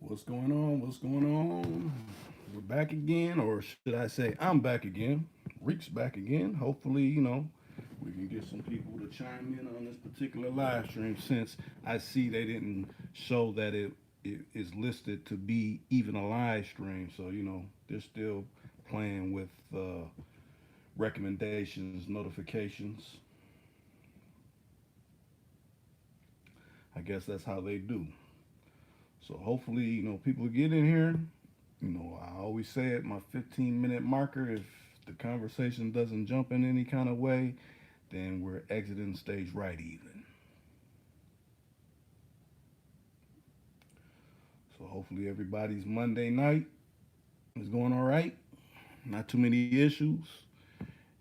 What's going on? What's going on? We're back again, or should I say, I'm back again. Reek's back again. Hopefully, we can get some people to chime in on this particular live stream since I see they didn't show that it is listed to be even a live stream. So, they're still playing with recommendations, notifications. I guess that's how they do. So hopefully, people get in here. I always say at my 15-minute marker, if the conversation doesn't jump in any kind of way, then we're exiting stage right even. So hopefully everybody's Monday night is going all right. Not too many issues,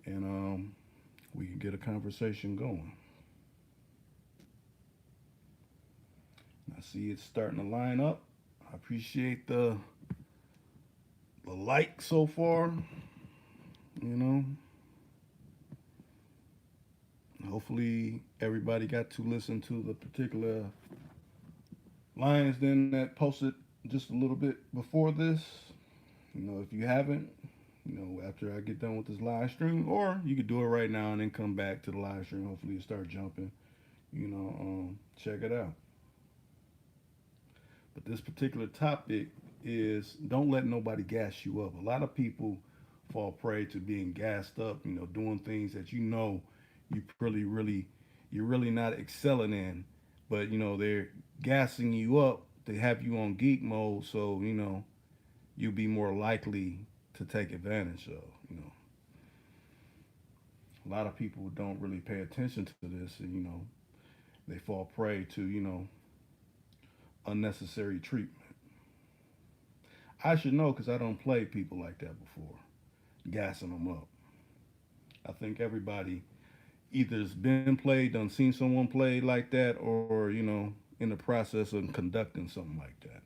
and we can get a conversation going. I see it's starting to line up. I appreciate the like so far. You know, hopefully everybody got to listen to the particular lines then that posted just a little bit before this. If you haven't, after I get done with this live stream, or you could do it right now and then come back to the live stream. Hopefully you start jumping. Check it out. But this particular topic is don't let nobody gas you up. A lot of people fall prey to being gassed up, doing things that you you're really not excelling in, but they're gassing you up to have you on geek mode, so you'll be more likely to take advantage of. A lot of people don't really pay attention to this, and they fall prey to unnecessary treatment. I should know because I don't play people like that before, gassing them up. I think everybody either's been played, done seen someone play like that, or in the process of conducting something like that.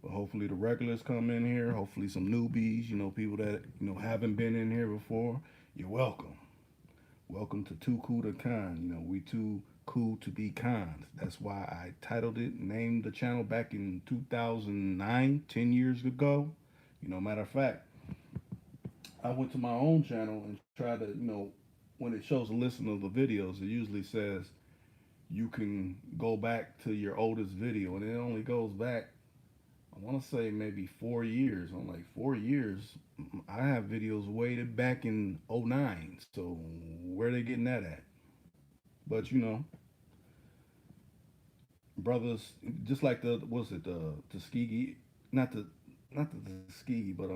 But hopefully the regulars come in here. Hopefully some newbies, people that haven't been in here before. You're welcome. Welcome to Too Cool to Con. We too cool to be cons. That's why I titled it, named the channel back in 2009, 10 years ago. Matter of fact, I went to my own channel and tried to, when it shows a list of the videos, it usually says you can go back to your oldest video, and it only goes back, I want to say maybe 4 years. I'm like, 4 years? I have videos way back in '09. So where are they getting that at? But brothers, just like the what's it the Tuskegee, not the not the Tuskegee, but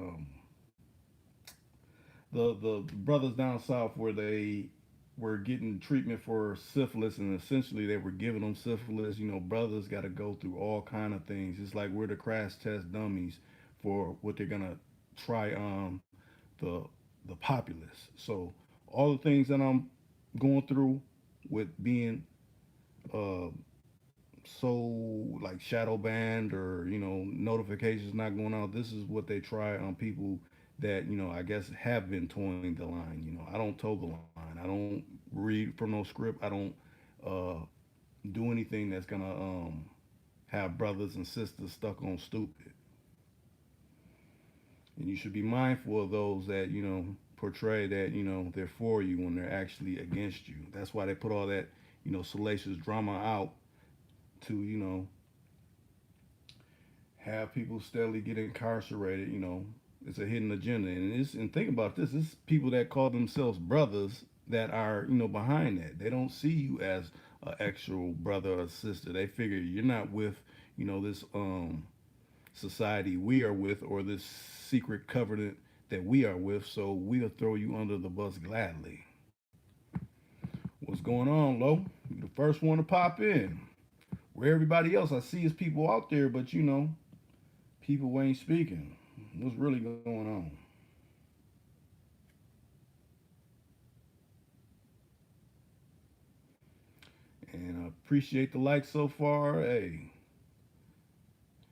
the brothers down south where they were getting treatment for syphilis, and essentially they were giving them syphilis. Brothers got to go through all kind of things. It's like we're the crash test dummies for what they're gonna try the the populace. So all the things that I'm going through with being uh so like shadow banned, or notifications not going out, this is what they try on people that I guess have been towing the line. I don't toe the line. I don't read from no script. I don't uh do anything that's gonna have brothers and sisters stuck on stupid. And you should be mindful of those that portray that they're for you when they're actually against you. That's why they put all that salacious drama out to have people steadily get incarcerated. It's a hidden agenda, and think about this: it's people that call themselves brothers that are behind that. They don't see you as an actual brother or sister. They figure you're not with this society we are with, or this secret covenant that we are with. So we'll throw you under the bus gladly. What's going on, Lo? You the first one to pop in. Where everybody else I see is people out there, but people ain't speaking. What's really going on? And I appreciate the likes so far. Hey,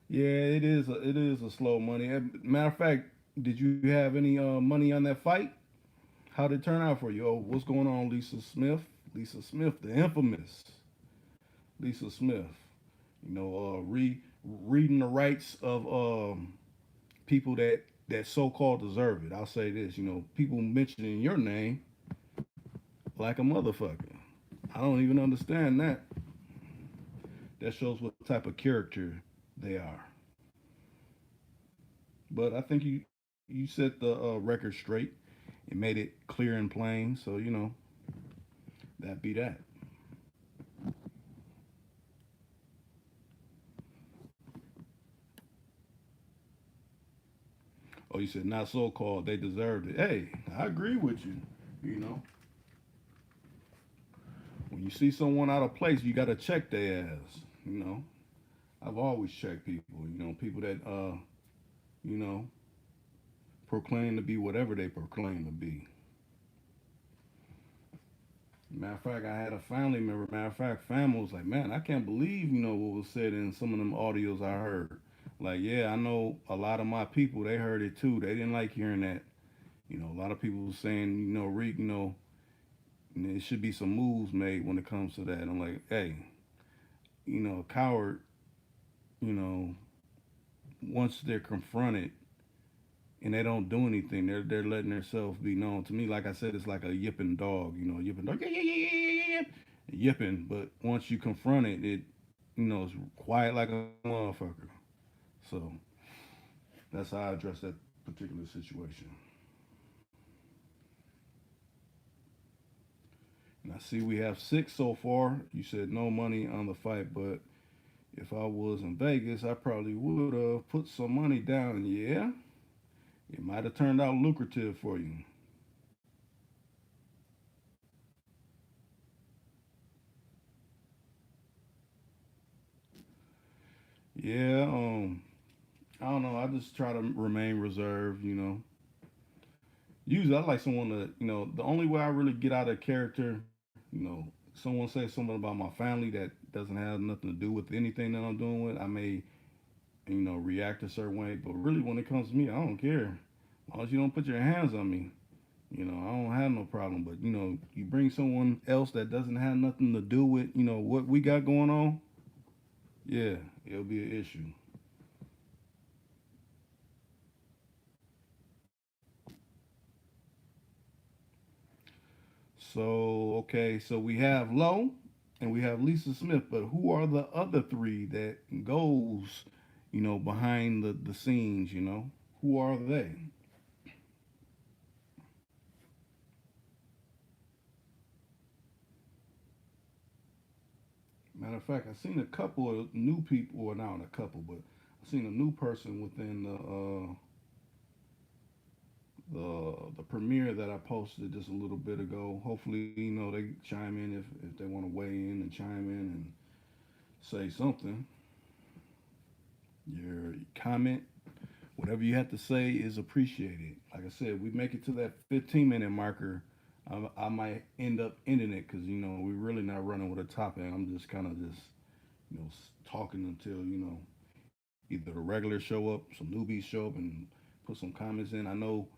yeah, it is a slow money. Matter of fact, did you have any money on that fight? How did it turn out for you? Oh, what's going on, Lisa Smith? Lisa Smith, the infamous Lisa Smith. You know, reading the rights of people that so-called deserve it. I'll say this, you know, people mentioning your name like a motherfucker. I don't even understand that. That shows what type of character they are. But I think you set the record straight and made it clear and plain. So you know that be that. Oh, you said not so called. They deserved it. Hey, I agree with you. You know, when you see someone out of place, you got to check their ass. You know, I've always checked people. You know, people that you know, proclaim to be whatever they proclaim to be. Matter of fact, I had a family member. Matter of fact, family was like, "Man, I can't believe what was said in some of them audios I heard." Like, yeah, I know a lot of my people. They heard it too. They didn't like hearing that. You know, a lot of people was saying, Reek, there should be some moves made when it comes to that. I'm like, hey, a coward, you know, once they're confronted and they don't do anything, they're letting themselves be known. To me, like I said, it's like a yipping dog. You know, yipping dog, yeah, yeah, yeah, yeah, yeah, yeah, yipping. But once you confront it, it's quiet like a motherfucker. So that's how I address that particular situation. And I see we have six so far. You said no money on the fight, but if I was in Vegas, I probably would have put some money down. Yeah, it might have turned out lucrative for you. Yeah, I don't know. I just try to remain reserved. Usually I like someone to, the only way I really get out of character, someone says something about my family that doesn't have nothing to do with anything that I'm doing with, I may, react a certain way. But really, when it comes to me, I don't care. As long as you don't put your hands on me, I don't have no problem. But you bring someone else that doesn't have nothing to do with, what we got going on. Yeah, it'll be an issue. So okay, so we have Lowe and we have Lisa Smith, but who are the other three that goes, behind the scenes? Who are they? Matter of fact, I've seen a couple of new people, or not a couple, but I've seen a new person within the premiere that I posted just a little bit ago. Hopefully, they chime in if they want to weigh in and chime in and say something. Your comment, whatever you have to say, is appreciated. Like I said, we make it to that 15-minute marker. I might end up ending it because we're really not running with a topic. I'm just kind of just talking until either the regulars show up, some newbies show up, and put some comments in. I know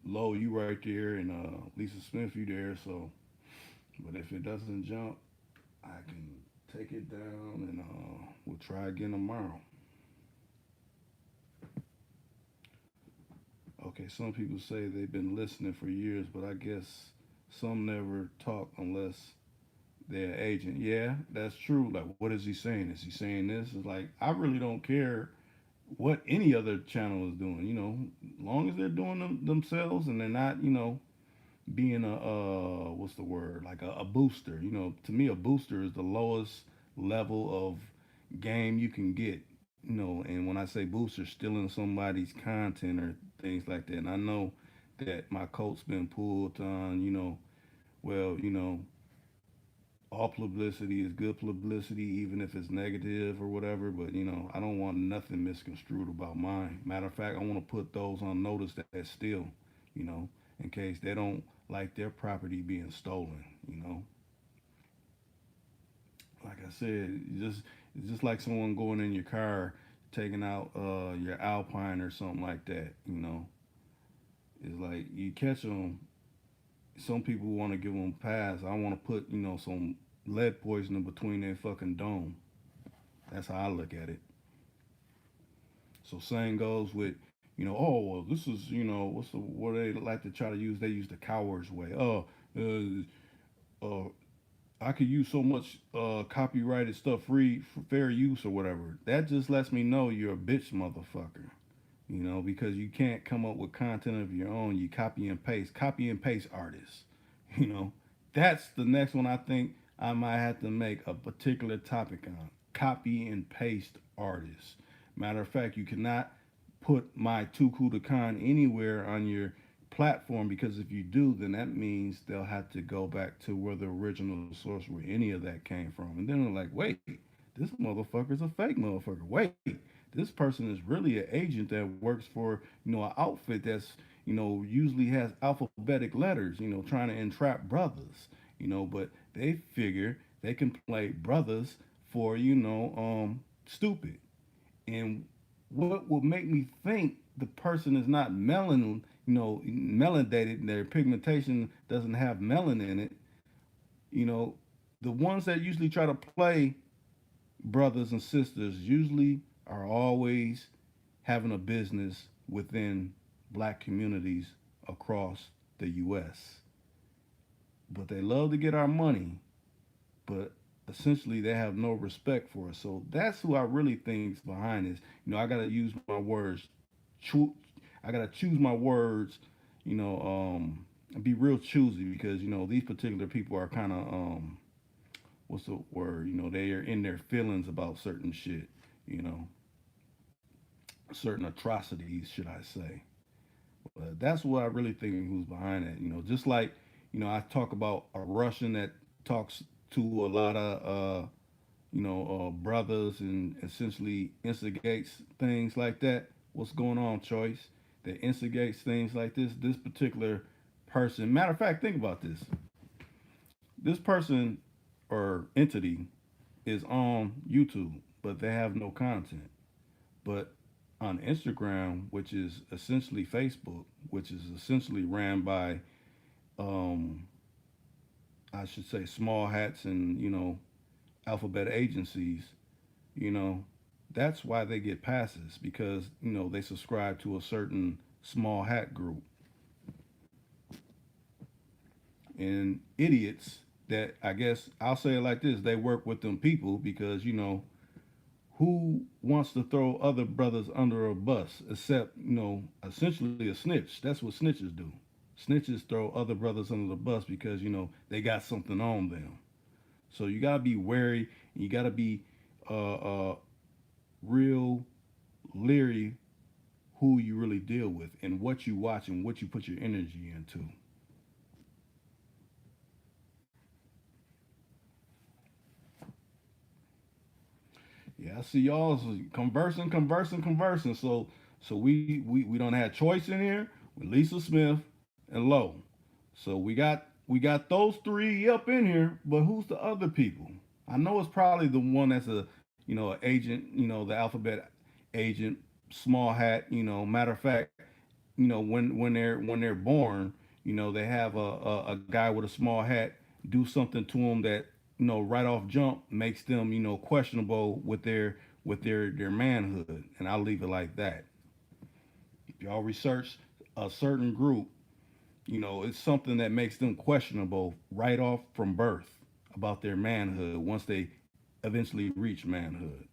Lo, you right there, and Lisa Smith, you there. So, but if it doesn't jump, I can take it down, and we'll try again tomorrow. Okay, some people say they've been listening for years, but I guess some never talk unless they're an agent. Yeah, that's true. Like, what is he saying? Is he saying this? It's like I really don't care what any other channel is doing. Long as they're doing themselves and they're not, being a what's the word, like a booster. To me, a booster is the lowest level of game you can get. And when I say booster, stealing somebody's content or things like that. And I know that my coat's been pulled on. Well, all publicity is good publicity, even if it's negative or whatever. But I don't want nothing misconstrued about mine. Matter of fact, I want to put those on notice that steal, you know, in case they don't like their property being stolen. Like I said, it's just like someone going in your car, taking out your Alpine or something like that. It's like you catch them. Some people want to give them pass. I want to put some lead poisoning between their fucking dome. That's how I look at it. So same goes with, oh well, this is, what's the what they like to try to use? They use the coward's way. Oh, uh, I could use so much copyrighted stuff free for fair use or whatever. That just lets me know you're a bitch motherfucker. Because you can't come up with content of your own. You copy and paste artists. You know, that's the next one I think I might have to make a particular topic on. Copy and paste artists. Matter of fact, you cannot put my Tuku the Khan anywhere on your platform because if you do, then that means they'll have to go back to where the original source where any of that came from. And then they're like, wait, this motherfucker's a fake motherfucker. Wait, this person is really an agent that works for, an outfit that's, usually has alphabetic letters, trying to entrap brothers, but they figure they can play brothers for, stupid. And what would make me think the person is not melanated, their pigmentation doesn't have melanin in it, you know, the ones that usually try to play brothers and sisters usually are always having a business within black communities across the US. But they love to get our money, but essentially they have no respect for us. So that's who I really think's behind this. I gotta use my words. Choo- I gotta choose my words. Be real choosy because these particular people are kind of what's the word? They are in their feelings about certain shit. You know, certain atrocities, should I say? But that's what I really think who's behind it. Just like I talk about a Russian that talks to a lot of brothers and essentially instigates things like that. What's going on, Choice? That instigates things like this. This particular person. Matter of fact, think about this. This person or entity is on YouTube, but they have no content. But on Instagram, which is essentially Facebook, which is essentially ran by, um, I should say, small hats and alphabet agencies, you know, that's why they get passes because they subscribe to a certain small hat group and idiots that I guess I'll say it like this: they work with them people because who wants to throw other brothers under a bus except essentially a snitch. That's what snitches do. Snitches throw other brothers under the bus because they got something on them. So you gotta be wary. And you gotta be real leery who you really deal with and what you watch and what you put your energy into. Yeah, I see y'all conversing. So we don't have choice in here with Lisa Smith and Lowe. So we got those three up in here, but who's the other people? I know it's probably the one that's a agent, the alphabet agent, small hat. Matter of fact, when they're born, they have a guy with a small hat do something to them that right off jump makes them questionable with their manhood, and I'll leave it like that. If y'all research a certain group, it's something that makes them questionable right off from birth about their manhood once they eventually reach manhood.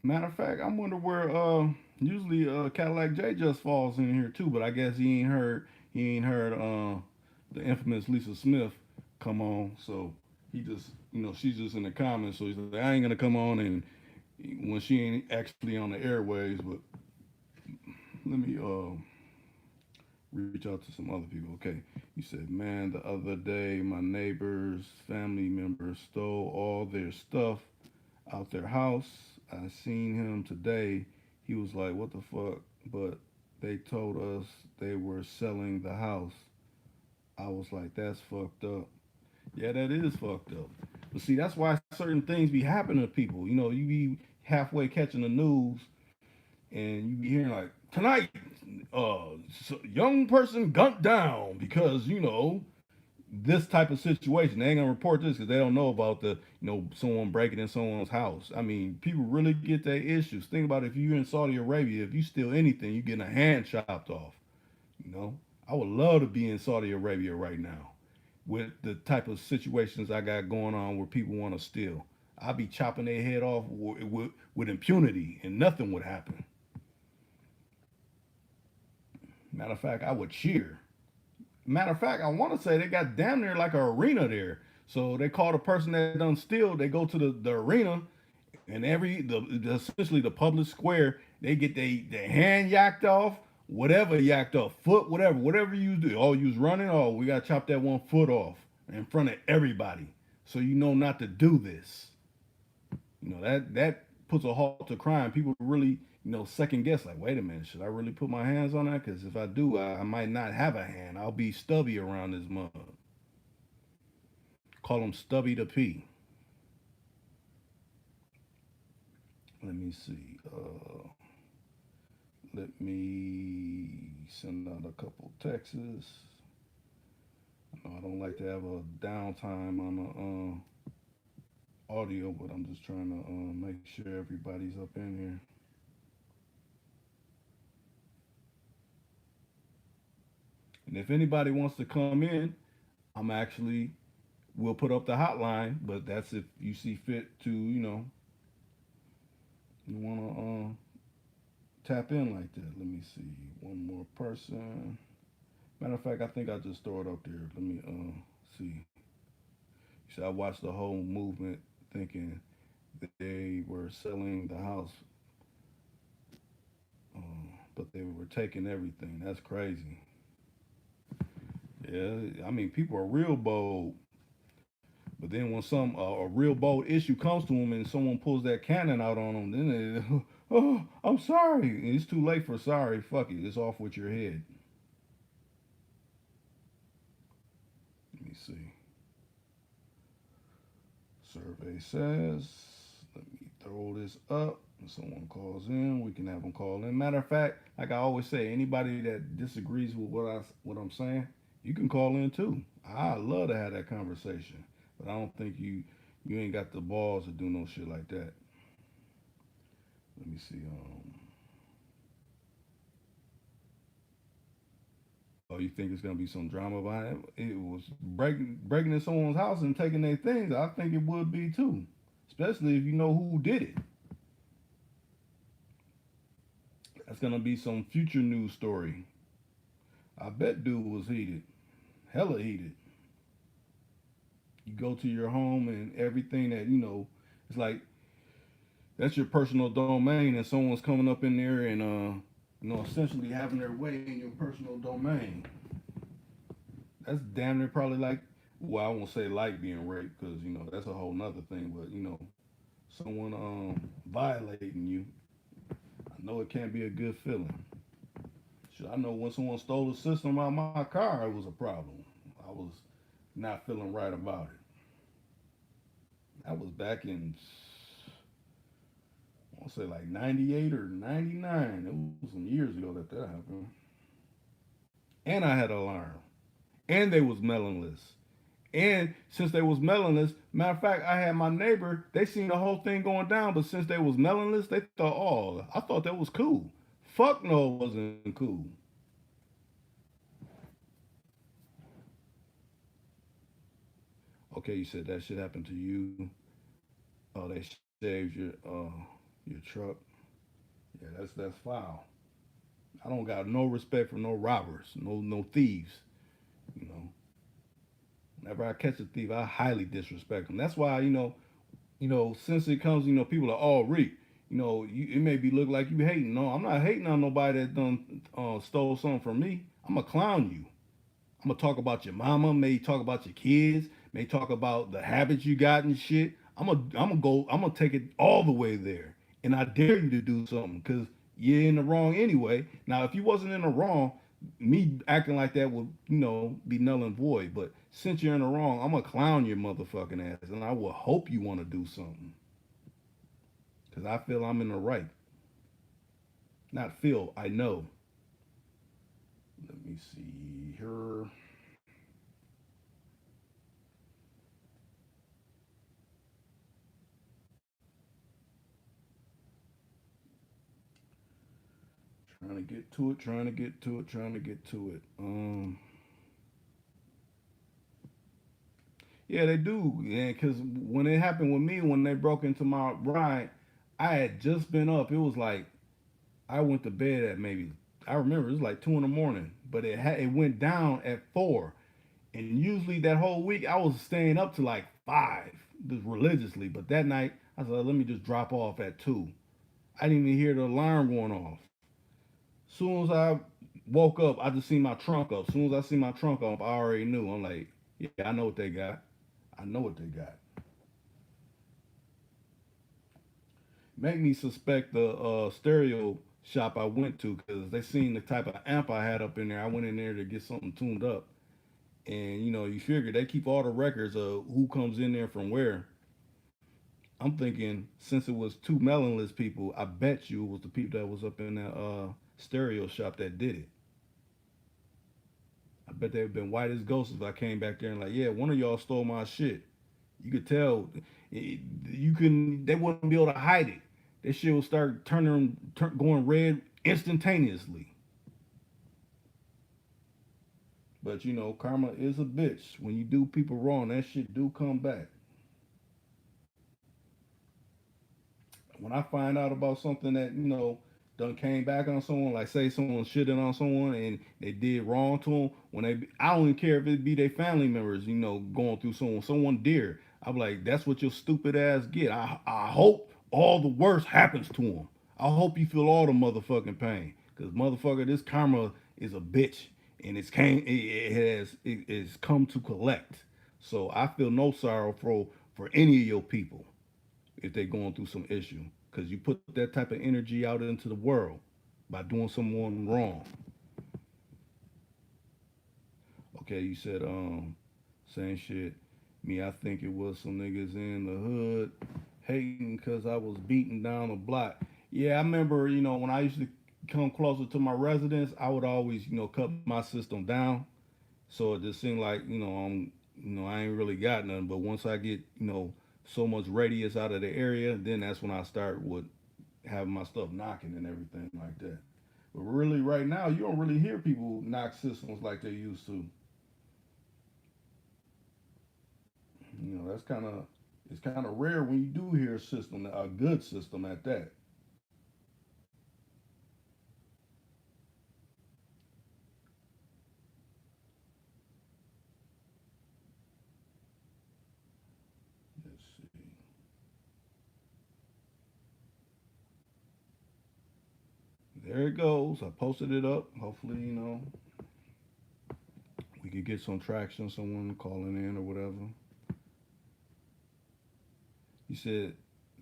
Matter of fact, I wonder where usually Cadillac J just falls in here too, but I guess he ain't heard the infamous Lisa Smith come on, so he just she's just in the comments, so he's like I ain't gonna come on and when she ain't actually on the airways, but let me reach out to some other people. Okay, you said, man, the other day my neighbor's family members stole all their stuff out their house. I seen him today. He was like, "What the fuck?" But they told us they were selling the house. I was like, "That's fucked up." Yeah, that is fucked up. But see, that's why certain things be happening to people. You be halfway catching the news, and you be hearing like, "Tonight, young person gunned down because this type of situation. They ain't gonna report this because they don't know about the someone breaking in someone's house. I mean, people really get their issues. Think about it, if you're in Saudi Arabia, if you steal anything, you getting a hand chopped off. You know, I would love to be in Saudi Arabia right now with the type of situations I got going on where people want to steal. I'd be chopping their head off with impunity and nothing would happen. Matter of fact, I would cheer. Matter of fact, I want to say they got damn near like an arena there. So they call the person that done steal, they go to the arena and essentially the public square, they get their hand yacked off, whatever yacked off, foot, whatever you do. Oh, you was running, oh, we gotta chop that one foot off in front of everybody. So you know not to do this. That puts a halt to crime. People really, second guess, like, wait a minute, should I really put my hands on that? Because if I do, I might not have a hand. I'll be stubby around this mug. Call him Stubby the P. Let me see. Let me send out a couple texts. I don't like to have a downtime on the audio, but I'm just trying to make sure everybody's up in here. And if anybody wants to come in, I'm actually we'll put up the hotline, but that's if you see fit to, you want to tap in like that. Let me see. One more person. Matter of fact, I think I just throw it up there. Let me see. So I watched the whole movement thinking that they were selling the house, but they were taking everything. That's crazy. Yeah, I mean, people are real bold. But then when a real bold issue comes to them and someone pulls that cannon out on them, then they, oh, I'm sorry. And it's too late for sorry. Fuck it. It's off with your head. Let me see. Survey says, let me throw this up. If someone calls in, we can have them call in. Matter of fact, like I always say, anybody that disagrees with what I'm saying, you can call in too. I love to have that conversation, but I don't think you ain't got the balls to do no shit like that. Let me see. Oh, you think it's gonna be some drama behind it? It was breaking in someone's house and taking their things. I think it would be too, especially if you know who did it. That's gonna be some future news story. I bet dude was heated, hella heated. You go to your home and everything that it's like that's your personal domain, and someone's coming up in there and essentially having their way in your personal domain. That's damn near probably like, well, I won't say like being raped because that's a whole nother thing, but someone violating you. I know it can't be a good feeling. Shit, I know when someone stole the system out of my car, it was a problem. I was not feeling right about it. That was back in, I want to say like 98 or 99. It was some years ago that happened. And I had an alarm. And they was melonless. And since they was melonless, matter of fact, I had my neighbor, they seen the whole thing going down, but since they was melonless, they thought, oh, I thought that was cool. Fuck no, it wasn't cool. Okay, you said that shit happened to you. Oh, they saved your truck. Yeah, that's foul. I don't got no respect for no robbers, no thieves. You know, whenever I catch a thief, I highly disrespect them. That's why since it comes, people are all reap. It may be look like you hating. No, I'm not hating on nobody that done stole something from me. I'm gonna clown you. I'm gonna talk about your mama. May talk about your kids. May talk about the habits you got and shit. I'm gonna take it all the way there, and I dare you to do something because you're in the wrong anyway. Now, if you wasn't in the wrong, me acting like that would be null and void. But since you're in the wrong, I'm gonna clown your motherfucking ass, and I will hope you want to do something because I feel I'm in the right. Not feel, I know. me see here. Trying to get to it, trying to get to it, trying to get to it. Yeah, they do. Yeah, because when it happened with me, when they broke into my ride, I had just been up. It was like I went to bed at maybe, I remember it was like 2 in the morning, but it went down at 4. And usually that whole week I was staying up to like 5, just religiously. But that night I said, let me just drop off at 2. I didn't even hear the alarm going off. Soon as I woke up, I just seen my trunk up. Soon as I see my trunk up, I already knew. I'm like, yeah, I know what they got. I know what they got. Make me suspect the stereo shop I went to because they seen the type of amp I had up in there. I went in there to get something tuned up, and you figure they keep all the records of who comes in there from where. I'm thinking since it was two melonless people, I bet you it was the people that was up in that stereo shop that did it. I bet they'd been white as ghosts if I came back there and like, yeah, one of y'all stole my shit. You could tell. You can. They wouldn't be able to hide it. That shit will start going red instantaneously. But karma is a bitch. When you do people wrong, that shit do come back. When I find out about something that done came back on someone, like say someone shitting on someone and they did wrong to them, I don't even care if it be their family members, going through someone dear. I'm like, that's what your stupid ass get. I hope all the worst happens to them. I hope you feel all the motherfucking pain, cause motherfucker, this karma is a bitch, and it has come to collect. So I feel no sorrow for any of your people if they're going through some issue, because you put that type of energy out into the world by doing someone wrong. Okay, you said same shit. Me, I think it was some niggas in the hood hating because I was beating down the block. Yeah, I remember, when I used to come closer to my residence, I would always, cut my system down. So it just seemed like, I ain't really got nothing. But once I get, so much radius out of the area, then that's when I start with having my stuff knocking and everything like that. But really, right now, you don't really hear people knock systems like they used to. That's it's kind of rare when you do hear a system, a good system at that. Let's see. There it goes. I posted it up. Hopefully, we could get some traction, someone calling in or whatever. You said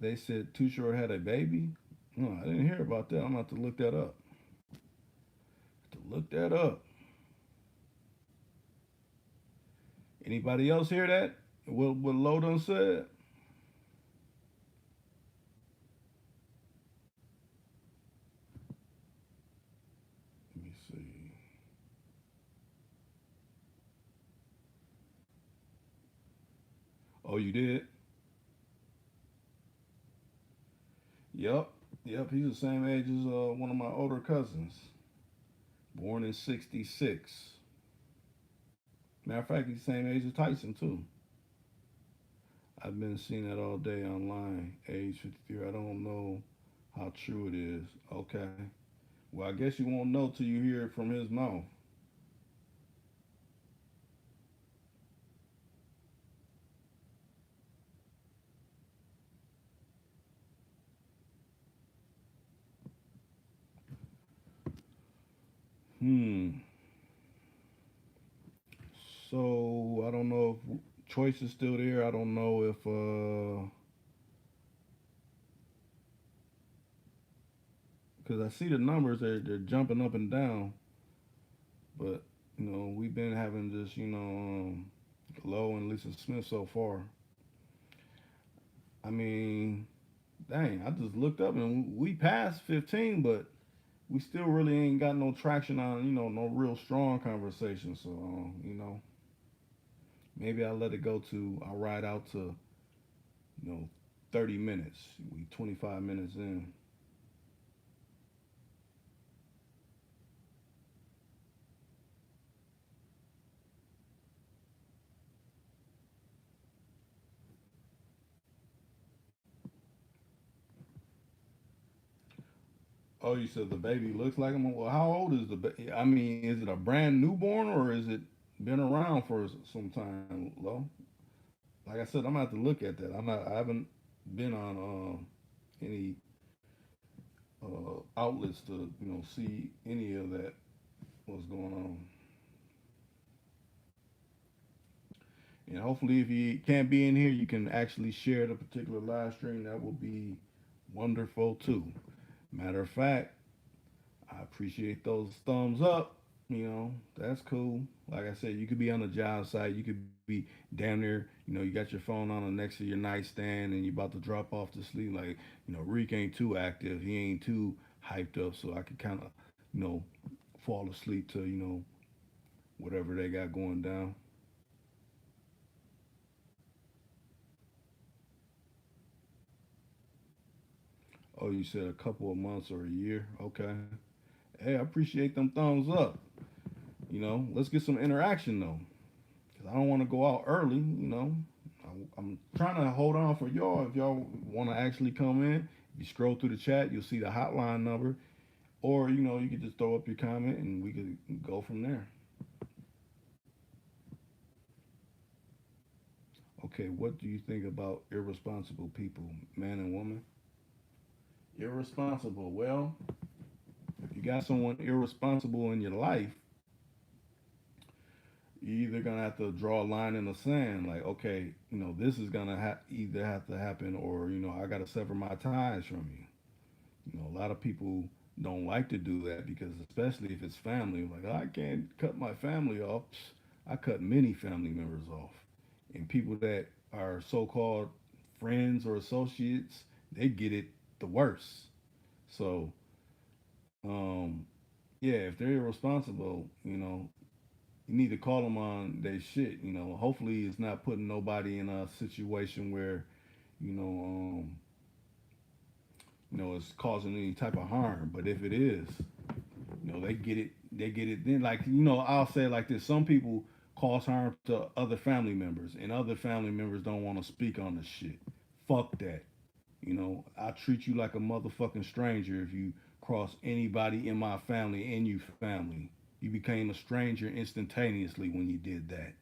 they said Too Short had a baby. No, I didn't hear about that. I'm gonna have to look that up. To look that up. Anybody else hear that? What Lodon said? Let me see. Oh, you did? Yep. Yep. He's the same age as one of my older cousins, born in '66. Matter of fact, he's the same age as Tyson too. I've been seeing that all day online. Age 53. I don't know how true it is. Okay. Well, I guess you won't know till you hear it from his mouth. Hmm. So I don't know if choice is still there. I don't know if because I see the numbers they're jumping up and down, but we've been having just Low and Lisa Smith so far. I mean, dang, I just looked up and we passed 15, but we still really ain't got no traction on, no real strong conversation. So, maybe I'll let it go to, I'll ride out to, you know, 30 minutes. We 25 minutes in. Oh, you said the baby looks like him. Well, how old is the baby? I mean, is it a brand newborn or is it been around for some time, Lo? Like I said, I'm gonna have to look at that. I haven't been on any outlets to, see any of that. What's going on? And hopefully, if you can't be in here, you can actually share the particular live stream. That will be wonderful too. Matter of fact, I appreciate those thumbs up. That's cool. Like I said, you could be on a job site, you could be damn near, you got your phone on the next to your nightstand and you about to drop off to sleep. Like, Reek ain't too active, he ain't too hyped up, so I could kind of, you know, fall asleep to, whatever they got going down. Oh, you said a couple of months or a year? Okay. Hey, I appreciate them thumbs up. Let's get some interaction though, because I don't want to go out early. I'm trying to hold on for y'all. If y'all want to actually come in, if you scroll through the chat, you'll see the hotline number, or you could just throw up your comment and we could go from there. Okay, what do you think about irresponsible people, man and woman? Irresponsible. Well, if you got someone irresponsible in your life, you're either gonna have to draw a line in the sand, like, okay, this is gonna either have to happen, or I gotta sever my ties from you. A lot of people don't like to do that because, especially if it's family, like I can't cut my family off. I cut many family members off, and people that are so-called friends or associates, they get it the worst. So, yeah, if they're irresponsible, you need to call them on their shit. Hopefully it's not putting nobody in a situation where, you know, um, it's causing any type of harm. But if it is, they get it. They get it. Then, like, I'll say it like this: some people cause harm to other family members, and other family members don't want to speak on the shit. Fuck that. I treat you like a motherfucking stranger if you cross anybody in my family and you family. You became a stranger instantaneously when you did that.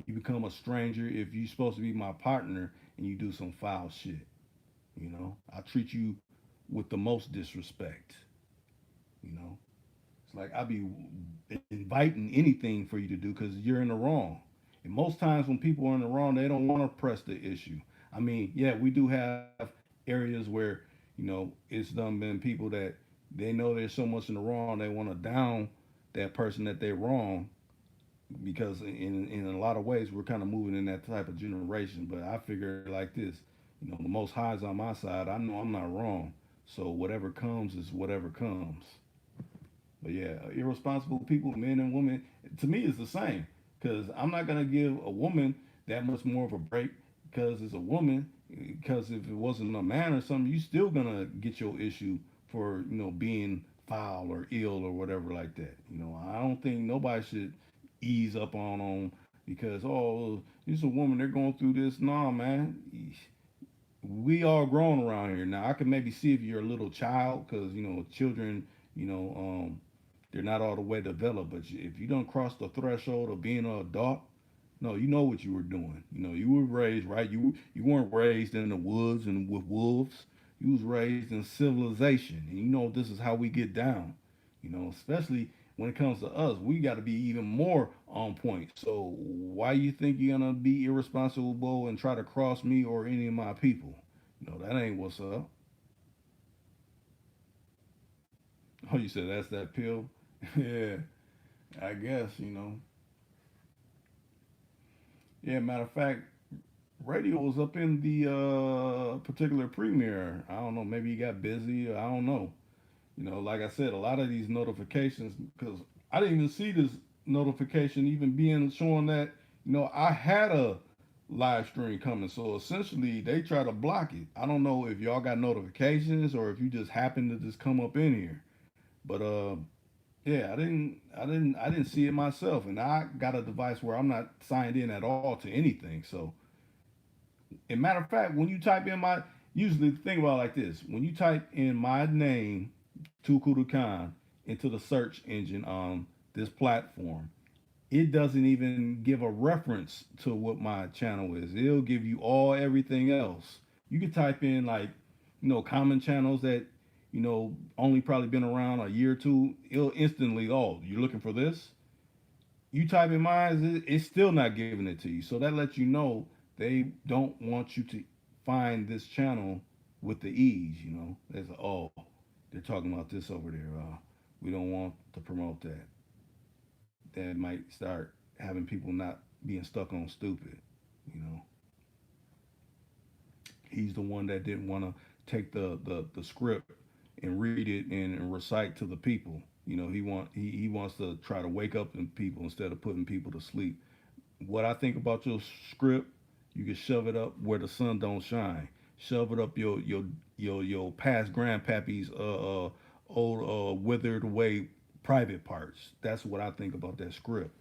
You become a stranger if you're supposed to be my partner and you do some foul shit. I treat you with the most disrespect. You know, it's like I be inviting anything for you to do because you're in the wrong. And most times when people are in the wrong, they don't want to press the issue. I mean, yeah, we do have areas where it's done been people that they know there's so much in the wrong they want to down that person that they're wrong, because in a lot of ways we're kind of moving in that type of generation. But I figure like this, the Most High's on my side. I know I'm not wrong, so whatever comes is whatever comes. But yeah, irresponsible people, men and women, to me is the same. Because I'm not gonna give a woman that much more of a break because it's a woman. Because if it wasn't a man or something, you still gonna get your issue for being foul or ill or whatever like that. I don't think nobody should ease up on them because, oh, this is a woman, they're going through this. Nah, man, we all grown around here now. I can maybe see if you're a little child, because children, you know they're not all the way developed. But if you don't cross the threshold of being an adult, no, you know what you were doing. You were raised right. You weren't raised in the woods and with wolves. You was raised in civilization, and this is how we get down. Especially when it comes to us, we got to be even more on point. So why you think you're gonna be irresponsible and try to cross me or any of my people? That ain't what's up. Oh, you said that's that pill? Yeah, I guess. Yeah, matter of fact, radio was up in the particular premiere. I don't know, maybe he got busy. I don't know. Like I said, a lot of these notifications, because I didn't even see this notification even being showing that, I had a live stream coming. So essentially, they try to block it. I don't know if y'all got notifications or if you just happen to just come up in here. But yeah, I didn't see it myself, and I got a device where I'm not signed in at all to anything. So, and matter of fact, when you type in my, usually think about it like this: when you type in my name, Tukudu Khan, into the search engine on this platform, it doesn't even give a reference to what my channel is. It'll give you all everything else. You can type in like, common channels that, only probably been around a year or two. It'll instantly, oh, you're looking for this? You type in mine, it's still not giving it to you. So that lets you know they don't want you to find this channel with the ease, There's, oh, they're talking about this over there. We don't want to promote that. That might start having people not being stuck on stupid. You know, he's the one that didn't want to take the script and read it and recite to the people. He wants to try to wake up the people instead of putting people to sleep. What I think about your script, you can shove it up where the sun don't shine. Shove it up your past grandpappy's old withered away private parts. That's what I think about that script.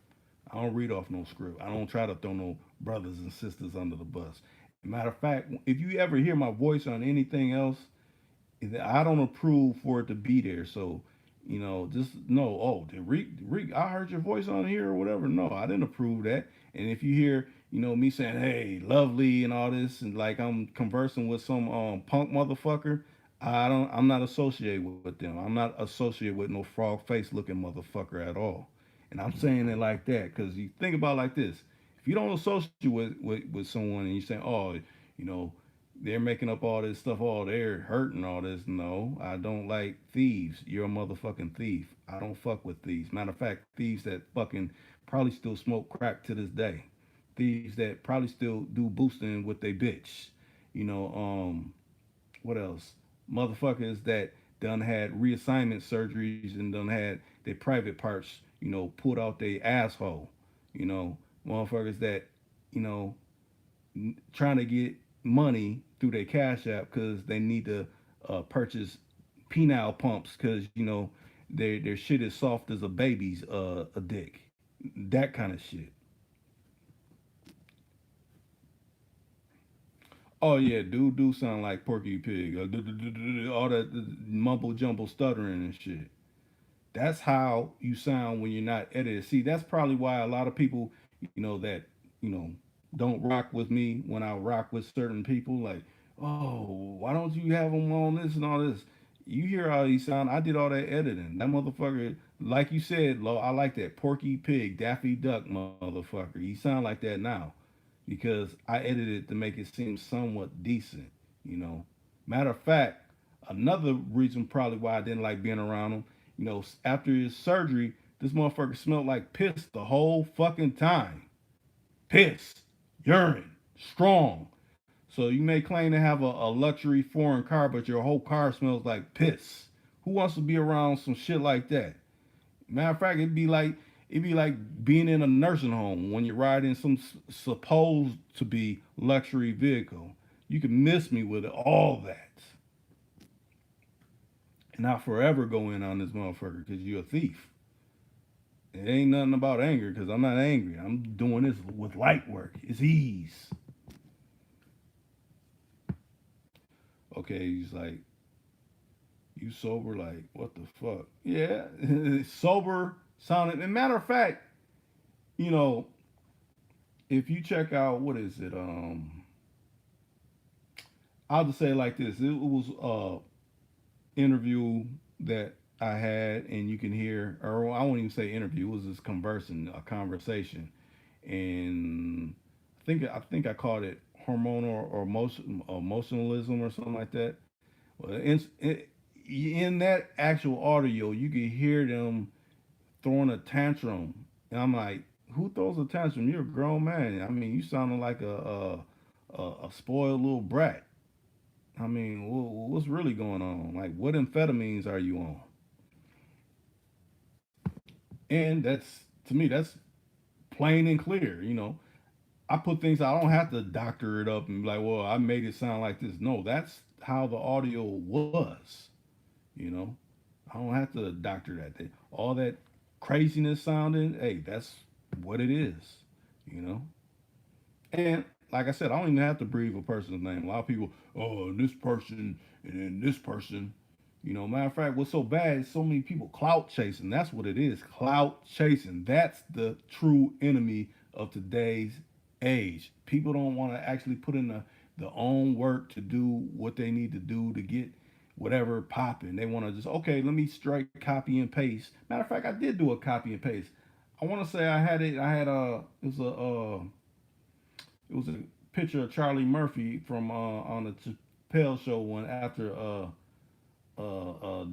I don't read off no script. I don't try to throw no brothers and sisters under the bus. Matter of fact, if you ever hear my voice on anything else, I don't approve for it to be there. So, just know, oh, Reek, I heard your voice on here or whatever. No, I didn't approve that. And if you hear, me saying, hey, lovely and all this, and like I'm conversing with some punk motherfucker, I'm not associated with them. I'm not associated with no frog face looking motherfucker at all. And I'm saying it like that because you think about it like this. If you don't associate with someone and you say, oh, you know, they're making up all this stuff, oh, they're hurting all this. No, I don't like thieves. You're a motherfucking thief. I don't fuck with thieves. Matter of fact, thieves that fucking probably still smoke crack to this day. Thieves that probably still do boosting with they bitch. You know, what else? Motherfuckers that done had reassignment surgeries and done had their private parts, pulled out their asshole. You know, motherfuckers that, you know, trying to get money through their cash app because they need to purchase penile pumps because their shit is soft as a baby's a dick. That kind of shit. Oh yeah, dude, do sound like Porky Pig. All that mumble jumble stuttering and shit. That's how you sound when you're not edited. See, that's probably why a lot of people, that you know don't rock with me when I rock with certain people. Like, oh, why don't you have them on this and all this? You hear how he sound? I did all that editing. That motherfucker, like you said, Lo, I like that Porky Pig, Daffy Duck motherfucker. He sound like that now because I edited it to make it seem somewhat decent. You know, matter of fact, another reason probably why I didn't like being around him. After his surgery, this motherfucker smelled like piss the whole fucking time. Piss, urine, strong. So you may claim to have a luxury foreign car, but your whole car smells like piss. Who wants to be around some shit like that? Matter of fact, it'd be like being in a nursing home when you're riding some supposed to be luxury vehicle. You can miss me with all that, and I forever go in on this motherfucker because you're a thief. It ain't nothing about anger because I'm not angry. I'm doing this with light work. It's ease. Okay, he's like, you sober? Like, what the fuck? Yeah, sober sounding. And matter of fact, you know, if you check out what is it? I'll just say it like this: it was interview that I had, and you can hear, or I won't even say interview. It was just conversing, a conversation, and I think I called it hormonal or emotionalism or something like that. Well, in that actual audio, you could hear them throwing a tantrum, and I'm like, who throws a tantrum? You're a grown man. I mean, you sounding like a spoiled little brat. I mean, what's really going on? Like, what amphetamines are you on? And that's, to me, that's plain and clear. I put things, I don't have to doctor it up and be like, well, I made it sound like this. No, that's how the audio was. You know, I don't have to doctor that. All that craziness sounding, hey, that's what it is. You know, and like I said, I don't even have to breathe a person's name. A lot of people, oh, this person and then this person. Matter of fact, what's so bad is so many people clout chasing. That's what it is. Clout chasing. That's the true enemy of today's age. People don't want to actually put in the own work to do what they need to do to get whatever popping. They want to just, okay, let me strike copy and paste. Matter of fact, I did do a copy and paste. I want to say I had it. I had it was a picture of Charlie Murphy from on the Chappelle show one after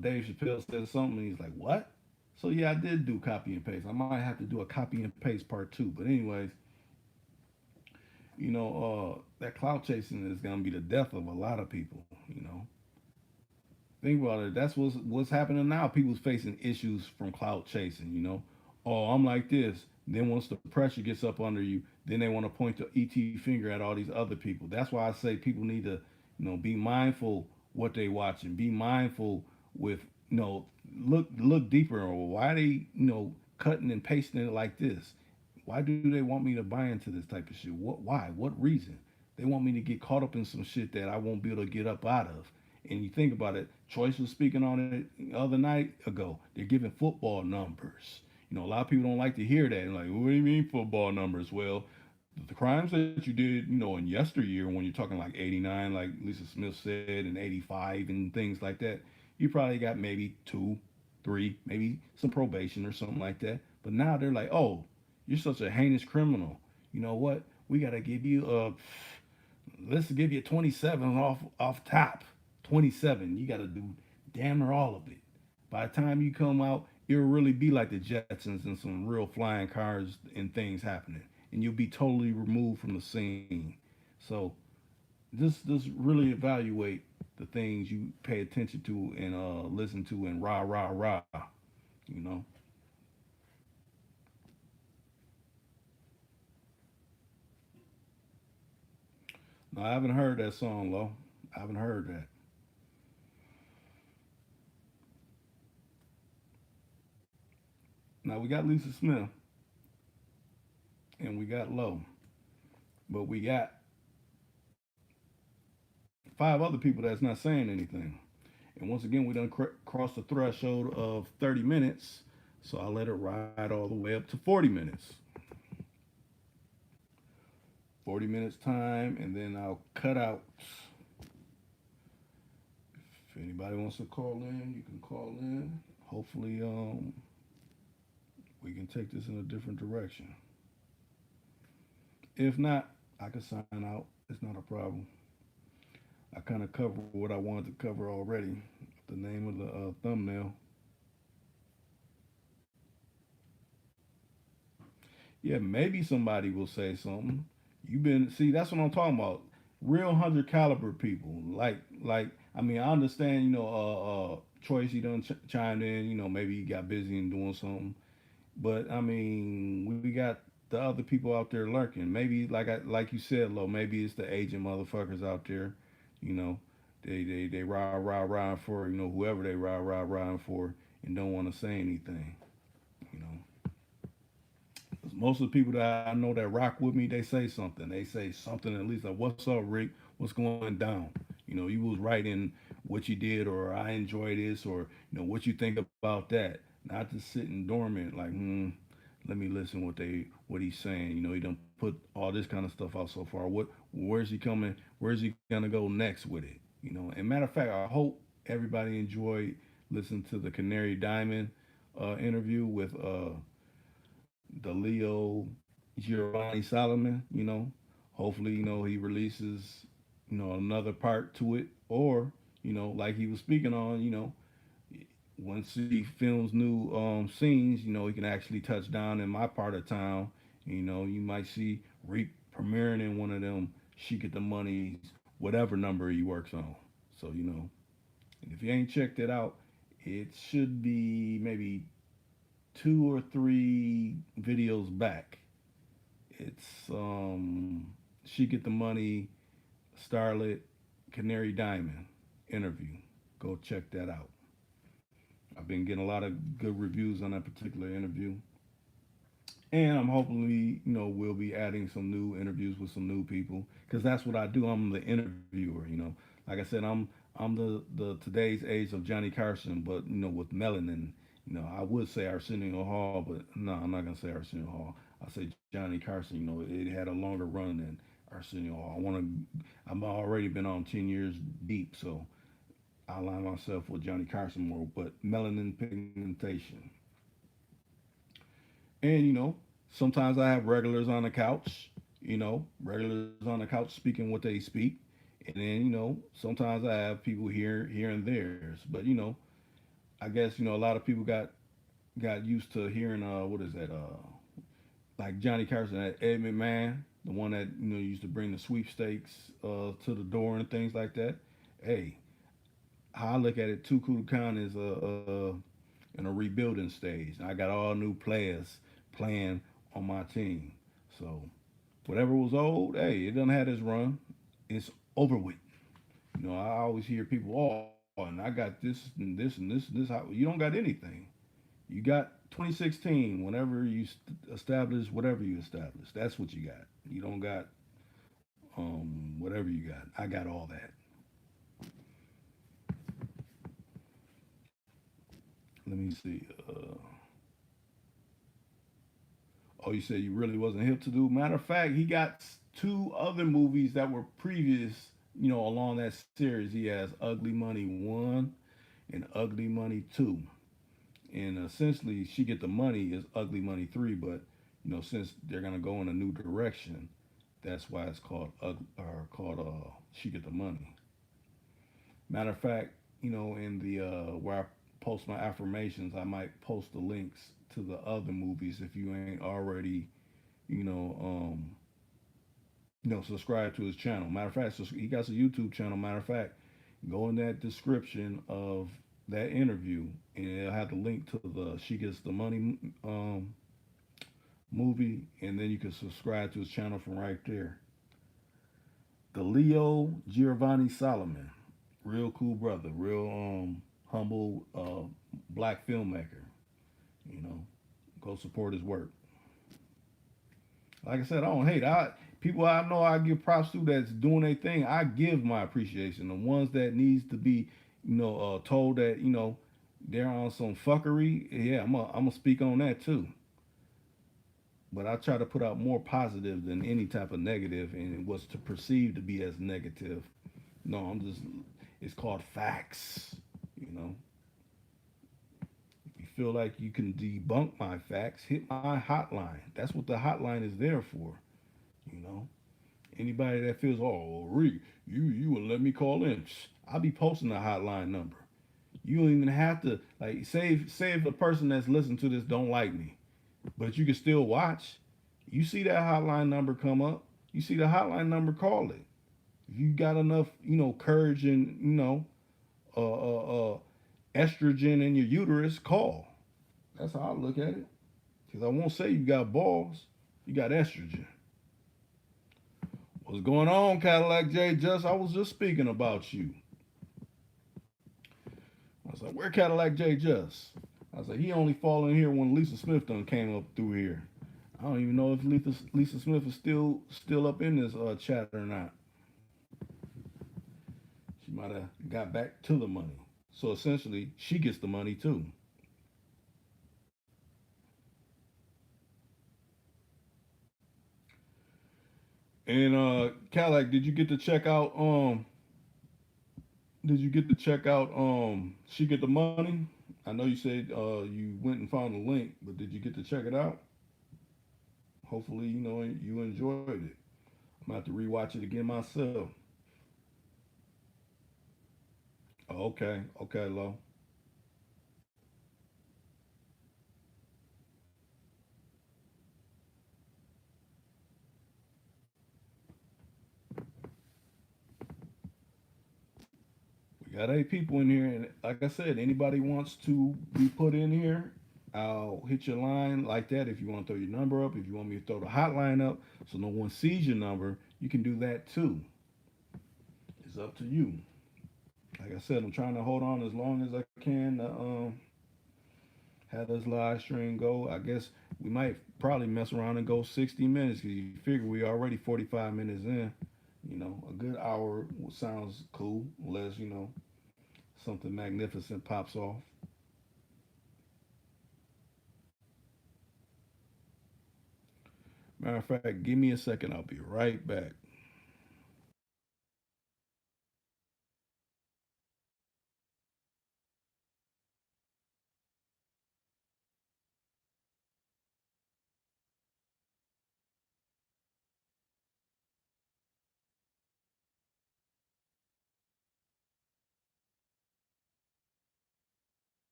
Dave Chappelle said something. And he's like, "What?" So yeah, I did do copy and paste. I might have to do a copy and paste part two. But anyways, that cloud chasing is gonna be the death of a lot of people. Think about it. That's what's happening now. People's facing issues from clout chasing. Oh, I'm like this. Then once the pressure gets up under you, then they want to point the ET finger at all these other people. That's why I say people need to, be mindful what they watching. Be mindful with, look deeper. Or why they, cutting and pasting it like this? Why do they want me to buy into this type of shit? What? Why? What reason? They want me to get caught up in some shit that I won't be able to get up out of. And you think about it, Choice was speaking on it the other night ago. They're giving football numbers. A lot of people don't like to hear that. Like, what do you mean football numbers? Well, the crimes that you did, in yesteryear, when you're talking like 89, like Lisa Smith said, and 85 and things like that, you probably got maybe two, three, maybe some probation or something like that. But now they're like, oh, you're such a heinous criminal. You know what? We got to give you let's give you 27 off top. 27. You got to do damn near all of it. By the time you come out, it'll really be like the Jetsons and some real flying cars and things happening, and you'll be totally removed from the scene. So just really evaluate the things you pay attention to and listen to and rah rah rah. You know. No, I haven't heard that song, Lo. I haven't heard that. Now we got Lisa Smith and we got Low, but we got five other people that's not saying anything. And once again, we done crossed the threshold of 30 minutes, so I'll let it ride all the way up to 40 minutes. 40 minutes time, and then I'll cut out. If anybody wants to call in, you can call in. Hopefully, we can take this in a different direction. If not, I can sign out. It's not a problem. I kind of covered what I wanted to cover already. The name of the thumbnail. Yeah, maybe somebody will say something. You've been see that's what I'm talking about. Real 100 caliber people. I mean I understand Choice he done chimed in. Maybe he got busy and doing something. But I mean we got the other people out there lurking. Maybe like you said, Lo. Maybe it's the agent motherfuckers out there. You know, they rah for whoever they rah for and don't want to say anything. You know. Most of the people that I know that rock with me, they say something. They say something at least like, "What's up, Rick? What's going down?" You was right in what you did, or I enjoy this, or what you think about that. Not just sitting dormant, like, let me listen what he's saying. He don't put all this kind of stuff out so far. Where's he coming? Where's he gonna go next with it? And matter of fact, I hope everybody enjoyed listening to the Canary Diamond interview with the Leo Giovanni Solomon. Hopefully, he releases, another part to it, or like he was speaking on, once he films new scenes, he can actually touch down in my part of town. You might see Reek premiering in one of them. She get the money, whatever number he works on. So and if you ain't checked it out, it should be maybe 2 or 3 videos back. It's She Get the Money, Starlet, Canary Diamond interview. Go check that out. I've been getting a lot of good reviews on that particular interview. And I'm hopefully, we'll be adding some new interviews with some new people because that's what I do. I'm the interviewer. Like I said, I'm the today's age of Johnny Carson, but with melanin. I would say Arsenio Hall, but no, I'm not gonna say Arsenio Hall. I say Johnny Carson. It had a longer run than Arsenio Hall. I'm already been on 10 years deep, so I align myself with Johnny Carson more. But melanin pigmentation, and sometimes I have regulars on the couch. Regulars on the couch speaking what they speak, and then sometimes I have people here and theirs. But I guess a lot of people got used to hearing what is that like Johnny Carson, that Ed McMahon, the one that used to bring the sweepstakes to the door and things like that. Hey, how I look at it, Too Cool to Count is in a rebuilding stage. I got all new players playing on my team. So whatever was old, hey, it doesn't have this run. It's over with. I always hear people, oh, and I got this and this and this and this. You don't got anything. You got 2016. Whenever you establish whatever you establish, that's what you got. You don't got whatever you got. I got all that. Let me see. Oh, you said you really wasn't hip to do. Matter of fact, he got 2 other movies that were previous, along that series. He has Ugly Money 1 and Ugly Money 2. And essentially, She Get the Money is Ugly Money 3, but since they're gonna go in a new direction, that's why it's called She Get the Money. Matter of fact, in the where I post my affirmations, I might post the links to the other movies if you ain't already, you know, um, subscribe to his channel. Matter of fact, so he got a YouTube channel. Matter of fact, go in that description of that interview, and it'll have the link to the She Gets the Money movie, and then you can subscribe to his channel from right there. The Leo Giovanni Solomon, real cool brother, real humble black filmmaker. You know, go support his work. Like I said, I don't hate. People I know I give props to that's doing their thing. I give my appreciation. The ones that needs to be, told that they're on some fuckery. Yeah, I'm gonna speak on that too. But I try to put out more positive than any type of negative, and what's to perceive to be as negative. No, I'm just. It's called facts. You know, if you feel like you can debunk my facts, hit my hotline. That's what the hotline is there for. You know, anybody that feels, oh, Reek, you will let me call in. I'll be posting the hotline number. You don't even have to like say if the person that's listening to this don't like me, but you can still watch. You see that hotline number come up. You see the hotline number, call it. If you got enough, courage and uh, uh, uh, estrogen in your uterus, call. That's how I look at it. Because I won't say you got balls. You got estrogen. What's going on, Cadillac J? I was just speaking about you. I was like, where Cadillac J Just? I was like, he only fall in here when Lisa Smith done came up through here. I don't even know if Lisa Smith is still up in this chat or not. She might have got back to the money. So essentially, she gets the money too. And Cadillac, did you get to check out She Get the Money? I know you said you went and found the link, but did you get to check it out? Hopefully, you enjoyed it. I'm gonna have to rewatch it again myself. Oh, okay, okay, Lo. Yeah, they people in here, and like I said, anybody wants to be put in here, I'll hit your line like that. If you want to throw your number up, if you want me to throw the hotline up, so no one sees your number, you can do that too. It's up to you. Like I said, I'm trying to hold on as long as I can to have this live stream go. I guess we might probably mess around and go 60 minutes because you figure we already 45 minutes in. You know, a good hour sounds cool, unless something magnificent pops off. Matter of fact, give me a second. I'll be right back.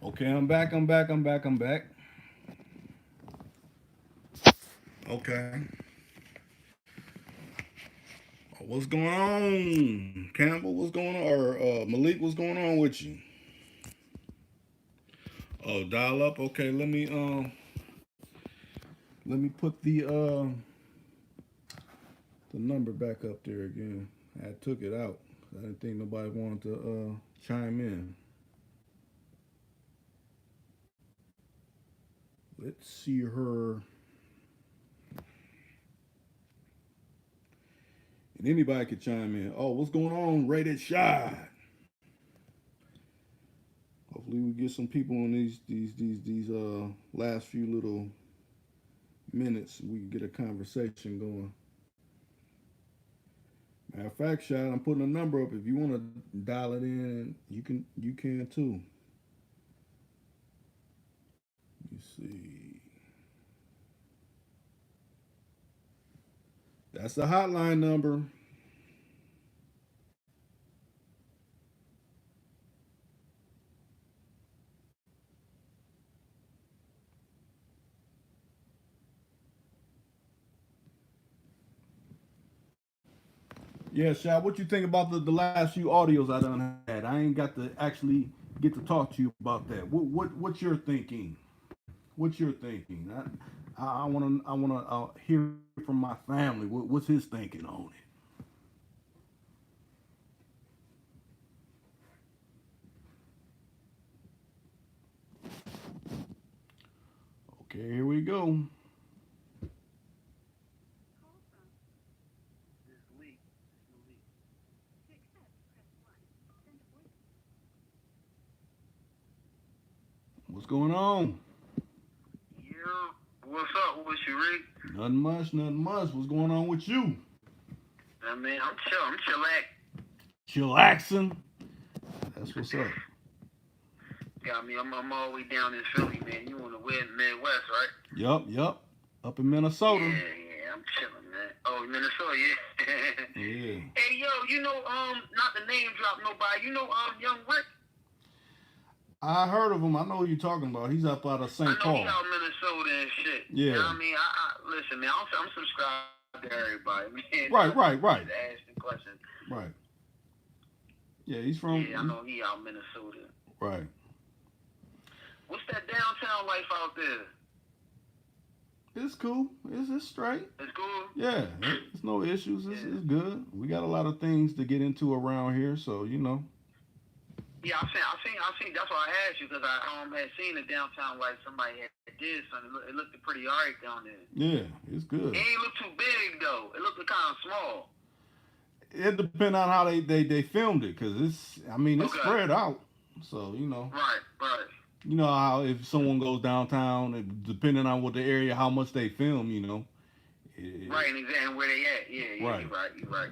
Okay, I'm back. I'm back. I'm back. I'm back. Okay. What's going on, Campbell? What's going on? Or Malik, what's going on with you? Oh, dial up. Okay, let me put the number back up there again. I took it out. I didn't think nobody wanted to chime in. Let's see her. And anybody could chime in. Oh, what's going on? Rated Shot. Hopefully we get some people on these last few little minutes. We can get a conversation going. Matter of fact, Shot, I'm putting a number up. If you want to dial it in, you can too. Let me see. That's the hotline number. Yeah, Shot, what you think about the last few audios I done had? I ain't got to actually get to talk to you about that. What's your thinking? What's your thinking? I wanna hear from my family. What's his thinking on it? Okay, here we go. What's going on? Yeah, what's up with you, Rick? Nothing much, nothing much. What's going on with you? I mean, I'm chillax. Chillaxing. That's what's up. Got me, I'm all the way down in Philly, man. You on the Midwest, right? Yup. Up in Yeah, Minnesota. yeah, I'm chilling, man. Oh, Minnesota, yeah. Yeah. Hey, yo, not the name drop nobody. Young Rick. I heard of him. I know who you're talking about. He's up out of I St. know he Paul. out Minnesota and shit. You know Yeah. what I mean? Listen, man. I'm subscribed to everybody, man. Right, I'm right, right, just asking questions. right. Yeah, he's Yeah, I from. know he out Minnesota. Right. What's that downtown life out there? It's cool. It's straight. It's cool. Yeah, it's no issues. It's, Yeah. it's good. We got a lot of things to get into around here, so you know. Yeah, I seen. That's why I asked you because I had seen the downtown like somebody had did something. It looked pretty alright down there. Yeah, it's good. It ain't look too big though. It looked kind of small. It depends on how they filmed it, cause it's Okay. spread out. So you know, Right. Right. you know how if someone goes downtown, depending on what the area, how much they film, Right, and exactly where they at. Yeah, Right. you're right.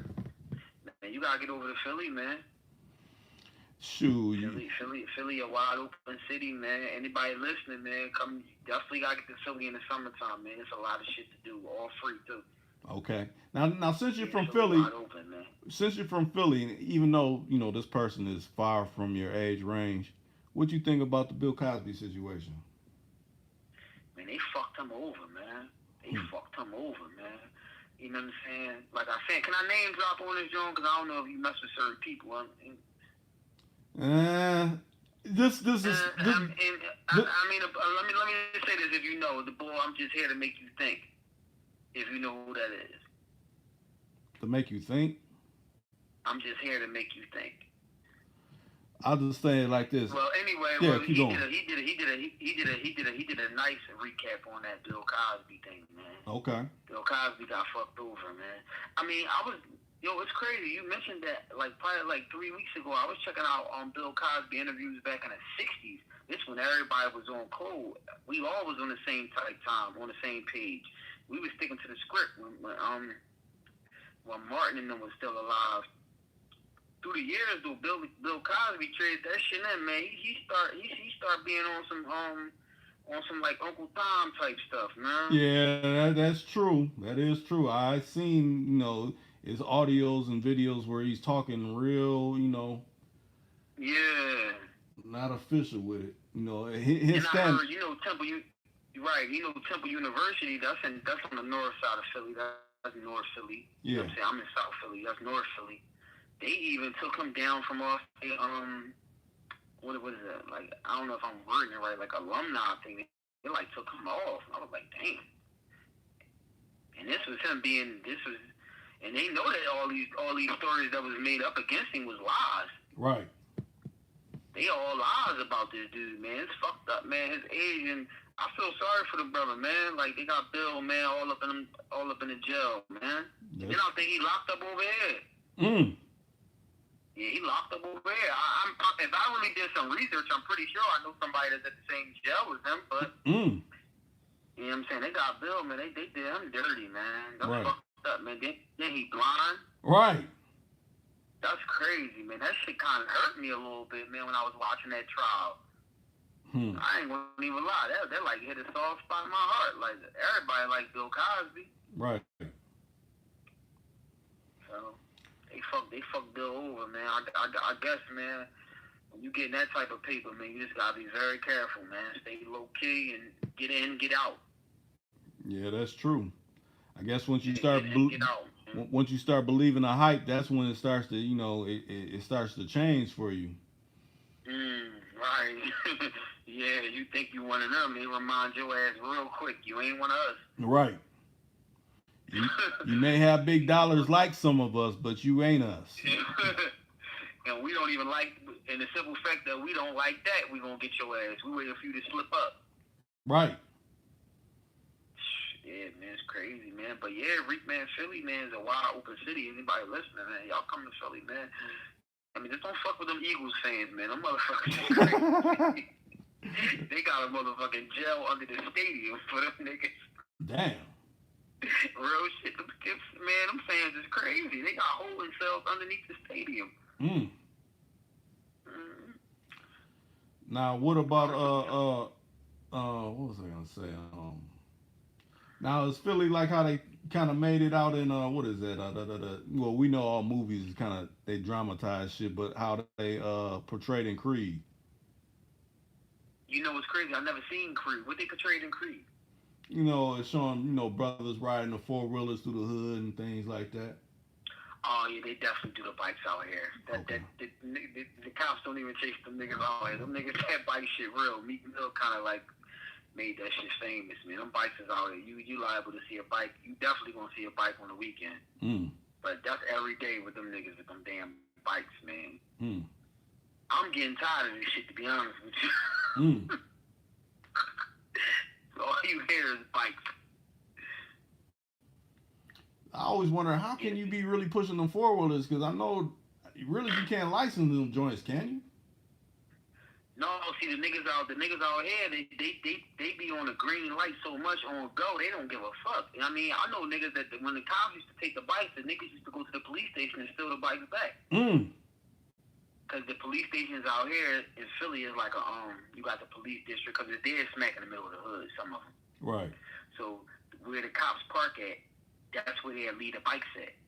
Man, you gotta get over to Philly, man. Shoot. Philly, a wide open city, man. Anybody listening, man, come definitely gotta get to Philly in the summertime, man. It's a lot of shit to do, all free too. Okay. Now, since you're from Philly Philly, wide open, man. since you're from Philly, even though this person is far from your age range, what you think about the Bill Cosby situation? Man, they fucked him over, man. They fucked him over, man. You know what I'm saying? Like I said, can I name drop on this joint? Because I don't know if you mess with certain people. This is this, I mean, let me just say this. If you know the boy, I'm just here to make you think. If you know who that is, to make you think. I'm just here to make you think. I'll just say it like this. Well, anyway, Yeah, he did a nice recap on that Bill Cosby thing, man. Okay. Bill Cosby got fucked over, man. I mean, it's crazy. You mentioned that probably 3 weeks ago. I was checking out Bill Cosby interviews back in the '60s. This when everybody was on code. We all was on the same type time, on the same page. We was sticking to the script when Martin and them was still alive. Through the years, though, Bill Cosby traded that shit in, man. He start being on some like Uncle Tom type stuff, man. Yeah, that's true. That is true. I seen his audios and videos where he's talking real, Yeah. not official with it. His and stand. I heard, Temple, right? Temple University. That's on the north side of Philly. That's North Philly. Yeah. You know what I'm saying? I'm in South Philly. That's North Philly. They even took him down from off the what is that? Like, I don't know if I'm wording it right, like alumni thing. They took him off. I was like, damn. And this was him and they know that all these stories that was made up against him was lies. Right. They all lies about this dude, man. It's fucked up, man. His age, and I feel sorry for the brother, man. Like, they got Bill, man, all up in the jail, man. Yes. And then I think he locked up over here. Yeah, he locked up over there. If I really did some research, I'm pretty sure I know somebody that's at the same jail as him. But you know what I'm saying? They got Bill, man. They did him dirty, man. That's right. fucked up, man. Then he blind. Right. That's crazy, man. That shit kind of hurt me a little bit, man, when I was watching that trial. I ain't gonna even lie. That like hit a soft spot in my heart. Like, everybody like Bill Cosby. Right. So they fucked Bill over, man. I guess, man, when you get in that type of paper, man, you just gotta be very careful, man. Stay low key and get in, get out. Yeah, that's true. I guess once you once you start believing the hype, that's when it starts to, it starts to change for you. Right. Yeah, you think you one of them, they remind your ass real quick. You ain't one of us. Right. You may have big dollars like some of us, but you ain't us. And we don't even and the simple fact that we don't like that, we gonna get your ass. We waiting for you to slip up. Right. Yeah, man, it's crazy, man. But yeah, man, Philly, man, is a wide open city. Anybody listening, man, y'all come to Philly, man. I mean, just don't fuck with them Eagles fans, man. Them motherfuckers crazy. They got a motherfucking jail under the stadium for them niggas. Damn. Real shit, man. Them fans is crazy. They got holding cells underneath the stadium. Now, what about what was I gonna say? Now is Philly like how they kind of made it out in what is that? Well, we know all movies is kind of they dramatize shit, but how they portrayed in Creed. You know what's crazy? I've never seen Creed. What they portrayed in Creed? It's showing brothers riding the 4-wheelers through the hood and things like that. Oh yeah, they definitely do the bikes out here. The cops don't even chase them niggas out here. Them niggas that bike shit real. Meek Mill kind of like made that shit famous, man. Them bikes is out here. You liable to see a bike. You definitely gonna see a bike on the weekend. But that's every day with them niggas with them damn bikes, man. I'm getting tired of this shit, to be honest with you. So all you hear is bikes. I always wonder, how can you be really pushing them 4-wheelers? Because I know, really, you can't license them joints, can you? No, see the niggas out here, they be on the green light so much on go, they don't give a fuck. You know what I mean, I know niggas that when the cops used to take the bikes, the niggas used to go to the police station and steal the bikes back. Cause the police stations out here in Philly is like you got the police district, cause it's dead smack in the middle of the hood, some of them. Right. So where the cops park at, that's where they leave the bikes at.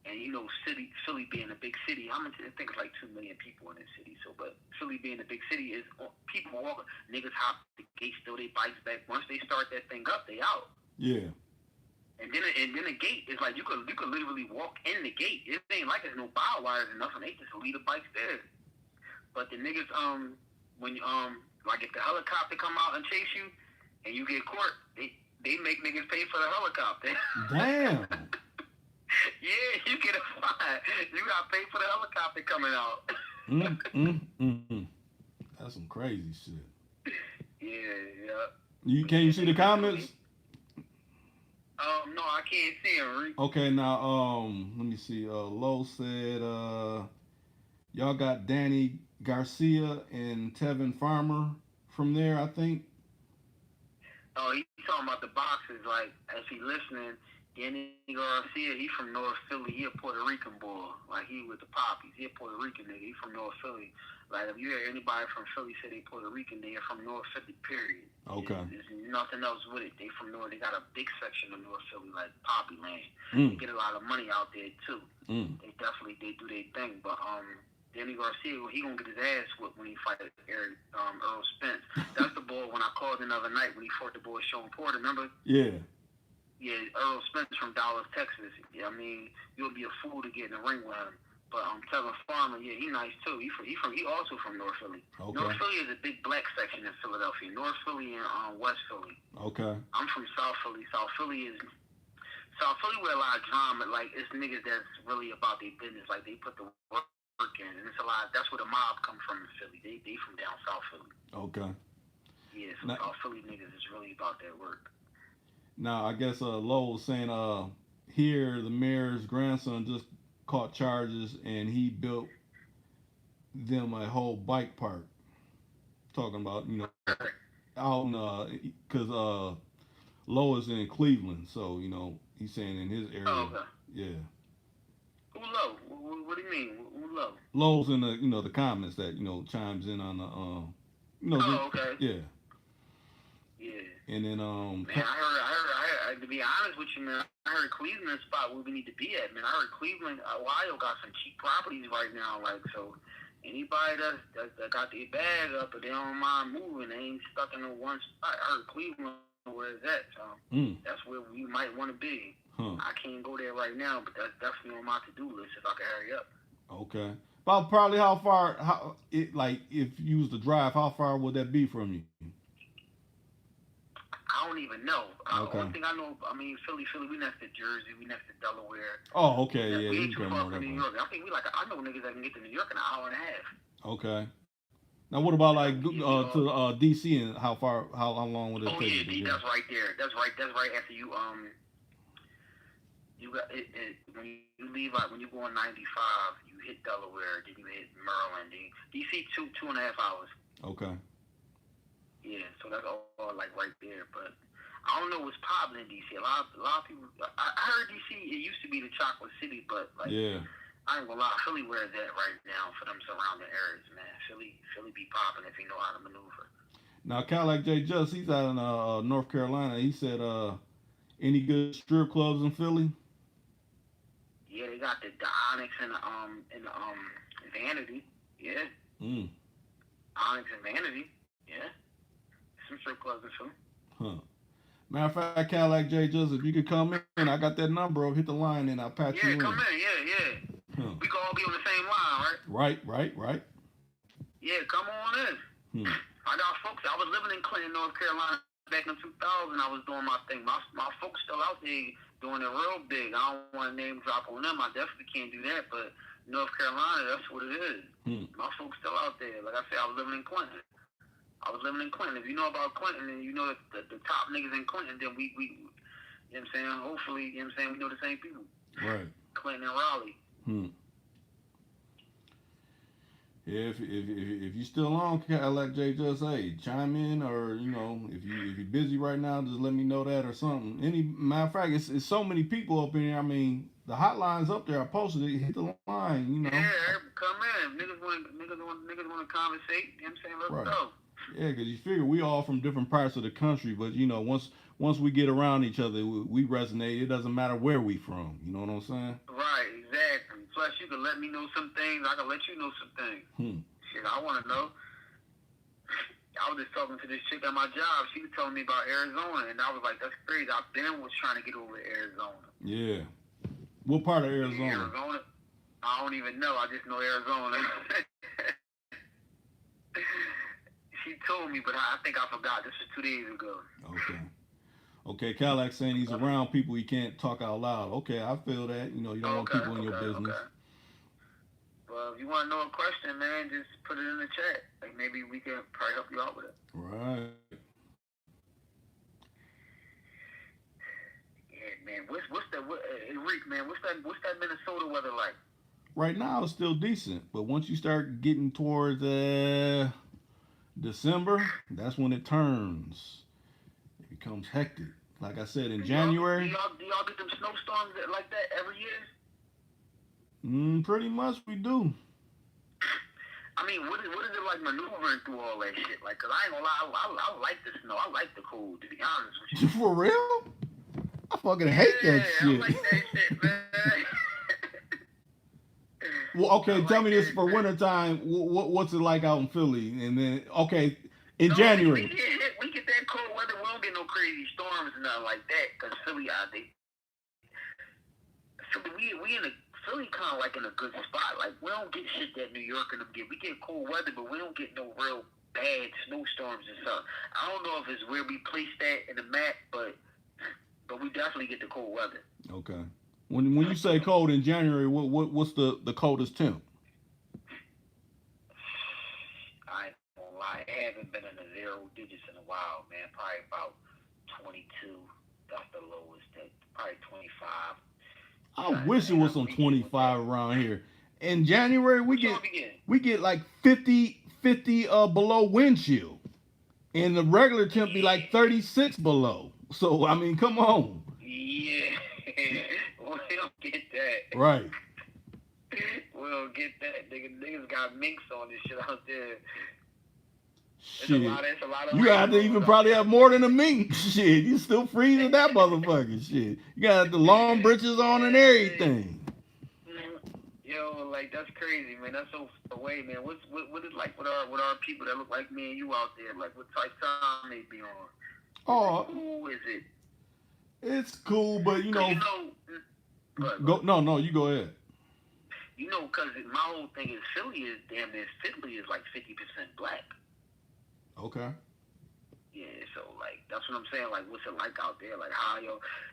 And you know, Philly being a big city, I think it's like 2 million people in the city. So, but Philly being a big city is people walking, niggas hop the gate, steal their bikes back. Once they start that thing up, they out. Yeah. And then the gate is like you could literally walk in the gate. It ain't like there's no bow wires or nothing. They just leave the bikes there. But the niggas when like if the helicopter come out and chase you and you get caught, they make niggas pay for the helicopter. Damn. Yeah, you get a fine. You got to pay for the helicopter coming out. That's some crazy shit. Yeah. Can you see the comments? No, I can't see them, Reek. Okay, now let me see. Lowe said y'all got Danny Garcia and Tevin Farmer from there, I think. Oh, he's talking about the boxers. Like, as he listening, Danny Garcia, he from North Philly. He a Puerto Rican boy. Like, he with the Poppies. He a Puerto Rican nigga. He from North Philly. Like, if you hear anybody from Philly say they Puerto Rican, they are from North Philly, period. Okay. There's nothing else with it. They from North. They got a big section of North Philly, like Poppy Land. They get a lot of money out there, too. They do their thing. But, Danny Garcia, he gonna get his ass whipped when he fight Earl Spence. That's the boy when I called the other night when he fought the boy Sean Porter, remember? Yeah. Yeah, Earl Spence from Dallas, Texas. Yeah, I mean, you'll be a fool to get in the ring with him. But Tevin Farmer, yeah, he nice too. He also from North Philly. Okay. North Philly is a big black section in Philadelphia. North Philly and West Philly. Okay. I'm from South Philly. South Philly with a lot of drama. Like, it's niggas that's really about their business. Like, they put the work in, and it's a lot. That's where the mob come from in Philly. They from down South Philly. Okay. Yeah, so South Philly niggas is really about that work. Now, I guess Lowell was saying here the mayor's grandson just caught charges and he built them a whole bike park. Talking about, you know, out in, because Lowell is in Cleveland, so, you know, he's saying in his area. Oh, okay. Yeah. Who Low? What do you mean? Who Low? Lowell's in the, you know, the comments that, you know, chimes in on the, you know. Oh, okay. Yeah. Yeah. And then man, I heard. To be honest with you, man, I heard Cleveland spot where we need to be at, man. I heard Cleveland, Ohio got some cheap properties right now, like, so anybody that got their bag up, but they don't mind moving, they ain't stuck in no one spot. I heard Cleveland where it's at, so that's where we might want to be. I can't go there right now, but that's definitely on my to-do list if I can hurry up. Okay. About probably how far, if you was to drive, how far would that be from you? I don't even know. Okay. One thing I know, I mean, Philly, we next to Jersey, we next to Delaware. Oh, okay, yeah. We You ain't too can far go from that New way. York. I think I know niggas that can get to New York in an hour and a half. Okay. Now, what about like to DC and how long would it take? Oh yeah, that's right there. That's right after you you got it when you leave out, when you go on 95, you hit Delaware, then you hit Maryland, then DC 2.5 hours. Okay. Yeah, so that's all like right there. But I don't know what's popping in DC. A lot of people. I heard DC. It used to be the chocolate city, but like, yeah. I ain't gonna lie, Philly where it's at right now for them surrounding areas, man. Philly be popping if you know how to maneuver. Now, Cadillac J. Just, he's out in North Carolina. He said, any good strip clubs in Philly? Yeah, they got the Onyx and the Vanity. Yeah. Onyx and Vanity. Yeah. Some strip clubs in Philly. Huh. Matter of fact, Cadillac J. Just, if you could come in, I got that number up. Hit the line and I'll patch you in. Yeah, come in. Yeah. Huh. We can all be on the same line, right? Right. Yeah, come on in. I got folks. I was living in Clinton, North Carolina back in 2000. I was doing my thing. My folks still out there doing it real big. I don't want to name drop on them. I definitely can't do that. But North Carolina, that's what it is. My folks still out there. Like I said, I was living in Clinton. If you know about Clinton and you know the top niggas in Clinton, then we you know what I'm saying? Hopefully, you know what I'm saying, we know the same people. Right. Clinton and Raleigh. If you still on Cadillac J, just hey, chime in, or if you're busy right now, just let me know that or something. Any matter of fact, it's so many people up in here. I mean, the hotline's up there. I posted it. Hit the line. Yeah, come in. Niggas want to conversate. You know what I'm saying? Let's Right. go. Yeah, because you figure we all from different parts of the country, but once we get around each other, we resonate. It doesn't matter where we from. You know what I'm saying? Right, exactly. Plus, you can let me know some things. I can let you know some things. Shit, I want to know. I was just talking to this chick at my job. She was telling me about Arizona, and I was like, that's crazy. I been was trying to get over to Arizona. Yeah. What part of Arizona? Arizona? I don't even know. I just know Arizona. She told me, but I think I forgot. This was 2 days ago. Okay, Cadillac saying he's around people he can't talk out loud. Okay, I feel that. You don't want people in your business. Okay. Well, if you want to know a question, man, just put it in the chat. Like maybe we can probably help you out with it. Right. Yeah, man. Enrique, man, what's that Minnesota weather like? Right now it's still decent, but once you start getting towards December, that's when it turns. It becomes hectic. Like I said, in January. Do y'all get them snowstorms like that every year? Pretty much we do. I mean, what is it like maneuvering through all that shit? Like, cause I ain't gonna lie, I like the snow. I like the cold, to be honest with you. For real? I fucking hate that shit. I like that shit, man. Well, okay, tell me this for wintertime. What's it like out in Philly? And then, okay, in January. We get that cold weather. We don't get no crazy storms and nothing like that. Cause Philly, we in a Philly kind of like in a good spot. Like we don't get shit that New York and them get. We get cold weather, but we don't get no real bad snowstorms and stuff. I don't know if it's where we placed that in the map, but we definitely get the cold weather. Okay. When you say cold in January, what's the coldest temp? I ain't gonna lie, I haven't been in the zero digits in a while, man. Probably about 22. That's the lowest. Probably 25. I wish it was some 25 around here. In January we get like 50 below wind chill, and the regular temp be like 36 below. So I mean, come on. Yeah, we don't get that. Right. We don't get that. Niggas got minks on this shit out there. Shit. It's a lot of you have to even probably have more than a mink. Shit, you still freezing that motherfucker. Shit, you got the long britches on and everything. Yo, like that's crazy, man. That's so far away, man. What is like with our people that look like me and you out there? Like what type time they be on? Oh, who is it? It's cool, but you go. No, you go ahead. You know, because my whole thing is Philly is like 50% black. Okay. Yeah, so like that's what I'm saying. Like, what's it like out there? Like, how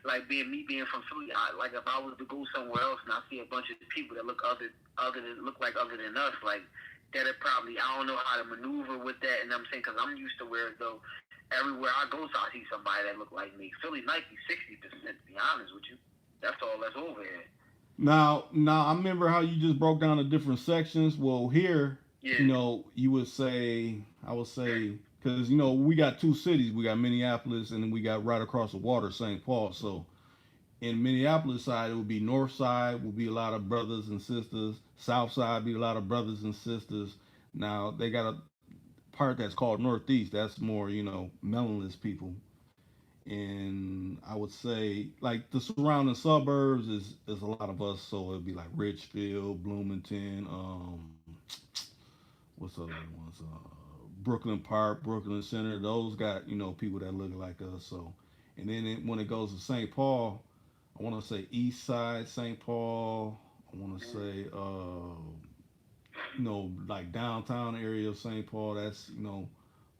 like being from Philly. Like, if I was to go somewhere else and I see a bunch of people that look other than us, like that'd probably I don't know how to maneuver with that. And I'm saying because I'm used to where though everywhere I go, so I see somebody that look like me. Philly might be 60%. To be honest with you, that's all that's over here. Now, I remember how you just broke down the different sections. Well, here, you would say, I would say, because, we got two cities. We got Minneapolis, and then we got right across the water, St. Paul. So, in Minneapolis side, it would be north side, would be a lot of brothers and sisters. South side, be a lot of brothers and sisters. Now, they got a part that's called northeast. That's more, melonless people. And I would say like the surrounding suburbs is a lot of us, so it'd be like Richfield, Bloomington, what's the other ones? Brooklyn Park, Brooklyn Center. Those got people that look like us. So, and then when it goes to St. Paul, I want to say East Side St. Paul. I want to say like downtown area of St. Paul. That's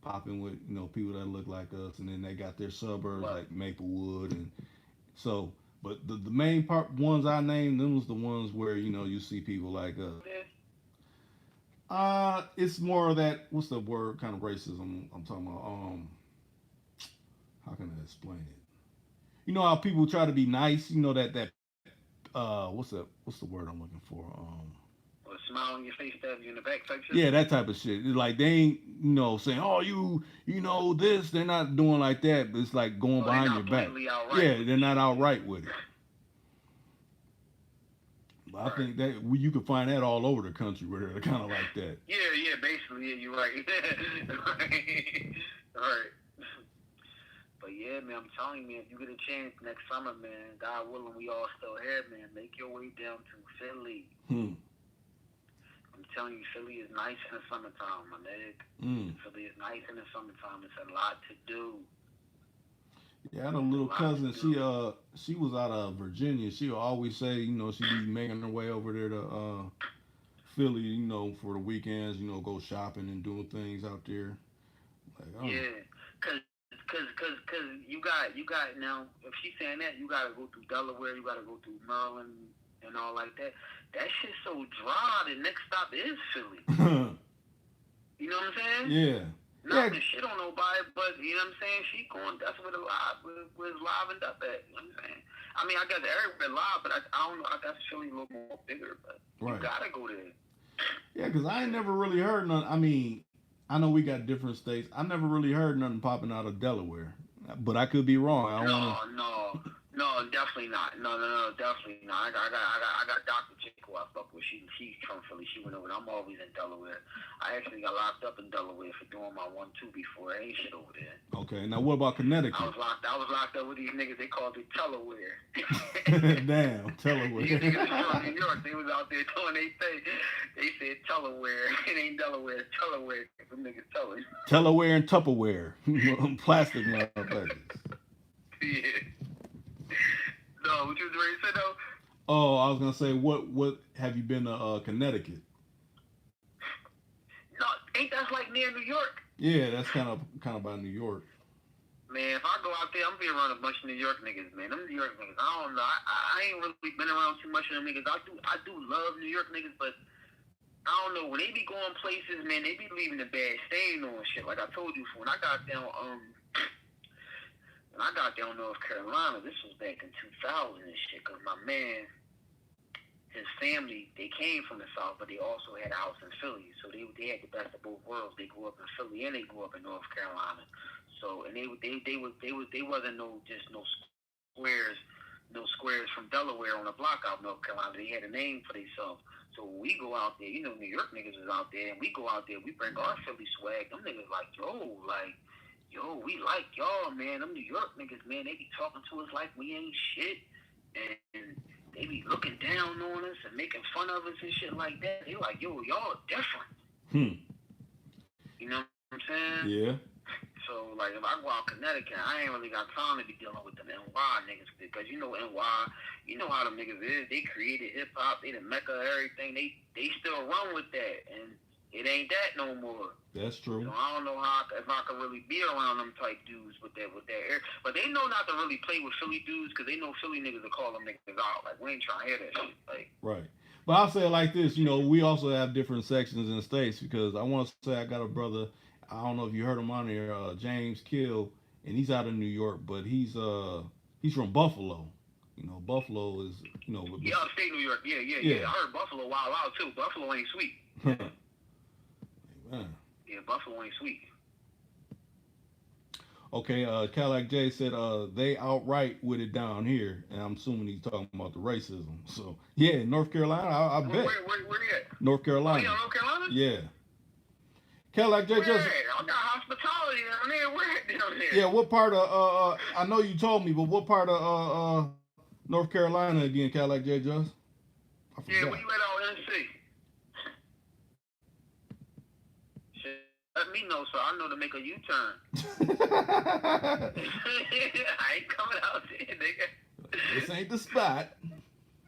popping with people that look like us, and then they got their suburbs like Maplewood, and so. But the main ones I named, them was the ones where you see people like us. It's more of that. What's the word? Kind of racism I'm talking about. How can I explain it? You know how people try to be nice. What's the word I'm looking for? What's smile on your face, stab you in the back type shit. Yeah, that type of shit. It's like they ain't, saying, "Oh, you know this." They're not doing like that. But it's like going Oh, they're behind your not back. blatantly outright. Yeah, they're not outright with it. But I think that you can find that all over the country where they're kind of like that. Yeah, basically, yeah, you're right. Right. But yeah, man, I'm telling you, man, if you get a chance next summer, man, God willing, we all still here, man. Make your way down to Philly. I'm telling you, Philly is nice in the summertime, my nigga. Philly is nice in the summertime. It's a lot to do. Yeah, I had a little cousin. She was out of Virginia. She would always say, she'd be making her way over there to Philly, for the weekends. Go shopping and doing things out there. Like, oh. Yeah, cause you got now. If she's saying that, you gotta go through Delaware. You gotta go through Maryland and all like that. That shit's so dry. The next stop is Philly. You know what I'm saying? Yeah. Not the shit on nobody, but you know what I'm saying? She going, that's where where it's livened up at. You know what I'm saying? I mean, I guess everywhere live, but I don't know. I guess Philly a little more bigger, but you gotta go there. Yeah, because I ain't never really heard none. I mean, I know we got different states. I never really heard nothing popping out of Delaware, but I could be wrong. No, definitely not. No, definitely not. I got Dr. Chick who I fuck with. She's from Philly. She went over. I'm always in Delaware. I actually got locked up in Delaware for doing my 1-2 before. Ain't shit over there. Okay, now what about Connecticut? I was locked up with these niggas. They called it Delaware. Damn, Delaware. These niggas from New York. They was out there doing their thing. They said Delaware. It ain't Delaware. It's Delaware. Them niggas tell it. Delaware and Tupperware. Plastic motherfuckers. Yeah. No, what you was ready to say though? Oh, I was gonna say, what have you been to Connecticut? No, ain't that like near New York? Yeah, that's kind of by New York. Man, if I go out there, I'm gonna be around a bunch of New York niggas, man. Them New York niggas, I don't know. I ain't really been around too much of them niggas. I do love New York niggas, but I don't know. When they be going places, man, they be leaving a bad stain on shit. Like I told you, when I got down, when I got down North Carolina, this was back in 2000 and shit, because my man, his family, they came from the South, but they also had a house in Philly. So they had the best of both worlds. They grew up in Philly and they grew up in North Carolina. So, and they wasn't no squares from Delaware on the block out in North Carolina. They had a name for themselves. So when we go out there, New York niggas is out there, and we go out there, we bring our Philly swag. Them niggas like, yo, we like y'all, man. Them New York niggas, man, they be talking to us like we ain't shit. And they be looking down on us and making fun of us and shit like that. They like, yo, y'all different. You know what I'm saying? Yeah. So, like, if I go out Connecticut, I ain't really got time to be dealing with them NY niggas, because NY, you know how them niggas is. They created hip-hop. They the mecca of everything. They still run with that, and it ain't that no more. That's true. So I don't know if I can really be around them type dudes with that air. But they know not to really play with Philly dudes, because they know Philly niggas will call them niggas out. Like, we ain't trying to hear that shit. Like, right. But I'll say it like this, we also have different sections in the States, because I want to say I got a brother, I don't know if you heard him on there, James Kill, and he's out of New York, but he's from Buffalo. Buffalo is, yeah, upstate New York. Yeah. I heard Buffalo wild out too. Buffalo ain't sweet. Man. Yeah, Buffalo ain't sweet. Okay, Cadillac J said they outright with it down here, and I'm assuming he's talking about the racism. So yeah, North Carolina, I bet. Where you at? North Carolina. Oh, yeah, North Carolina? Yeah. Cadillac J just. I got hospitality down there. Where down there? Yeah, what part of I know you told me, but what part of North Carolina again, Cadillac J just? Yeah, where you at on NC? Let me know so I know to make a U-turn. I ain't coming out there, nigga. This ain't the spot. Yeah,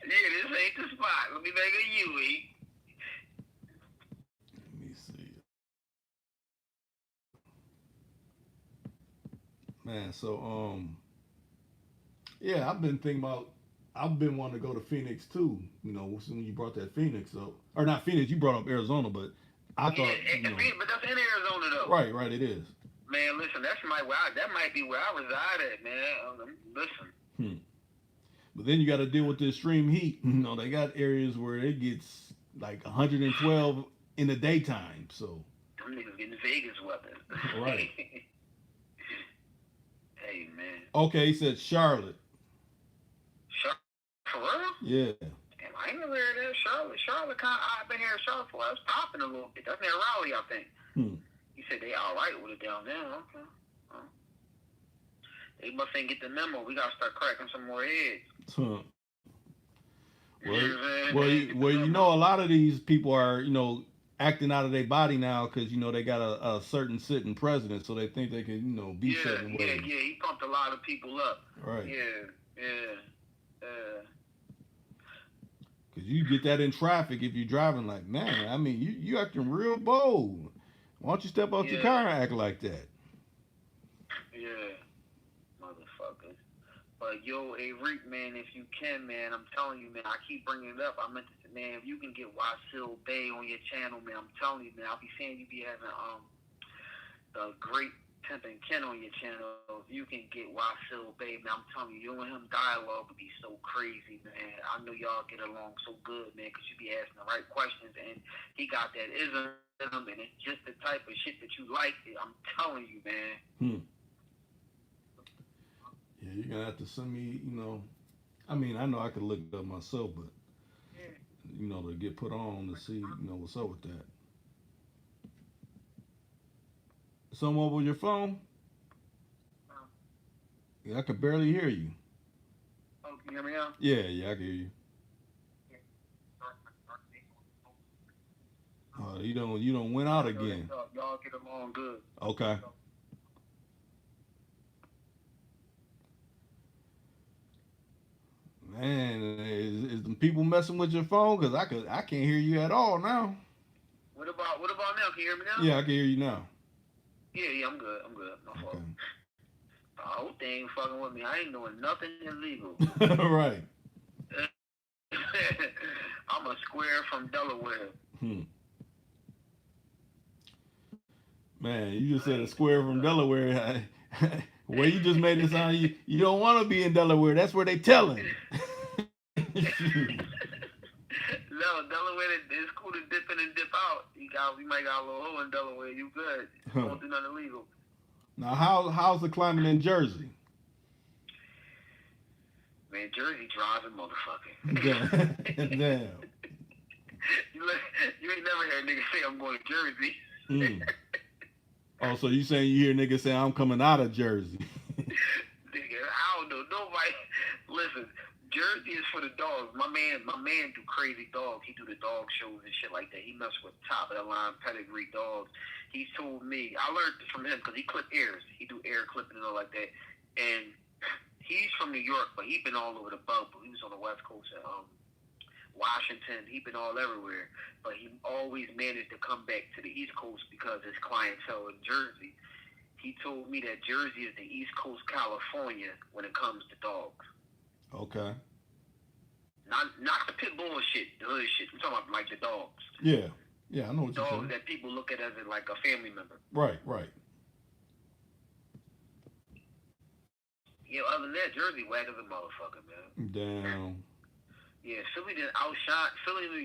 this ain't the spot. Let me make a U-E. Let me see. Man, so yeah, I've been wanting to go to Phoenix too. When you brought that Phoenix up, or not Phoenix, you brought up Arizona, but I thought, but that's in Arizona though. Right, it is. Man, listen, that might be where I reside at, man. Listen. But then you got to deal with the extreme heat. They got areas where it gets like 112 in the daytime. So them niggas getting Vegas weather. right. Hey man. Okay, he said Charlotte. For real? Yeah. Damn, I ain't never heard that. Charlotte kind of, I've been here in Charlotte for a while. It's popping a little bit. That's near Raleigh, I think. Hmm. He said they all right with it down there. Okay. Huh. They must ain't get the memo. We gotta start cracking some more heads. Huh. Well, Well, you know, a lot of these people are, you know, acting out of their body now because, you know, they got a certain sitting president, so they think they can, you know, be certain ways. Yeah. He pumped a lot of people up. Right. Yeah. Because you get that in traffic if you're driving like, man, I mean, you acting real bold. Why don't you step out your car and act like that? Yeah. Motherfuckers. But yo, hey Rick, man, if you can, man, I'm telling you, man, I keep bringing it up. I meant to say, man, if you can get Wasil Bay on your channel, man, I'm telling you, man, I'll be saying you be having the great Pimp and Ken on your channel. If you can get Wasil Bay, man, I'm telling you, you and him dialogue would be so crazy, man. I know y'all get along so good, man, because you be asking the right questions, and he got that ism, and it's just the type of shit that you like. I'm telling you, man. Yeah, you're gonna have to send me, you know. I mean, I know I could look it up myself, but you know, to get put on to see, you know, what's up with that. Someone with your phone? Yeah, I could barely hear you. Oh, can you hear me now? Yeah, I can hear you. You don't went out again. Y'all get along good. Okay. Man, is the people messing with your phone? Cause I can't hear you at all now. What about now? Can you hear me now? Yeah, I can hear you now. Yeah, I'm good. My fault. The whole thing fucking with me. I ain't doing nothing illegal. Right. I'm a square from Delaware. Man, you just said a square from Delaware. Well, you just made it sound you don't want to be in Delaware. That's where they telling. No, Delaware it's cool to dip in and dip out. We might got a little hole in Delaware. You good? Don't do nothing illegal. Now, how's the climate in Jersey? Man, Jersey driving motherfucker. Damn. You ain't never heard niggas say I'm going to Jersey. Oh, so you saying you hear niggas say I'm coming out of Jersey? Nigga, I don't know. Nobody. Listen, Jersey is for the dogs. My man do crazy dogs. He do the dog shows and shit like that. He mess with top of the line pedigree dogs. He told me, I learned this from him because he clip ears. He do ear clipping and all like that. And he's from New York, but he been all over the bubble. He was on the West Coast at Washington. He been all everywhere, but he always managed to come back to the East Coast because his clientele in Jersey. He told me that Jersey is the East Coast California when it comes to dogs. Okay. Not the pit bull shit, the hood shit. I'm talking about like the dogs. Yeah, I know what you're Dogs saying. that people look at as like a family member. Right. Yeah, other than that, Jersey whack as a motherfucker, man. Damn. Yeah, Philly New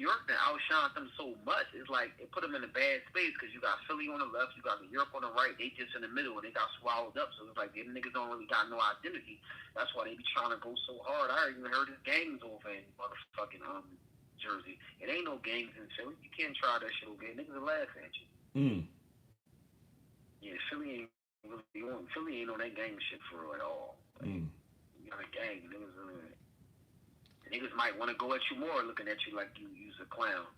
York didn't outshine them so much. It's like it put them in a bad space because you got Philly on the left, you got New York on the right. They just in the middle and they got swallowed up. So it's like them niggas don't really got no identity. That's why they be trying to go so hard. I even heard his gangs over in motherfucking Jersey. It ain't no gangs in Philly. You can't try that shit over there. Niggas will laugh at you. Yeah, Philly ain't on that gang shit for real at all. Like, you got a gang, niggas might want to go at you more looking at you like you's a clown.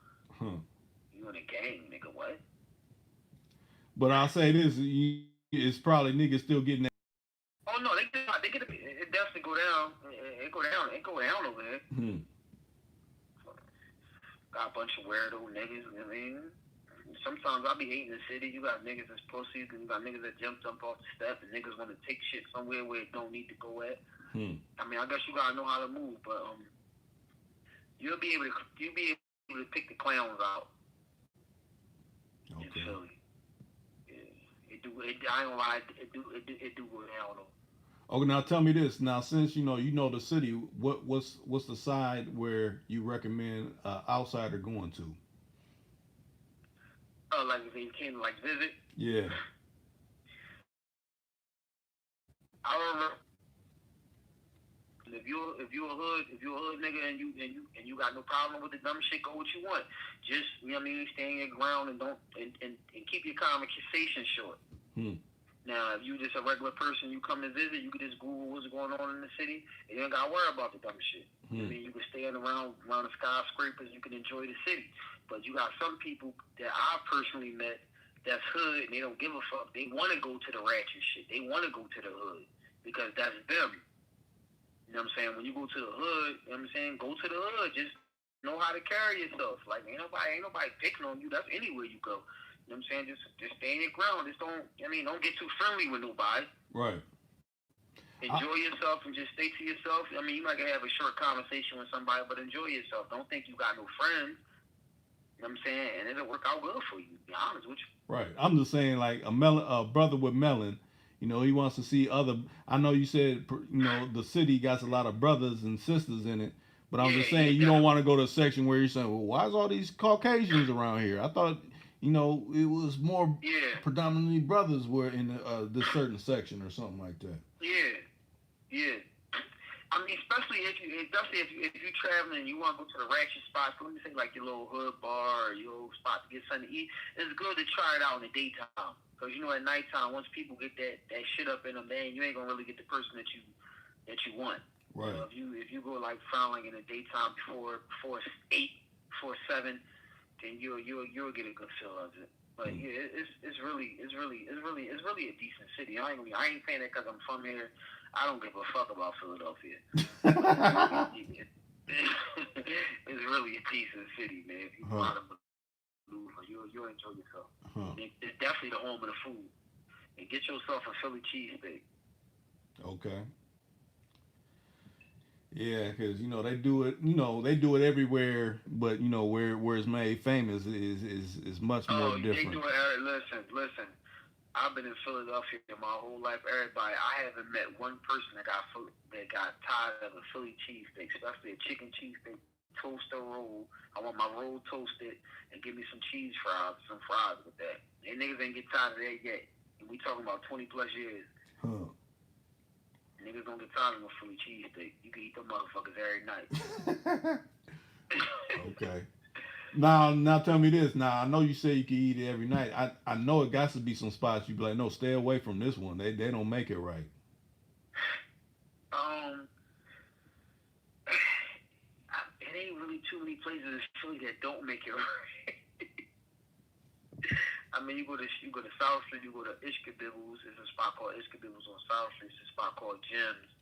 You in a gang, nigga, what? But I'll say this, it's probably niggas still getting that. Oh, no, it definitely go down. It go down over there. Got a bunch of weirdo niggas, you know what I mean? Sometimes I be hating the city. You got niggas that's pussies, and you got niggas that jumped up off the step, and niggas want to take shit somewhere where it don't need to go at. I mean, I guess you gotta know how to move, but you'll be able to pick the clowns out in Philly. Yeah, I ain't gonna lie, it do go down though. Okay, now tell me this. Now, since you know the city, what's the side where you recommend outsider going to? Like if they came to like visit. Yeah. I remember if you a hood nigga and you got no problem with the dumb shit, go what you want. Just you know what I mean, stay in your ground and don't and keep your conversation short. Now, if you just a regular person, you come to visit, you can just Google what's going on in the city, and you ain't gotta worry about the dumb shit. I mean, you can stand around the skyscrapers, you can enjoy the city. But you got some people that I personally met that's hood and they don't give a fuck. They want to go to the ratchet shit. They want to go to the hood because that's them. You know what I'm saying? When you go to the hood, you know what I'm saying? Go to the hood. Just know how to carry yourself. Like ain't nobody picking on you. That's anywhere you go. You know what I'm saying? Just stay in your ground. Just don't get too friendly with nobody. Right. Enjoy yourself and just stay to yourself. I mean, you might have a short conversation with somebody, but enjoy yourself. Don't think you got no friends. You know what I'm saying? And it'll work out good for you, to be honest with you. Right. I'm just saying, like a brother with melon, you know, he wants to see other. I know you said, you know, the city got a lot of brothers and sisters in it, but I'm just saying you don't want to go to a section where you're saying, well, why is all these Caucasians around here? I thought, you know, it was more predominantly brothers were in this certain section or something like that. Yeah. I mean, especially if you traveling and you want to go to the ratchet spots, let me say like your little hood bar or your little spot to get something to eat. It's good to try it out in the daytime because you know at nighttime once people get that shit up in them, man, you ain't gonna really get the person that you want. Right. So if you go like frowning in the daytime before 8, before 7, then you'll get a good feel of it. But yeah, it's really a decent city. I ain't saying that because I'm from here. I don't give a fuck about Philadelphia. It's really a decent city, man. If you go out of maneuver, you'll enjoy yourself. It's definitely the home of the food. And get yourself a Philly cheesesteak. Okay. Yeah, because you know they do it. You know they do it everywhere, but you know where it's made famous is much more different. They do it. Listen. I've been in Philadelphia my whole life. Everybody, I haven't met one person that got tired of a Philly cheesesteak, especially a chicken cheesesteak, toaster roll. I want my roll toasted and give me some cheese fries, some fries with that. And niggas ain't get tired of that yet. And we talking about 20 plus years. Niggas don't get tired of a Philly cheesesteak. You can eat them motherfuckers every night. Okay. Now tell me this. Now I know you say you can eat it every night. I know it got to be some spots you be like, no, stay away from this one. They don't make it right. It ain't really too many places in Philly that don't make it right. I mean, you go to South Street, you go to Ishkabibbles. There's a spot called Ishkabibbles on South Street. There's a spot called Jim's.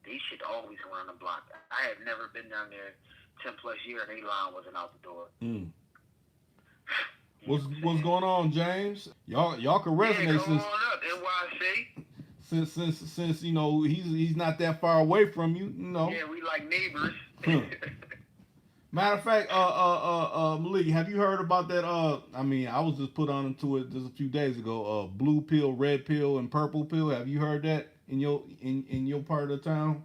They shit always around the block. I have never been down there 10 plus years and they line wasn't out the door. What's going on, James? Y'all can resonate come on up, NYC. Since you know he's not that far away from you, you know. Yeah, we like neighbors. Matter of fact, Malik, have you heard about that? I mean, I was just put on to it just a few days ago. Blue pill, red pill, and purple pill. Have you heard that in your part of the town?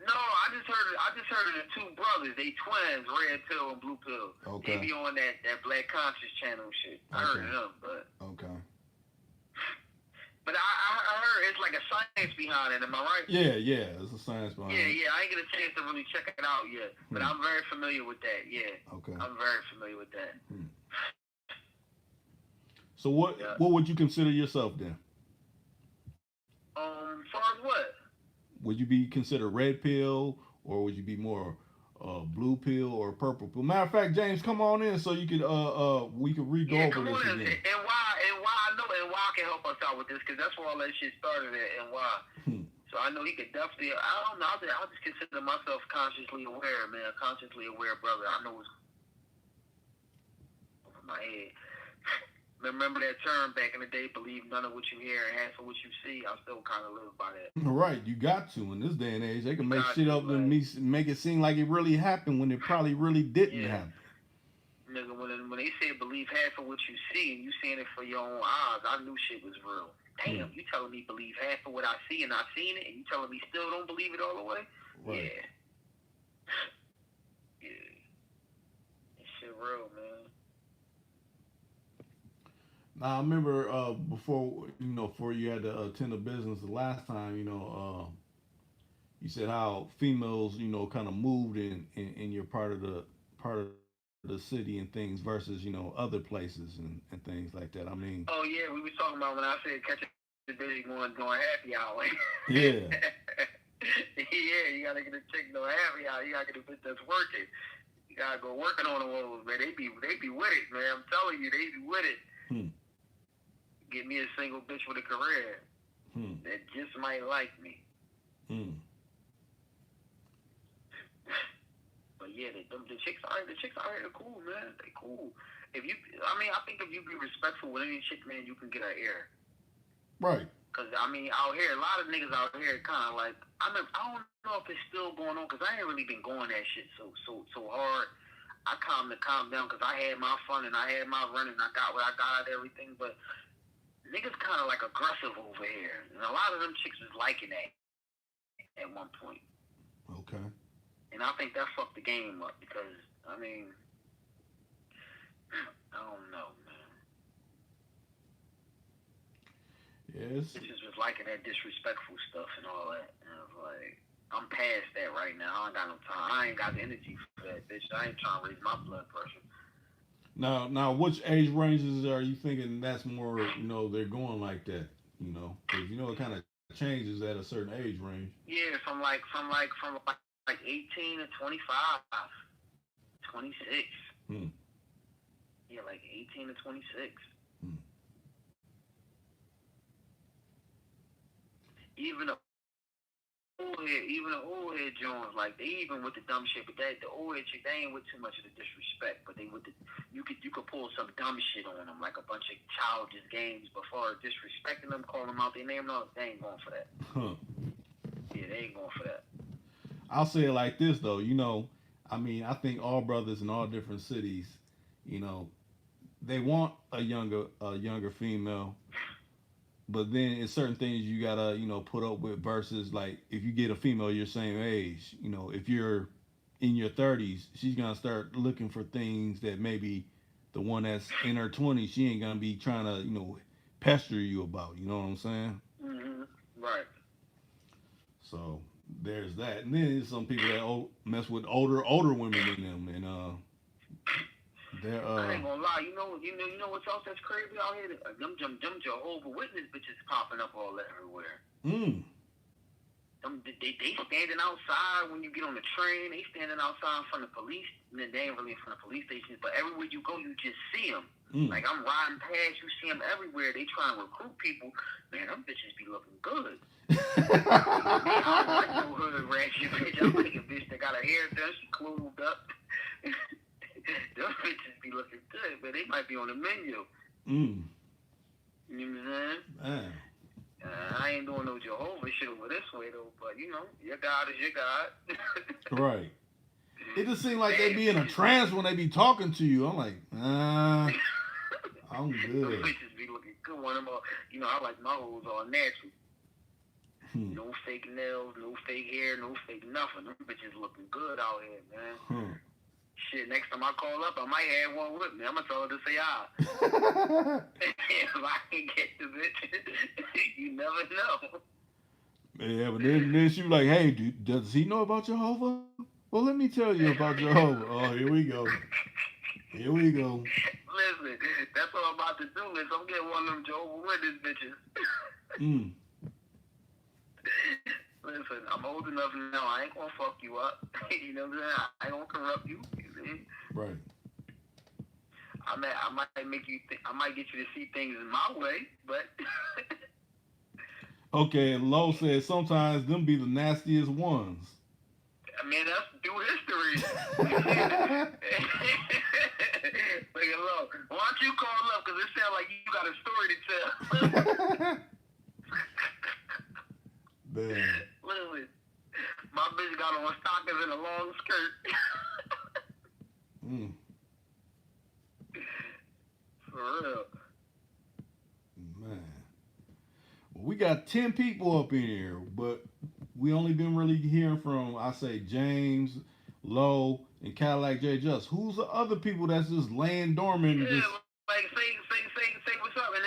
No, I just heard of the two brothers. They twins, red pill and blue pill. Okay. They be on that Black Conscious channel shit. I heard of them, but okay. But I heard it's like a science behind it. Am I right? Yeah, it's a science behind it. Yeah. I ain't get a chance to really check it out yet, but I'm very familiar with that. Yeah. Okay. I'm very familiar with that. So what would you consider yourself then? As far as what? Would you be considered red pill, or would you be more blue pill or purple pill? Matter of fact, James, come on in so you could we could re-go over this again. And why I know and why can help us out with this because that's where all that shit started at and why. So I know he could definitely. I don't know. I'll just consider myself consciously aware, man. Consciously aware brother. I know it's over my head. Remember that term back in the day, believe none of what you hear and half of what you see? I still kind of live by that. Right, you got to. In this day and age, they can make shit up and make it seem like it really happened when it probably really didn't happen. Nigga, when they say believe half of what you see and you seeing it for your own eyes, I knew shit was real. Damn, you telling me believe half of what I see and I seen it, and you telling me still don't believe it all the way? Right. Yeah. That shit real, man. Now I remember before before you had to attend a business the last time, you said how females, kind of moved in your part of the city and things versus, other places and things like that. I mean, Oh yeah, we was talking about when I said catch a bitch going happy hour. yeah, Yeah, you gotta get a chick no happy hour. You gotta get a bitch that's working. You gotta go working on the walls, man. They be with it, man. I'm telling you, they be with it. hmm, Get me a single bitch with a career hmm, that just might like me. hmm. But yeah, the chicks out here are cool, man. They cool. I think if you be respectful with any chick, man, you can get her ear. Right. Cause out here, a lot of niggas out here kind of like I don't know if it's still going on, cause I ain't really been going that shit so hard. I calm down, cause I had my fun and I had my run and I got what I got out of everything. But niggas kind of like aggressive over here, and a lot of them chicks was liking that at one point. Okay. And I think that fucked the game up because I don't know, man. Yes. Bitches was liking that disrespectful stuff and all that. And I was like, I'm past that right now. I ain't got no time. I ain't got the energy for that, bitch. I ain't trying to raise my blood pressure. Now, which age ranges are you thinking that's more? They're going like that. Because it kind of changes at a certain age range. Yeah, from 18 to 25, 26. Hmm. Yeah, like 18 to 26. Hmm. Even even the old head Jones, like they even with the dumb shit, but the old head chick, they ain't with too much of the disrespect, but they with the you could pull some dumb shit on them, like a bunch of childish games before disrespecting them, calling them out their name, no, they ain't going for that. Huh. Yeah, they ain't going for that. I'll say it like this though. I mean, I think all brothers in all different cities, you know, they want a younger female, but then it's certain things you gotta put up with versus like if you get a female your same age, if you're in your 30s, she's gonna start looking for things that maybe the one that's in her 20s she ain't gonna be trying to pester you about. You know what I'm saying? Hmm. Right. So there's that, and then there's some people that mess with older women than them, and they're I ain't gonna lie. You know what's else that's crazy out here? Them Jehovah Witness bitches popping up all everywhere. mm, They standing outside when you get on the train. They standing outside in front of police. And they ain't really in front of police stations, but everywhere you go, you just see them. mm. Like I'm riding past, you see them everywhere. They trying to recruit people. Man, them bitches be looking good. I don't like no hood ratchet bitch. I like a bitch that got her hair done, she clothed up. Them bitches be looking good, but they might be on the menu. mm. You know what I'm saying? Man. I ain't doing no Jehovah shit over this way though, but your God is your God. Right. It just seems like they be in a trance when they be talking to you. I'm like, I'm Those good. bitches be looking good. One of them, I like my hoes all natural. Hmm. No fake nails, no fake hair, no fake nothing. Them bitches looking good out here, man. Hmm. Shit, next time I call up, I might have one with me. I'm gonna tell her to say ah. If I can get the bitch, you never know. Yeah, but then she was like, hey, does he know about Jehovah? Well, let me tell you about Jehovah. Oh, here we go. Here we go. Listen, that's what I'm about to do. Is I'm getting one of them Jehovah Witness bitches. Mm. Listen, I'm old enough now. I ain't gonna fuck you up. You know what I'm saying? I ain't gonna corrupt you. Right. I might make you. I might get you to see things in my way, but. Okay, and Lowe said sometimes them be the nastiest ones. I mean, that's due history. Look at Lowe. Why don't you call up? Because it sounds like you got a story to tell. Man. Listen, my bitch got on stockings and a long skirt. Mm. For real. Man. Well, we got 10 people up in here, but we only been really hearing from, I say, James, Lowe, and Cadillac J. Just. Who's the other people that's just laying dormant? Yeah, like say what's up, and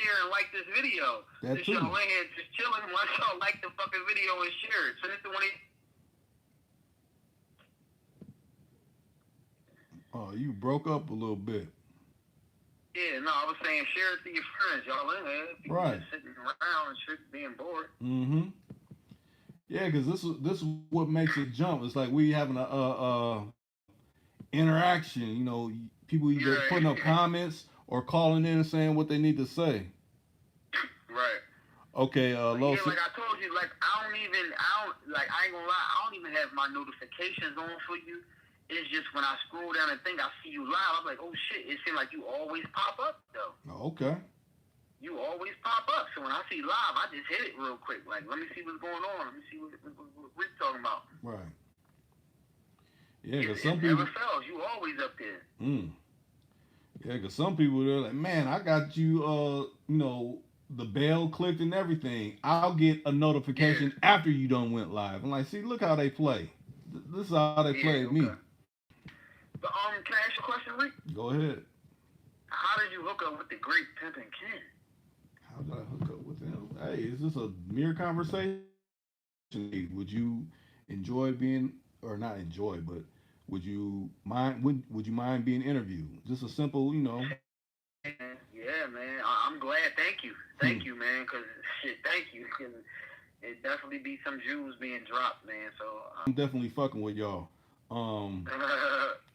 share and like this video. That Since too. y'all in here just chilling, why don't y'all like the fucking video and share it? Send it to one of Oh, you broke up a little bit. Yeah, no, I was saying share it to your friends. Y'all in there. People Right. just sitting around and shit being bored. Mm-hmm. Yeah, because this is what makes it jump. It's like we having a interaction. You know, people either Yeah. putting up comments or calling in and saying what they need to say. Right. Okay, Yeah, Los. like I told you, like I ain't gonna lie, I don't even have my notifications on for you. It's just when I scroll down and think I see you live, I'm like, oh shit, it seems like you always pop up though. Okay. You always pop up. So when I see live, I just hit it real quick. Like, let me see what's going on. Let me see what Rick talking about. Right. Yeah, because It some people. never fails. You always up there. Yeah, because some people they're like, man, I got you. You know, the bell clicked and everything. I'll get a notification after you done went live. I'm like, see, look how they play. This is how they play me. But can I ask you a question, Rick? Go ahead. How did you hook up with the great Pimpin' Ken? How did I hook up with him? Hey, is this a mere conversation? Would you enjoy being, or not enjoy, but would you mind? Would you mind being interviewed? Just a simple, you know. Yeah, man. I'm glad. Thank you, man. Cause shit, thank you. Cause it definitely be some jewels being dropped, man. So I'm definitely fucking with y'all.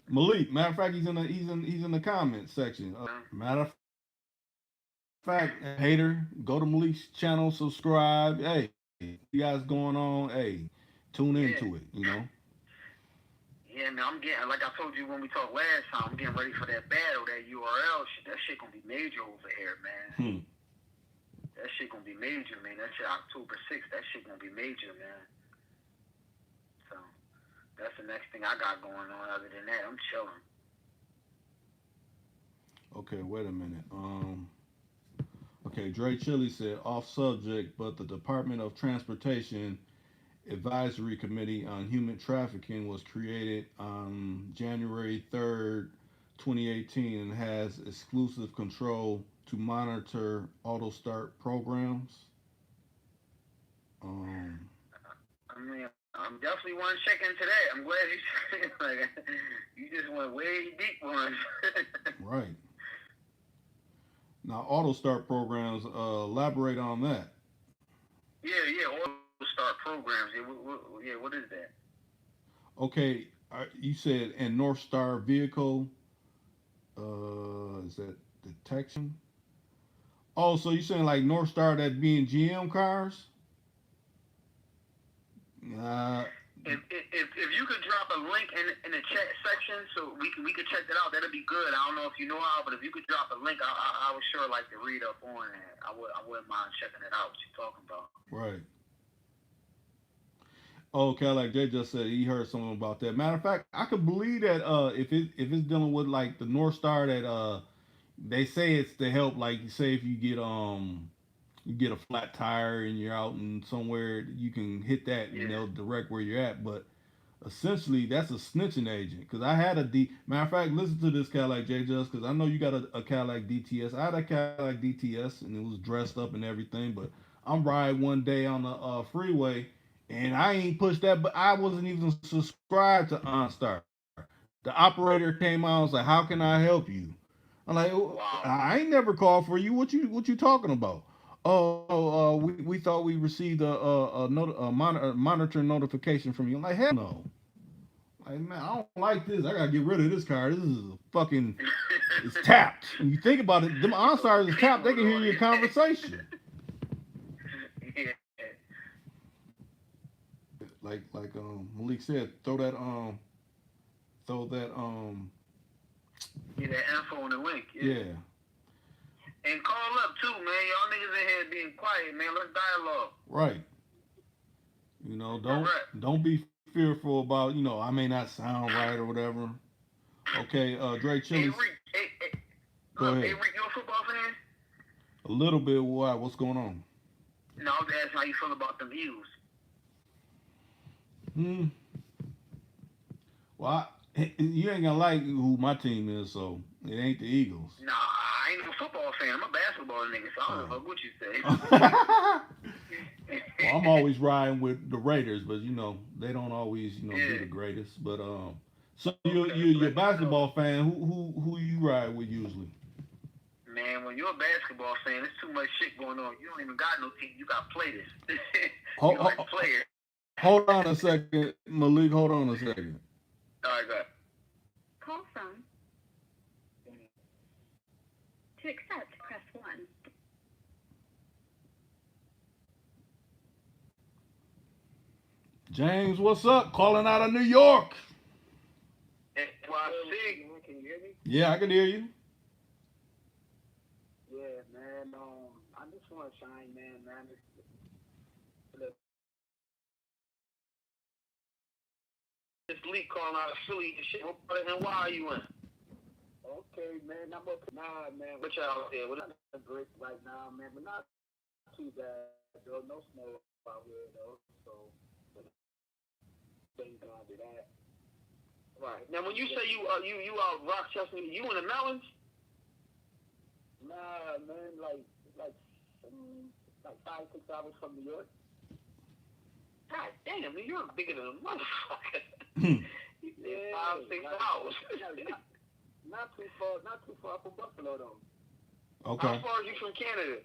Malik, matter of fact, he's in the comment section. Matter of fact, hater, go to Malik's channel, subscribe. Hey, you guys going on? Hey, tune into it. You know. Yeah, man, I'm getting, like I told you when we talked last time, I'm getting ready for that battle, that URL shit. That shit gonna be major over here, man. That shit gonna be major, man. That shit October 6th, that shit gonna be major, man. So, that's the next thing I got going on. Other than that, I'm chilling. Okay, wait a minute. Okay, Dre Chili said, off subject, but the Department of Transportation Advisory Committee on Human Trafficking was created on January 3rd, 2018, and has exclusive control to monitor auto start programs. I mean, I'm definitely one check into that. I'm glad you like you just went way deep on it. Right. Now, auto start programs. Elaborate on that. Yeah, auto start programs. Yeah, what is that? Okay, you said and North Star vehicle. Is that detection? Oh, so you're saying like North Star that being GM cars? If you could drop a link in the chat section so we could check that out, that'd be good. I don't know if you know how, but if you could drop a link, I would sure like to read up on it. I wouldn't mind checking it out. What you talking about? Right. Okay, like Jay just said, he heard something about that. Matter of fact, I could believe that if it's dealing with like the North Star that they say it's to help, like say if you get a flat tire and you're out and somewhere you can hit that and they'll direct where you're at. But essentially, that's a snitching agent. Because I had matter of fact, listen to this Cadillac J Just because I know you got a Cadillac DTS. I had a Cadillac DTS and it was dressed up and everything. But I'm riding one day on the freeway and I ain't pushed that, but I wasn't even subscribed to OnStar. The operator came out and was like, "How can I help you?" I'm like, wow. "I ain't never called for you. What you talking about?" Oh, we thought we received a monitor notification from you. I'm like, hell no. Like, man, I don't like this. I gotta get rid of this car. This is a fucking, it's tapped. When you think about it, them OnStars is tapped. They can hear your conversation. Like Malik said, throw that yeah, that info on the link. Yeah. And call up too, man. Y'all niggas in here being quiet, man. Let's dialogue. Right. You know, don't be fearful about, you know, I may not sound right or whatever. Okay, Dre Chili. Hey, Rick, go ahead. Hey, Rick, you a football fan? A little bit. Why? What's going on? No, I was asking how you feel about the views. Well, you ain't gonna like who my team is, so It ain't the Eagles. Nah, I ain't a football fan. I'm a basketball nigga, so I don't know what you say. Well, I'm always riding with the Raiders, but they don't always Yeah. do the greatest. But so Okay, you're a let me know. basketball fan. Who you ride with usually? Man, when you're a basketball fan, there's too much shit going on. You don't even got no team. You got players. Hold, You like players. hold on a second, Malik. Hold on a second. All right, go ahead. Call from. To accept, press 1. James, what's up? Calling out of New York. NYC. Can you hear me? Yeah, I can hear you. Yeah, man. I just want to shine, man. This leak calling out of Philly and shit. What part of NY are you in? Okay, man. I'm up. Nah, man. What y'all out there? What? A break right now, man. But not too bad, though. No snow out here, though. So, thank God to that. Right. Now, when you say you out Rochester, you in the mountains? Nah, man. Like 5-6 hours from New York. God damn, New York bigger than a motherfucker. Yeah, 5-6 hours. Not too far from Buffalo, though. Okay. How far are you from Canada?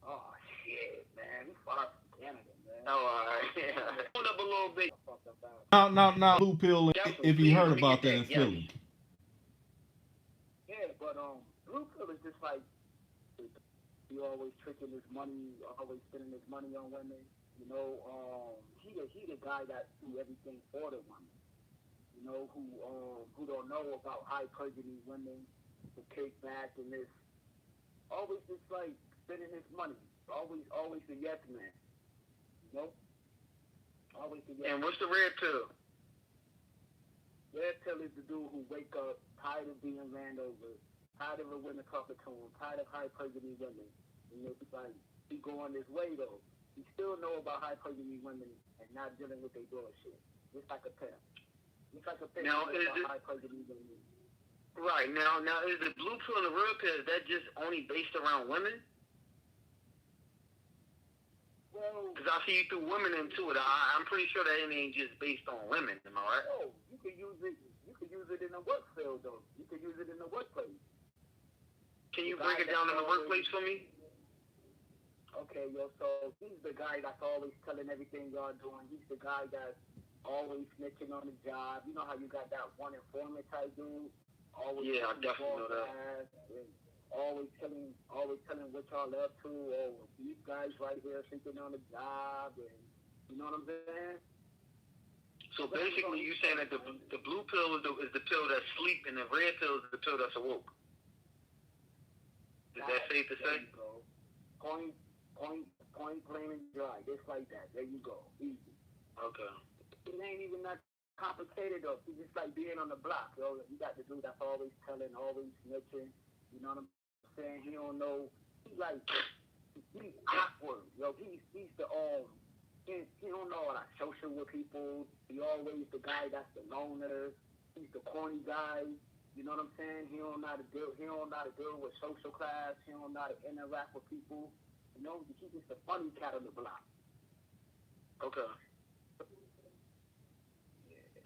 Oh shit, man. We far from Canada, man. Oh, all right. Yeah. Hold up a little bit. Now, Blue Pill. If you heard about that in Yes. Philly. Yeah, but Blue Pill is just like he always tricking his money, always spending his money on women. He the guy that do everything for the women. Who don't know about high prejudice women, the kickback and this. Always just like spending his money. Always a yes man. Always a yes. And what's the red pill? Red pill is the dude who wake up tired of being ran over, tired of a woman talking to him, tired of high prejudice women. He going this way though. He still know about high prejudice women and not dealing with their bullshit. Just like a pimp. Now, is it high prejudice women. right now is the blue pill and the red pill, is that just only based around women? Well, Because I see you threw women into it. I'm pretty sure that it ain't just based on women. Am I right? no, you could use it. You could use it in the work field though. You could use it in the workplace. Can you break it down in the workplace for me? Okay, so he's the guy that's always telling everything y'all doing. He's the guy that's always snitching on the job. You know how you got that one informant type dude? Always Yeah, I definitely know that. Always telling what y'all up to. Oh, these guys right here sleeping on the job, and you know what I'm saying? So basically, you saying that the blue pill is the pill that's sleep, and the red pill is the pill that's awoke. Is that safe to say? There you go. Point, plain and dry. Just like that. There you go. Easy. Okay. It ain't even that complicated though. It's just like being on the block, yo. You got the dude that's always telling, always snitching. You know what I'm saying? He don't know. He's awkward, yo. He's the he don't know how to social with people. He always the guy that's the loner. He's the corny guy. You know what I'm saying? He don't know how to deal with social class. He don't know how to interact with people. He's just a funny cat on the block. Okay.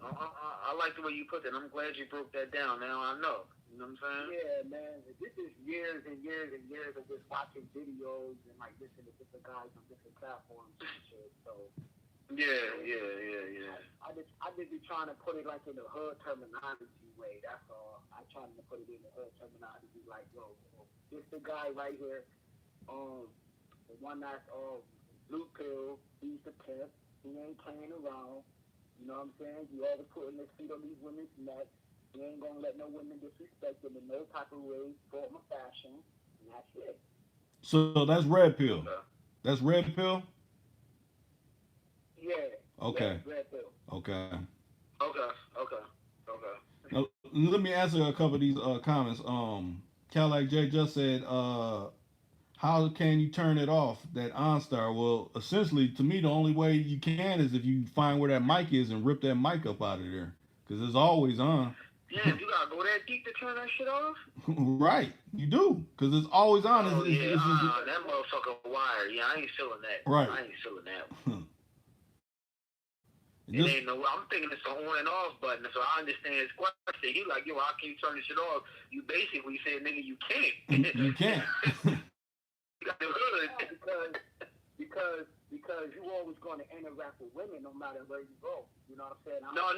I like the way you put that. I'm glad you broke that down. Now I know. You know what I'm saying? Yeah, man. This is years and years and years of just watching videos and like listening to different guys on different platforms and shit. So Yeah. I just be trying to put it like in the hood terminology way. That's all. I trying to put it in the hood terminology like, yo, this the guy right here. The one that's blue pill. He's the pimp. He ain't playing around. You know what I'm saying? He always putting his feet on these women's necks. He ain't gonna let no women disrespect him in no type of way, form or fashion. And that's it. So that's red pill. That's red pill. Yeah. Okay. Yeah, red pill. Okay. Now, let me answer a couple of these comments. Cadillac J just said, how can you turn it off, that OnStar? Well, essentially, to me, the only way you can is if you find where that mic is and rip that mic up out of there, because it's always on. Damn, you gotta go that deep to turn that shit off? Right, you do, because it's always on. Oh, yeah, that motherfucker wire. Yeah, I ain't feeling that. Right. I ain't feeling that. It ain't no. I'm thinking it's an on and off button, so I understand his question. He like, yo, how can you turn this shit off? You basically said, nigga, you can't. You can't. You got the hood. Because you always going to interact with women no matter where you go. You know what I'm saying? No.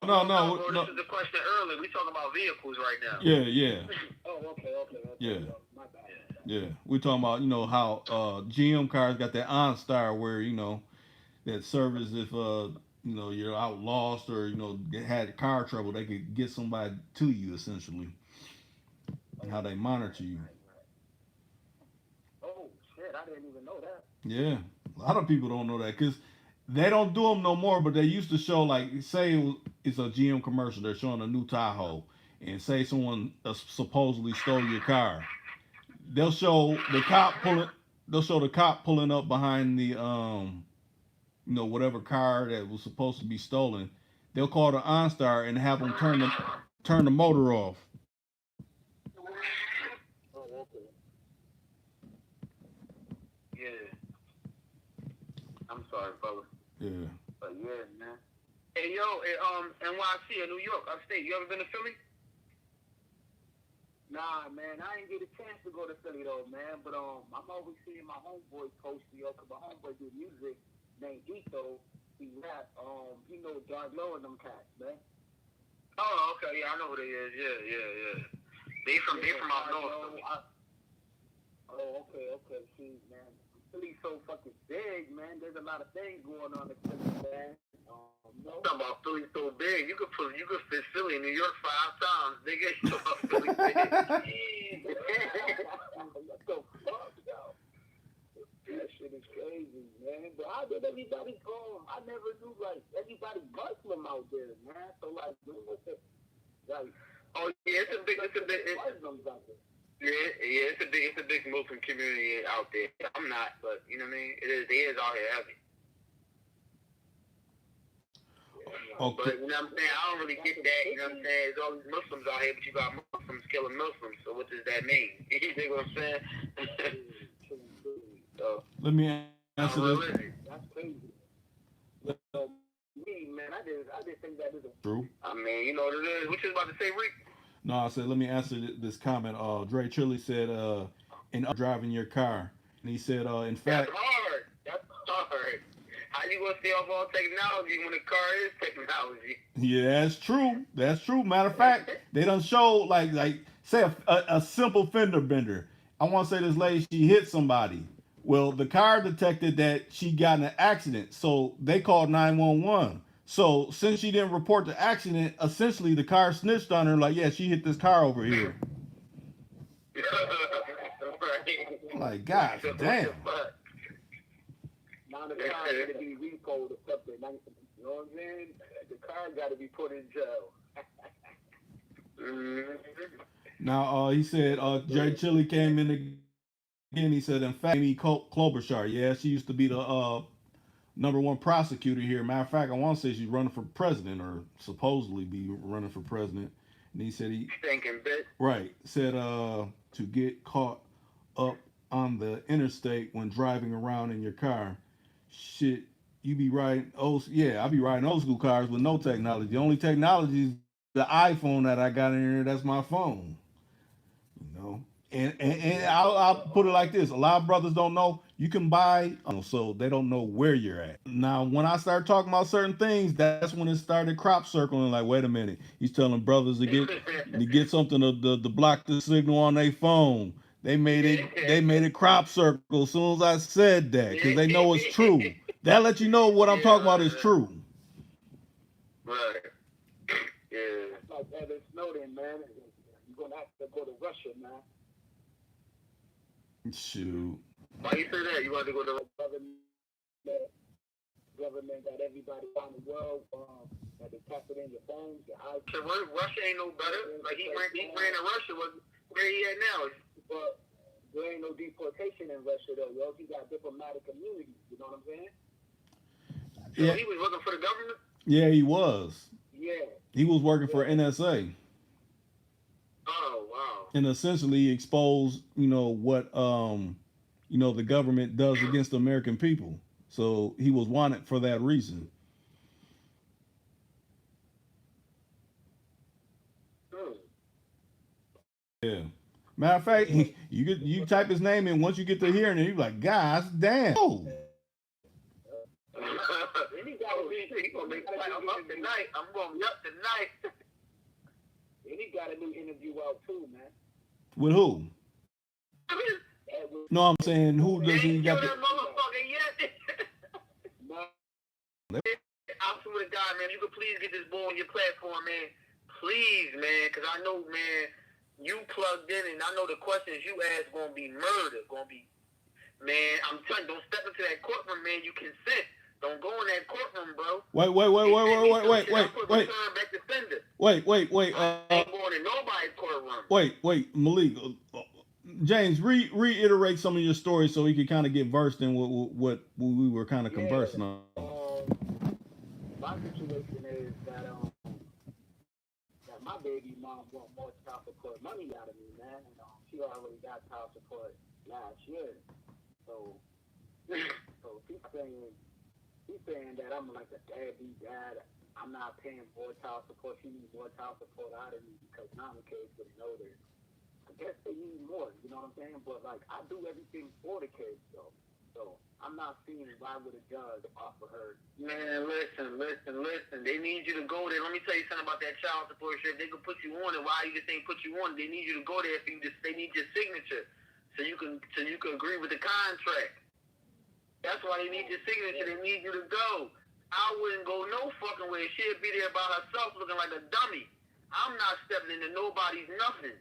Bro, this is the question earlier. We talking about vehicles right now. Yeah. Oh, okay. Yeah. My bad. Yeah, we're talking about how GM cars got that OnStar where that service if you're out lost or had car trouble, they could get somebody to you essentially, and how they monitor you. Oh shit, I didn't even know that. Yeah, a lot of people don't know that because they don't do them no more. But they used to show, like, say it's a GM commercial, they're showing a new Tahoe, and say someone supposedly stole your car. They'll show the cop pulling up behind the whatever car that was supposed to be stolen. They'll call the OnStar and have them turn the motor off. Oh, okay. Yeah. I'm sorry, fella. Yeah. But yeah, man. Hey, yo, NYC in New York, upstate. You ever been to Philly? Nah, man, I ain't get a chance to go to Philly though, man. But I'm always seeing my homeboy post, cause my homeboy do music named Ito. He rap. He know Dark Low and them cats, man. Oh, okay, yeah, I know who they is. Yeah. They from out north. Oh, okay. See, man, Philly's so fucking big, man. There's a lot of things going on in Philly, man. No. Talking about Philly so big, you could fit Philly in New York 5 times, nigga. You know Philly big. What the fuck, yo? That shit is crazy, man. But how did everybody go? I never knew, like, everybody Muslim out there, man. So, like, what's the, like, oh yeah, it's a big. Muslims out there. Yeah, it's a big Muslim community out there. I'm not, but you know what I mean. It is out here heavy. Okay. But you know what I'm saying? I don't really get that. You know what I'm saying? There's all these Muslims out here, but you got Muslims killing Muslims. So what does that mean? You know what I'm saying? So Let me answer this. That's crazy. So, me, man, I just think that is True. I mean, you know what it is. What you about to say, Rick? No, I said let me answer this comment. Dre Chili said, in driving your car, and he said, in fact, That's hard. How you gonna stay off all technology when the car is technology? Yeah, that's true. Matter of fact, they done show like say a simple fender bender. I want to say this lady, she hit somebody. Well, the car detected that she got in an accident, so they called 911. So since she didn't report the accident, essentially the car snitched on her, like, yeah, she hit this car over here. Like, God damn. Now the car got to be repoed or something. You know what I'm saying? The car got to be put in jail. Now, he said, Jay Chili came in again. He said, in fact, Amy Klobuchar, yeah, she used to be the #1 prosecutor here. Matter of fact, I want to say she's running for president or supposedly be running for president. And he said thinking bit. Right. Said to get caught up on the interstate when driving around in your car. Shit, you be riding I be riding old school cars with no technology. The only technology is the iPhone that I got in here. That's my phone. You know. And I'll put it like this: a lot of brothers don't know you can buy, so they don't know where you're at. Now, when I start talking about certain things, that's when it started crop circling. Like, wait a minute, he's telling brothers to get something to block the signal on their phone. They made it crop circle as soon as I said that because they know it's true. That lets you know what I'm talking about is true. Right. Yeah. Like Edward Snowden, man. You're gonna have to go to Russia, man. Shoot. Why you say that? You want to go to the government got everybody around the world that they tap it in your phones, your iPhone. Russia ain't no better. Like he ran to Russia. Where he at now? But there ain't no deportation in Russia though, yo. He got diplomatic immunity. You know what I'm saying? So he was working for the government. Yeah, he was. Yeah. He was working for NSA. and essentially expose, what the government does against the American people. So he was wanted for that reason. Hmm. Yeah. Matter of fact, you type his name in. Once you get to hearing it, you're like, guys, damn. Oh. And he got He gonna make I'm up tonight. I'm gonna be up tonight. and he got a new interview out too, man. With who? Edward. No, I'm saying who They does he ain't got? kill that motherfucker yet. No, I swear to God, man, you could please get this boy on your platform, man. Please, man, because I know, man, you plugged in, and I know the questions you ask gonna be murder, gonna be, man. I'm telling you, don't step into that courtroom, man. You consent. Don't go in that courtroom, bro. Wait. I ain't going in nobody's courtroom. Wait, Malik. James, reiterate some of your stories so we could kind of get versed in what we were kind of conversing on. My situation is that my baby mom want more child support money out of me, man. And, she already got child support last year, so she's saying that I'm like a deadbeat dad. I'm not paying more child support. She needs more child support out of me because now the kids getting older. I guess they need more, you know what I'm saying? But like I do everything for the kids though. So I'm not seeing why would a judge offer her. Man, listen. They need you to go there. Let me tell you something about that child support shit. They can put you on it. Why you just ain't put you on it? They need you to go there if you just they need your signature. So you can agree with the contract. That's why they need your signature. They need you to go. I wouldn't go no fucking way. She'd be there by herself looking like a dummy. I'm not stepping into nobody's nothing.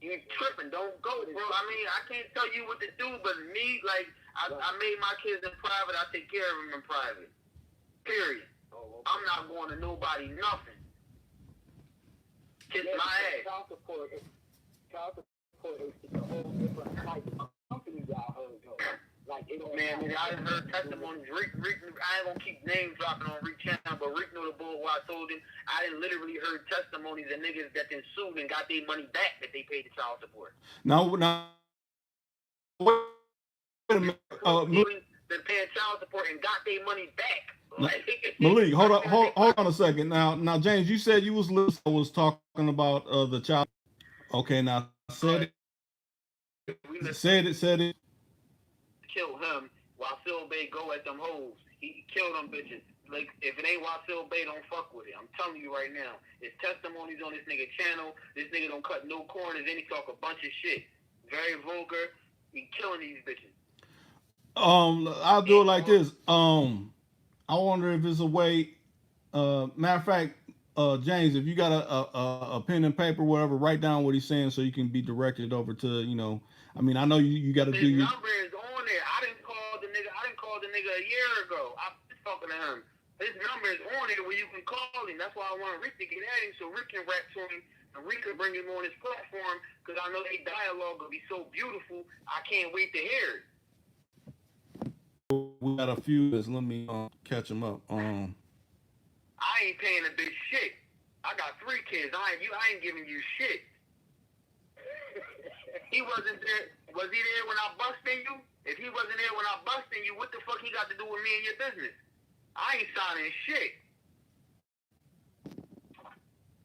You tripping. Don't go, bro. I mean, I can't tell you what to do, but me, like, I made my kids in private. I take care of them in private. Period. Oh, okay. I'm not going to nobody nothing. Kiss my ass. Child support is a whole different type of company y'all heard though. Like it don't Man, nigga, I done heard testimonies. Rick, I ain't gonna keep name dropping on Rick channel, but Rick know the bull who I told him. I done literally heard testimonies of niggas that been sued and got their money back that they paid the child support. Now, wait a minute. Been paying child support and got their money back. Like, Malik, hold on a second. Now, James, you said you was talking about the child. Okay, now said it. Kill him while Phil Bay go at them hoes. He killed them bitches. Like, if it ain't Wasil Bay, don't fuck with it. I'm telling you right now. It's testimonies on this nigga channel. This nigga don't cut no corners. Then he talk a bunch of shit. Very vulgar. He killing these bitches. I'll do it like this. I wonder if there's a way. Matter of fact, James, if you got a pen and paper, whatever, write down what he's saying so you can be directed over to, I mean, I know you got to do your. His number is on there. I didn't call the nigga a year ago. I was talking to him. His number is on there where you can call him. That's why I want Rick to get at him so Rick can rap to him and Rick can bring him on his platform because I know their dialogue will be so beautiful. I can't wait to hear it. We got a few. Let me catch them up. I ain't paying a bitch shit. I got 3 kids. I ain't giving you shit. He wasn't there. Was he there when I busted you? If he wasn't there when I busted you, what the fuck he got to do with me and your business? I ain't signing shit.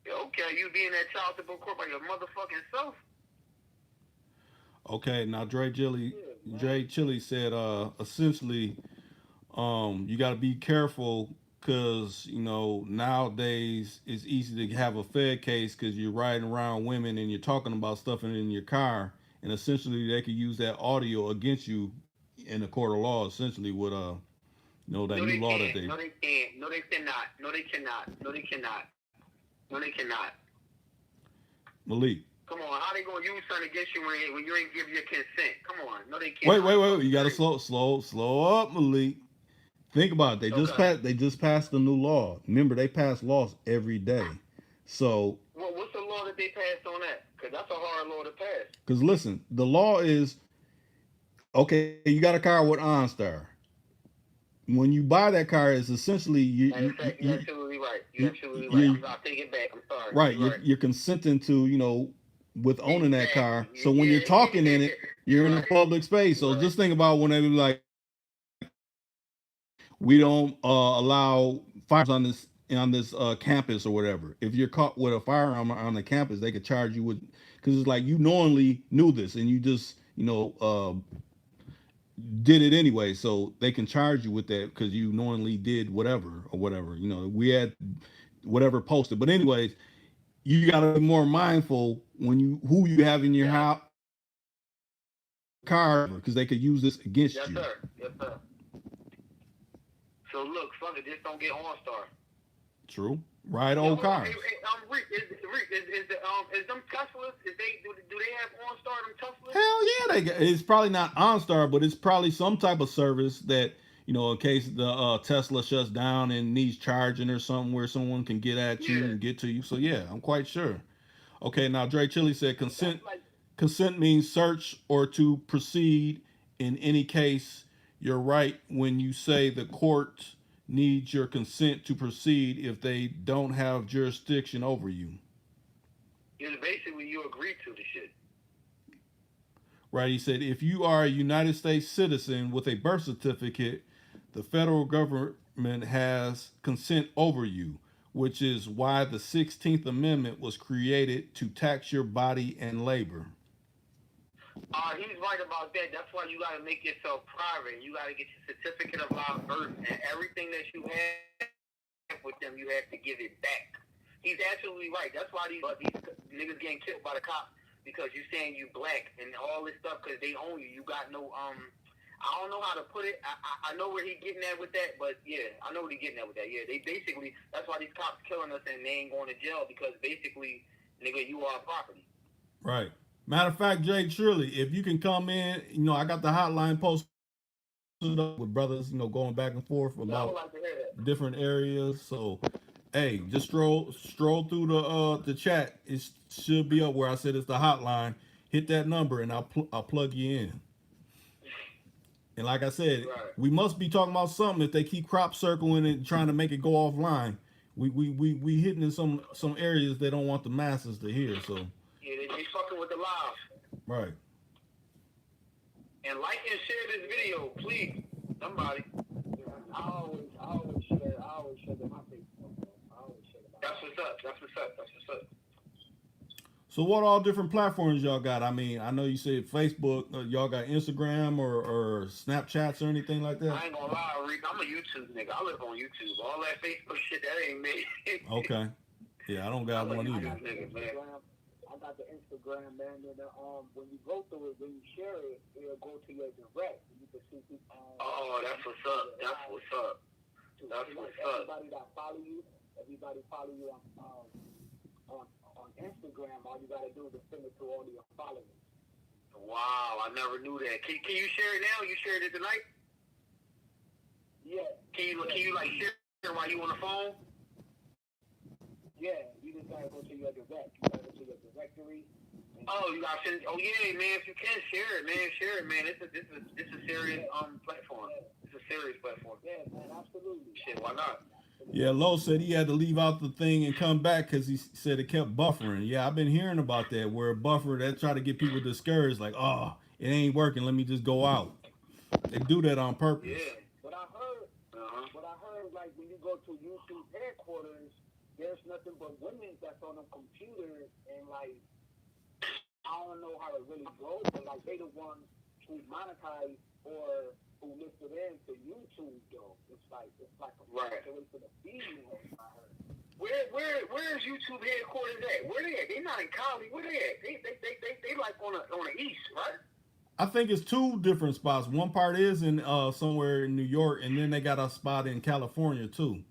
Okay, you be in that child support court by your motherfucking self. Okay, now Dre Chili said essentially you got to be careful because nowadays it's easy to have a Fed case because you're riding around women and you're talking about stuff in your car, and essentially they could use that audio against you in the court of law. Essentially, with that new law that they. No, they can't. No, they cannot. No, they cannot. No, they cannot. No, they cannot. Malik. Come on, how they gonna use something against you when you ain't give your consent? Come on, no, they can't. Wait. You gotta slow up, Malik. Think about it. They just passed the new law. Remember, they pass laws every day. So. Well, what's the law that they passed on that? Because that's a hard law to pass. Because listen, the law is okay. You got a car with OnStar. when you buy that car, it's essentially Matter of fact, you're absolutely right. You're absolutely you- right. I'll take it back. I'm sorry. right. You're You're consenting to, with owning that car. Exactly. So when you're talking in it, you're in a Right. public space. So Right. just think about when they be like, we don't allow firearms on this campus or whatever. If you're caught with a firearm on the campus, they could charge you with, because it's like you knowingly knew this and you just did it anyway. So they can charge you with that because you knowingly did whatever or whatever. We had whatever posted, but anyways, you got to be more mindful when who you have in your house car, because they could use this against Yes, you. sir. Yes, sir. So look, fuck it, just don't get OnStar. True. Ride old cars. Rick, is them Teslas? Do they have OnStar? Them Teslas? Hell yeah, it's probably not OnStar, but it's probably some type of service that in case the Tesla shuts down and needs charging or something, where someone can get at you and get to you. So yeah, I'm quite sure. Okay, now Dre Chili said consent. Consent means search or to proceed. In any case, you're right when you say the court needs your consent to proceed if they don't have jurisdiction over you. It's basically you agree to the shit. Right, he said if you are a United States citizen with a birth certificate, the federal government has consent over you, which is why the 16th Amendment was created to tax your body and labor. He's right about that. That's why you got to make yourself private. You got to get your certificate of live birth, and everything that you have with them, you have to give it back. He's absolutely right. That's why these niggas getting killed by the cops, because you saying you black and all this stuff because they own you. You got no I don't know how to put it. I know where he getting at with that, but yeah, I know what he getting at with that. Yeah, they basically, that's why these cops killing us and they ain't going to jail, because basically, nigga, you are property. Right. Matter of fact, Jake Shirley, if you can come in, I got the hotline posted up with brothers, going back and forth about different areas. So, hey, just stroll through the chat. It should be up where I said it's the hotline. Hit that number and I'll plug you in. And like I said, we must be talking about something if they keep crop circling and trying to make it go offline. We hitting in some areas they don't want the masses to hear. So. Yeah, they fucking with the live. Right. And like and share this video, please. Somebody. I always share them. I always share them. That's what's up. So what all different platforms y'all got? I mean, I know you said Facebook. Y'all got Instagram or Snapchats or anything like that? I ain't gonna lie, Rick. I'm a YouTube nigga. I live on YouTube. All that Facebook shit, that ain't me. Okay. Yeah, I don't got one either. I got the Instagram, man. And when you go through it, when you share it, it'll go to your direct. You can see people. Oh, that's what's up. Everybody follow you on Instagram. All you gotta do is send it to all your followers. Wow, I never knew that. Can you share it now? You shared it tonight? Yeah. Can you like share it while you on the phone? Yeah, you just gotta go to your direct. You gotta go to your directory. Oh, you gotta send. Oh yeah, man. If you can share it, man. This is a serious platform. It's a serious platform. Yeah, man, absolutely. Shit, why not? Yeah, Lo said he had to leave out the thing and come back because he said it kept buffering. Yeah, I've been hearing about that, where a buffer that try to get people discouraged, like, oh, it ain't working, let me just go out. They do that on purpose. Yeah. But I heard, like, when you go to YouTube headquarters, there's nothing but women that's on the computers, and like, I don't know how it really goes, but like, they the ones who monetize or who lifted into YouTube, though. It's like a way for the female, I heard. Where's YouTube headquarters at? Where they at? They not in Cali. Where they at? They like on the east, right? I think it's two different spots. One part is in somewhere in New York, and then they got a spot in California too.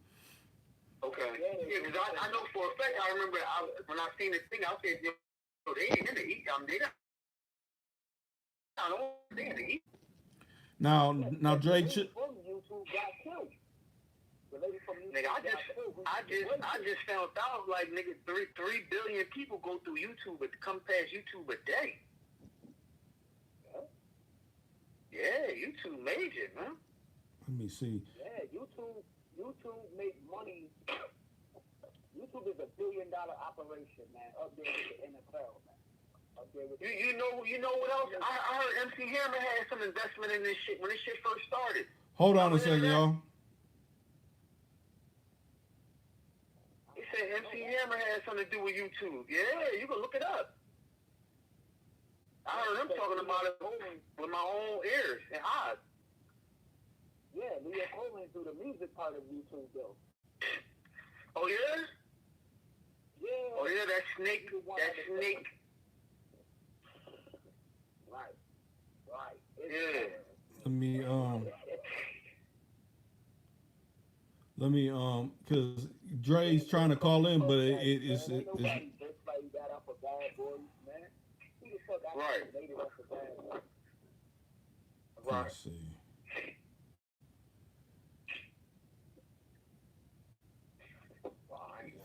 Okay. Yeah, because I know for a fact. I remember when I seen this thing, I said, "Yo, they ain't in the east. They in the east." Now, Drake. From YouTube got killed. Nigga, I just found out, like, nigga, 3 billion people go through YouTube, but come past YouTube a day. Yeah, YouTube major, man. Let me see. Yeah, YouTube make money. YouTube is $1 billion operation, man. Up there with the NFL, man. Up there with You know what else? I heard MC Hammer had some investment in this shit when this shit first started. Hold on a second, y'all. He said MC Hammer had something to do with YouTube. Yeah, you can look it up. I heard him talking about it with my own ears and eyes. Yeah, Leah Coleman do the music part of YouTube, though. Oh, yeah? Yeah. Oh, yeah, that snake. Right. Yeah. Let me, cause Dre's trying to call in, but it's Nobody just like that off of Bad Boys, man. Who the fuck Right. made it off of Bad Boys? Right. let's see.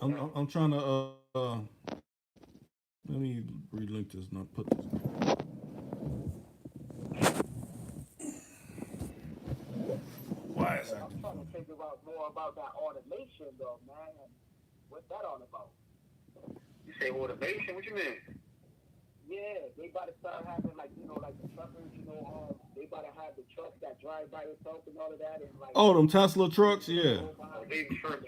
I'm trying to let me relink this, not put this. Why is that? I'm trying to figure out more about that automation, though, man. What's that all about? You say automation? What you mean? Yeah, they about to start having, like, like the truckers, they about to have the trucks that drive by itself and all of that. And like, Oh, them Tesla trucks, yeah. Baby truck.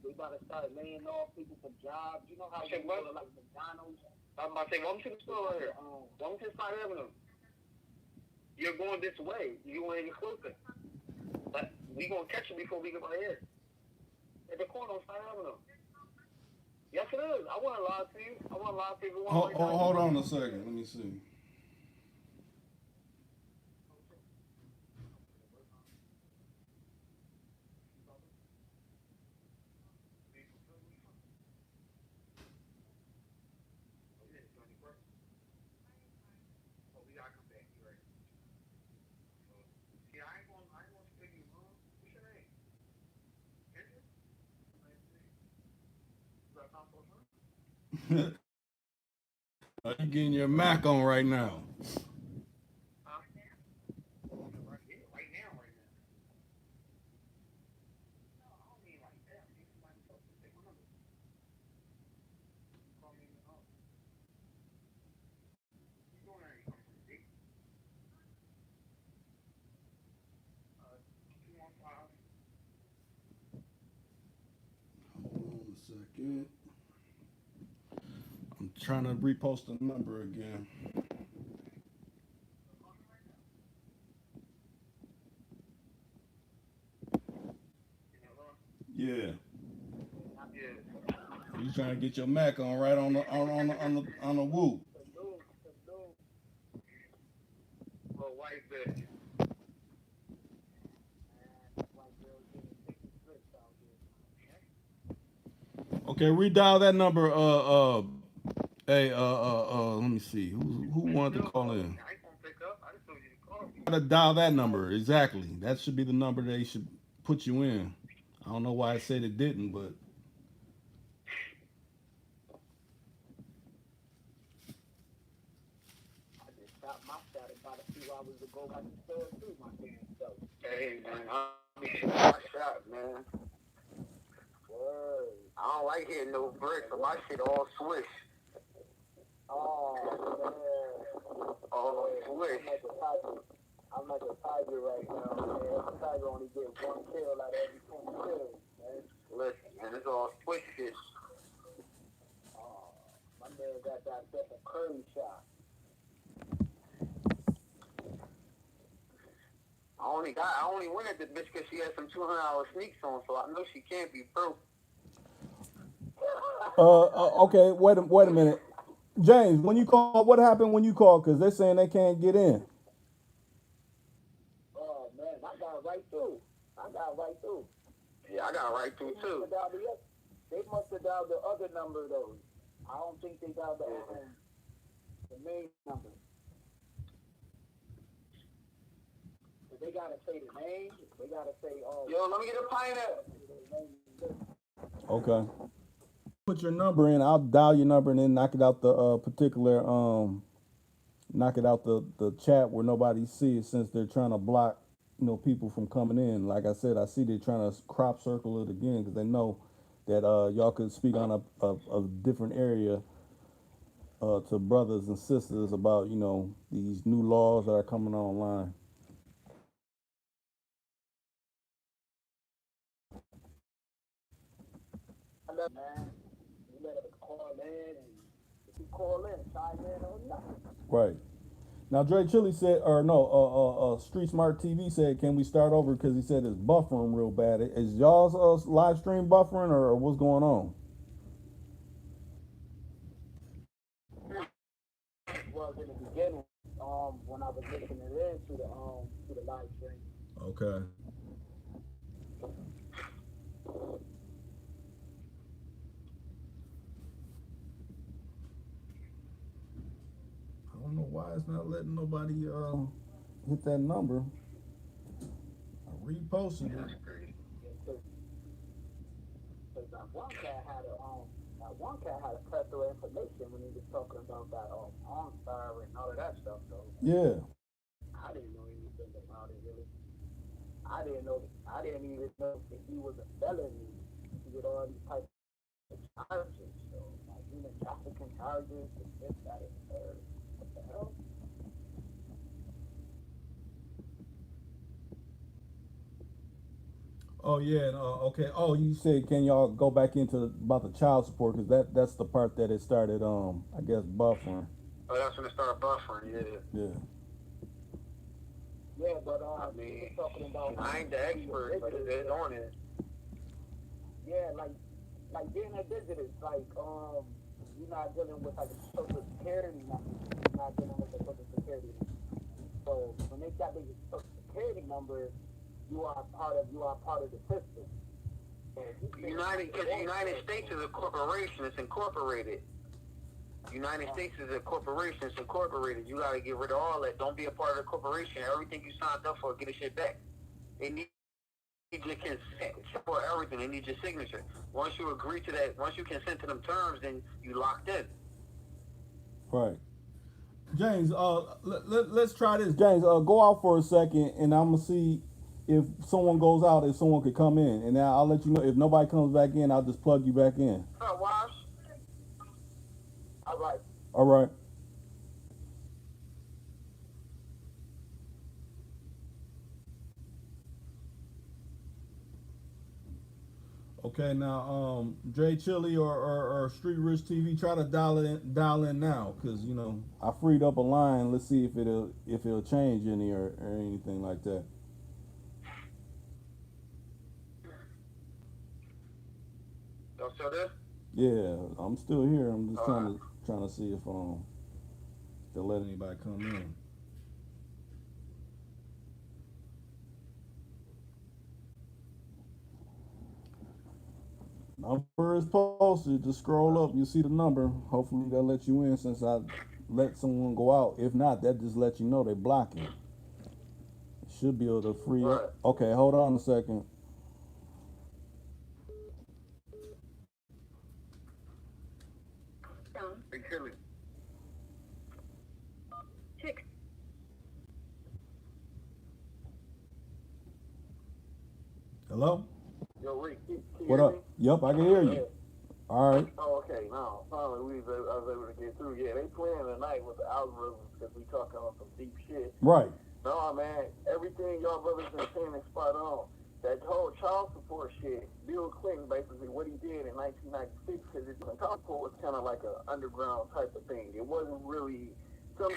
They about to start laying off people from jobs. You know how you go to, like, McDonald's? I'm about to say, welcome to the store right here. Welcome to Spot Avenue. You're going this way. You want to get closer. But we going to catch you before we get right here. At the corner on Spot Avenue. Yes, it is. I want to lie to you. I want to lie to you. Hold on a second. Let me see. Are you getting your Mac on right now? Hold on a second. I'm trying to repost the number again. Yeah. You trying to get your Mac on right on the whoop. Little white bitch. Okay, redial that number. Let me see. Who wanted to call in? I ain't gonna pick up. I just told you to call me. Gotta dial that number exactly. That should be the number they should put you in. I don't know why I said it didn't, but I just shot my shot about a few hours ago. I just saw it too, my damn self. Hey, man. I'll be shooting my shot, man. Word. I don't like hitting no bricks, so my shit all swish. Oh, man. All swish. I'm like a tiger right now, man. A tiger only get one kill out of every 20 kills, man. Listen, man, it's all swish shit. Oh, my man got that Stephen Curry shot. I only went at the bitch because she had some $200 sneaks on, so I know she can't be pro. Okay, wait a minute. James, when you call, what happened when you called? Because they're saying they can't get in. Oh, man, I got right through. Yeah, I got right through, too. They must have dialed the other number, though. I don't think they dialed the main number. But they got to say the name. They got to say, oh. Yo, let me get a pineapple. Okay. Put your number in. I'll dial your number and then knock it out the knock it out the chat where nobody sees, since they're trying to block people from coming in. Like I said, I see they're trying to crop circle it again because they know that y'all could speak on a different area to brothers and sisters about these new laws that are coming online. I love man. You let us call in, and if you call in, chime in or nothing. Right. Now, Dre Chili said, or no, Street Smart TV said, can we start over because he said it's buffering real bad. Is y'all's live stream buffering or what's going on? Was in the beginning, when I was listening in to the live stream. Okay. I don't know why it's not letting nobody hit that number. I reposted it. Because that one cat had a plethora of information when he was talking about that OnStar and all of that stuff. So Yeah. I didn't know anything about it really. I didn't even know that he was a felony to get all these types of charges. So like human trafficking charges and this, that, and the third. What the hell? Oh yeah. Okay. Oh, you said can y'all go back into about the child support because that's the part that it started. I guess buffering. Oh, that's when it started buffering. Yeah. Yeah. Yeah, but I mean, he was talking about I ain't the expert, but it's on it. Yeah, like being a visitor, like you're not dealing with like a social security number. You're not dealing with a social security number. So when they got the social security number, you are part of the system. So Because the United States is a corporation. It's incorporated. United States is a corporation. It's incorporated. You gotta get rid of all that. Don't be a part of the corporation. Everything you signed up for, get the shit back. They need your consent for everything. They need your signature. Once you agree to that, once you consent to them terms, then you locked in. Right. James, let's try this. James, go out for a second, and I'm gonna see if someone goes out, if someone could come in, and then I'll let you know. If nobody comes back in, I'll just plug you back in. Wash. all right. All right. Okay, now, Dre Chili or Street Rich TV, try to dial in now, cause I freed up a line. Let's see if it'll change any or anything like that. Y'all still there? Yeah, I'm still here. I'm just trying to see if they'll let anybody come in. Number is posted. Just scroll up. You see the number. Hopefully they'll let you in since I let someone go out. If not, that just let you know they blocking. Should be able to free up. Okay, hold on a second. Phone. Hey, Chili. Hello? Yo, Rick, can you What hear up? me? Yep, I can hear you. All right. Oh, okay. Now, finally, I was able to get through. Yeah, they playing tonight with the algorithms because we talking on some deep shit. Right. No, man, everything y'all brothers been saying is spot on. That whole child support shit, Bill Clinton basically what he did in 1996, because child support was kind of like an underground type of thing. It wasn't really some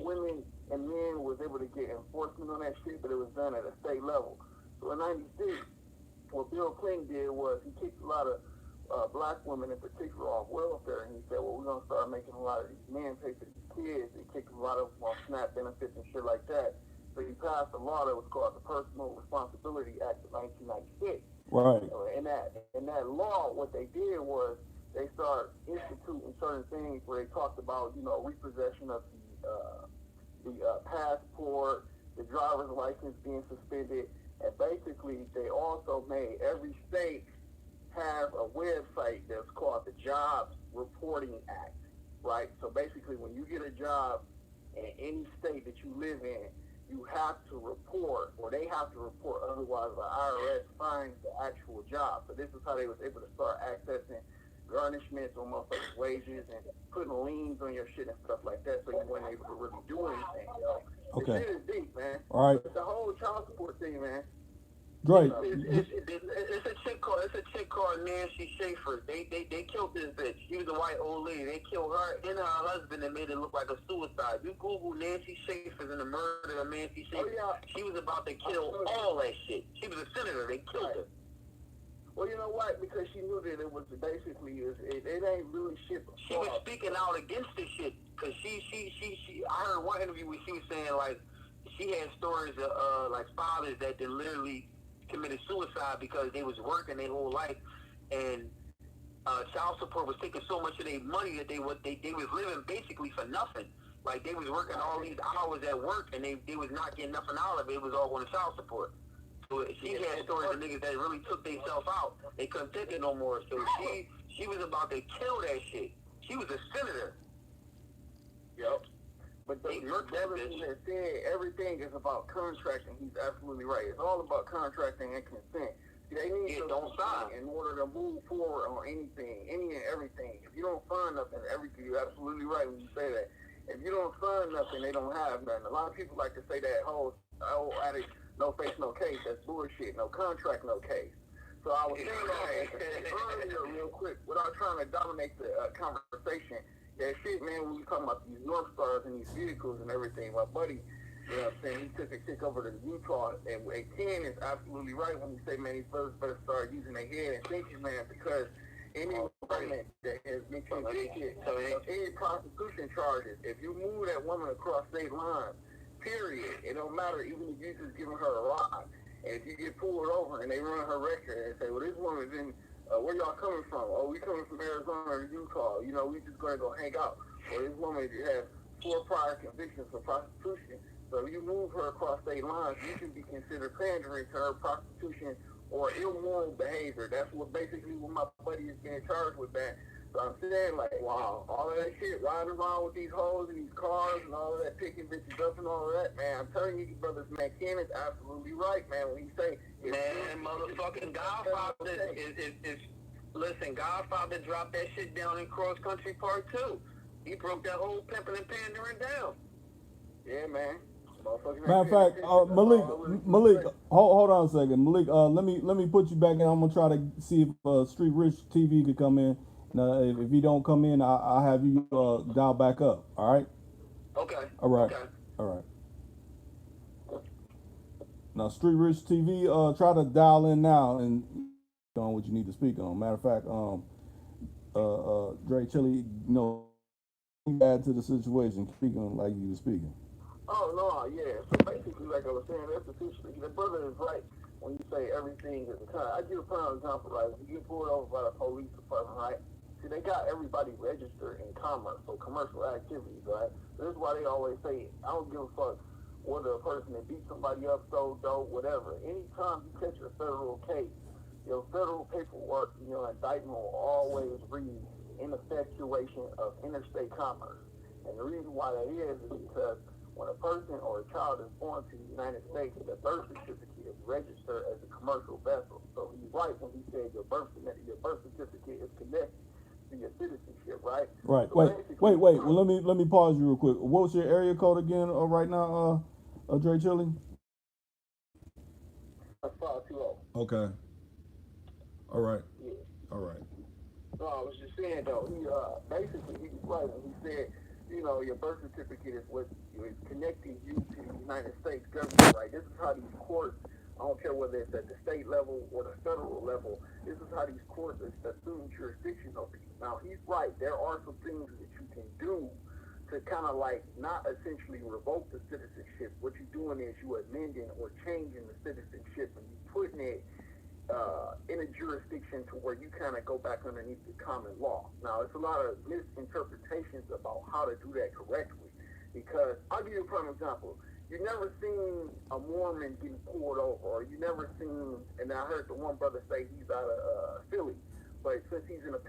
women and men was able to get enforcement on that shit, but it was done at a state level. So in '96, what Bill Clinton did was he kicked a lot of black women in particular off welfare, and he said, well, we're going to start making a lot of these men pay for these kids. He kicked a lot of them off SNAP benefits and shit like that. So he passed a law that was called the Personal Responsibility Act of 1996. Right. In that law, what they did was they started instituting certain things where they talked about, repossession of the passport, the driver's license being suspended, and basically they also made every state have a website that's called the Jobs Reporting Act, right? So basically, when you get a job in any state that you live in, you have to report, or they have to report, otherwise the IRS finds the actual job. So this is how they was able to start accessing garnishments on motherfuckers' wages and putting liens on your shit and stuff like that, so you weren't able to really do anything, yo. Okay. This shit is deep, man. All right. But the whole child support thing, man. Drake. It's a chick called Nancy Schaefer. They killed this bitch. She was a white old lady. They killed her and her husband and made it look like a suicide. You Google Nancy Schaefer and the murder of Nancy Schaefer. Oh, yeah. She was about to kill all that shit. She was a senator. They killed her. Well, you know what? Because she knew that it was basically it ain't really shit. She was speaking out against this shit because she. I heard one interview where she was saying like she had stories of like fathers that then literally committed suicide because they was working their whole life and child support was taking so much of their money that they was living basically for nothing. Like they was working all these hours at work and they was not getting nothing out of it. It was all going to child support. So she had stories of niggas that really took themselves out. They couldn't take it no more. So she was about to kill that shit. She was a senator. Yep. But the They murked that bitch. that said everything is about contracting. He's absolutely right. It's all about contracting and consent. They need to don't sign in order to move forward on anything, any and everything. If you don't sign nothing, everything, you're absolutely right when you say that. If you don't sign nothing, they don't have nothing. A lot of people like to say that whole adage, no face, no case. That's bullshit. No contract, no case. So I was saying earlier, real quick, without trying to dominate the conversation. That shit, man, when you talking about these North Stars and these vehicles and everything, my buddy, you know what I'm saying, he took a kick over to Utah, and Ken is absolutely right when he say, man, these brothers better start using their head and thinking, man, because any woman that has been convicted of any prostitution charges, if you move that woman across state lines, period, it don't matter, even if you just giving her a ride, and if you get pulled over and they run her record and say, well, this woman's in where y'all coming from? Oh, we coming from Arizona or Utah. You know, we just going to go hang out. Or this woman has 4 prior convictions for prostitution. So if you move her across state lines, you can be considered pandering to her prostitution or immoral behavior. That's what basically what my buddy is being charged with, that. So I'm saying, like, wow, all of that shit, riding around with these hoes and these cars and all of that, picking bitches up and all of that, man. I'm telling you, brothers, man, Ken is absolutely right, man, when he say, man, motherfucking Godfather listen, Godfather dropped that shit down in Cross Country Part 2. He broke that whole pimping and pandering down. Yeah, man. Matter of fact, Malik, hold on a second, Malik. Let me put you back in. I'm gonna try to see if Street Rich TV could come in. Now, if you don't come in, I'll have you dial back up. All right. Okay. All right. Okay. All right. Now, Street Rich TV, try to dial in now and on what you need to speak on. Matter of fact, Dre Chili, you know, add to the situation, speaking like you were speaking. Oh, no, yeah. So basically, like I was saying, that's the situation. The brother is right when you say everything is a kind. I give a prime example, right? When you get pulled over by the police department, right? See, they got everybody registered in commerce, so commercial activities, right? So this is why they always say, I don't give a fuck whether a person that beat somebody up, stole dope, whatever. Anytime you catch a federal case, your federal paperwork, your indictment will always read ineffectuation of interstate commerce. And the reason why that is because when a person or a child is born to the United States, the birth certificate is registered as a commercial vessel. So he's right when he said your birth certificate is connected to your citizenship, right? Right. So wait. Well, let me pause you real quick. What's your area code again? Right now, Dre Chili. 520. Okay. All right. Yeah. All right. No, I was just saying though, he basically he was right when he said, you know, your birth certificate is what is connecting you to the United States government, right? This is how these courts, I don't care whether it's at the state level or the federal level, this is how these courts assume jurisdiction over you. Now, he's right. There are some things that you can do to kind of like not essentially revoke the citizenship. What you're doing is you amending or changing the citizenship and you putting it in a jurisdiction to where you kind of go back underneath the common law. Now, it's a lot of misinterpretations about how to do that correctly, because I'll give you a prime example. You never seen a Mormon getting pulled over, or you never seen, and I heard the one brother say he's out of Philly, but since he's in the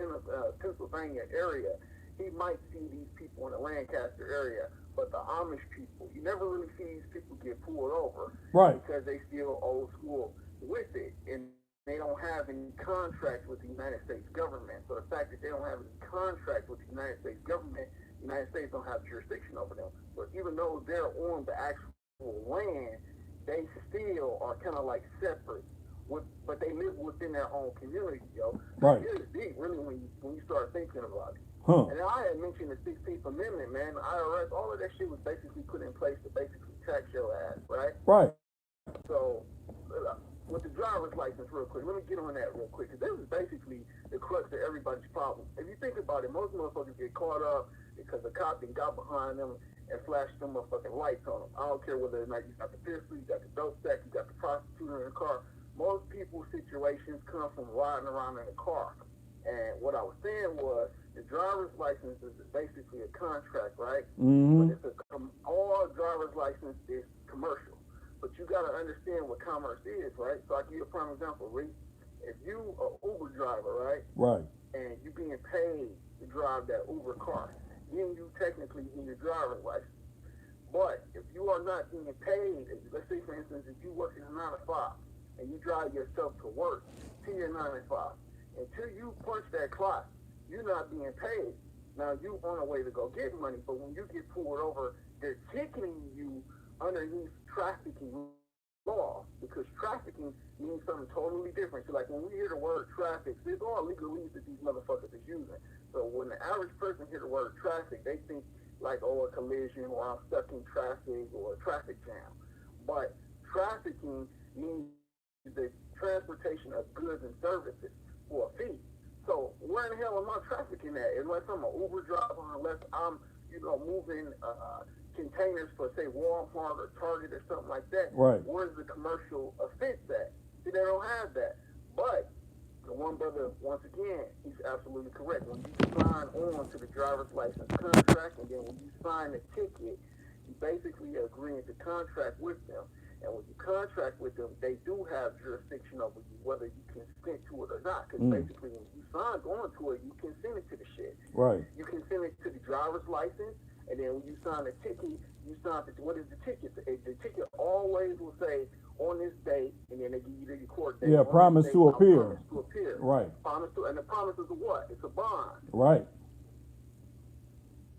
Pennsylvania area, he might see these people in the Lancaster area but the Amish people, you never really see these people get pulled over. Right. Because they still old school with it, and they don't have any contract with the United States government. So the fact that they don't have any contract with the United States government, the United States don't have jurisdiction over them. So even though they're on the actual land, they still are kind of like separate. But they live within their own community, yo. Right. It's deep, really, when you start thinking about it. Huh. And I had mentioned the 16th Amendment, man. The IRS, all of that shit was basically put in place to basically tax your ass, right? Right. So, with the driver's license, real quick, let me get on that real quick, because this is basically the crux of everybody's problem. If you think about it, most motherfuckers get caught up because the cop then got behind them and flashed them motherfucking lights on them. I don't care whether or not you got the pistol, you got the dope stack, you got the prostitute in the car. Most people's situations come from riding around in a car. And what I was saying was, the driver's license is basically a contract, right? Mm-hmm. But all driver's license is commercial. But you got to understand what commerce is, right? So I give you a prime example, Reese. If you an Uber driver, right? Right. And you being paid to drive that Uber car, then you technically need a driver's license. But if you are not being paid, let's say for instance, if you work in a 9 to 5 and you drive yourself to work to your 9 to 5, until you punch that clock, you're not being paid. Now you on the way to go get money, but when you get pulled over, they're ticketing you underneath trafficking law, because trafficking means something totally different. So like when we hear the word traffic, there's all legalese that these motherfuckers is using. So when the average person hear the word traffic, they think like, oh, a collision, or I'm stuck in traffic, or a traffic jam. But trafficking means the transportation of goods and services for a fee. So where in the hell am I trafficking at? Unless I'm an Uber driver, unless I'm, moving containers for, say, Walmart or Target or something like that. Right. Where's the commercial offense at? See, they don't have that. But the one brother, once again, he's absolutely correct. When you sign on to the driver's license contract, and then when you sign the ticket, you basically are agreeing to contract with them. And when you contract with them, they do have jurisdiction over you, whether you consent to it or not. Because basically, when you sign on to it, you consented to the shit. Right. You consented to the driver's license, and then when you sign the ticket, you sign what is the ticket? The ticket always will say, on this date, and then they give you the court date. Yeah, promise to appear. Promise to appear. Right. And the promise is a what? It's a bond. Right.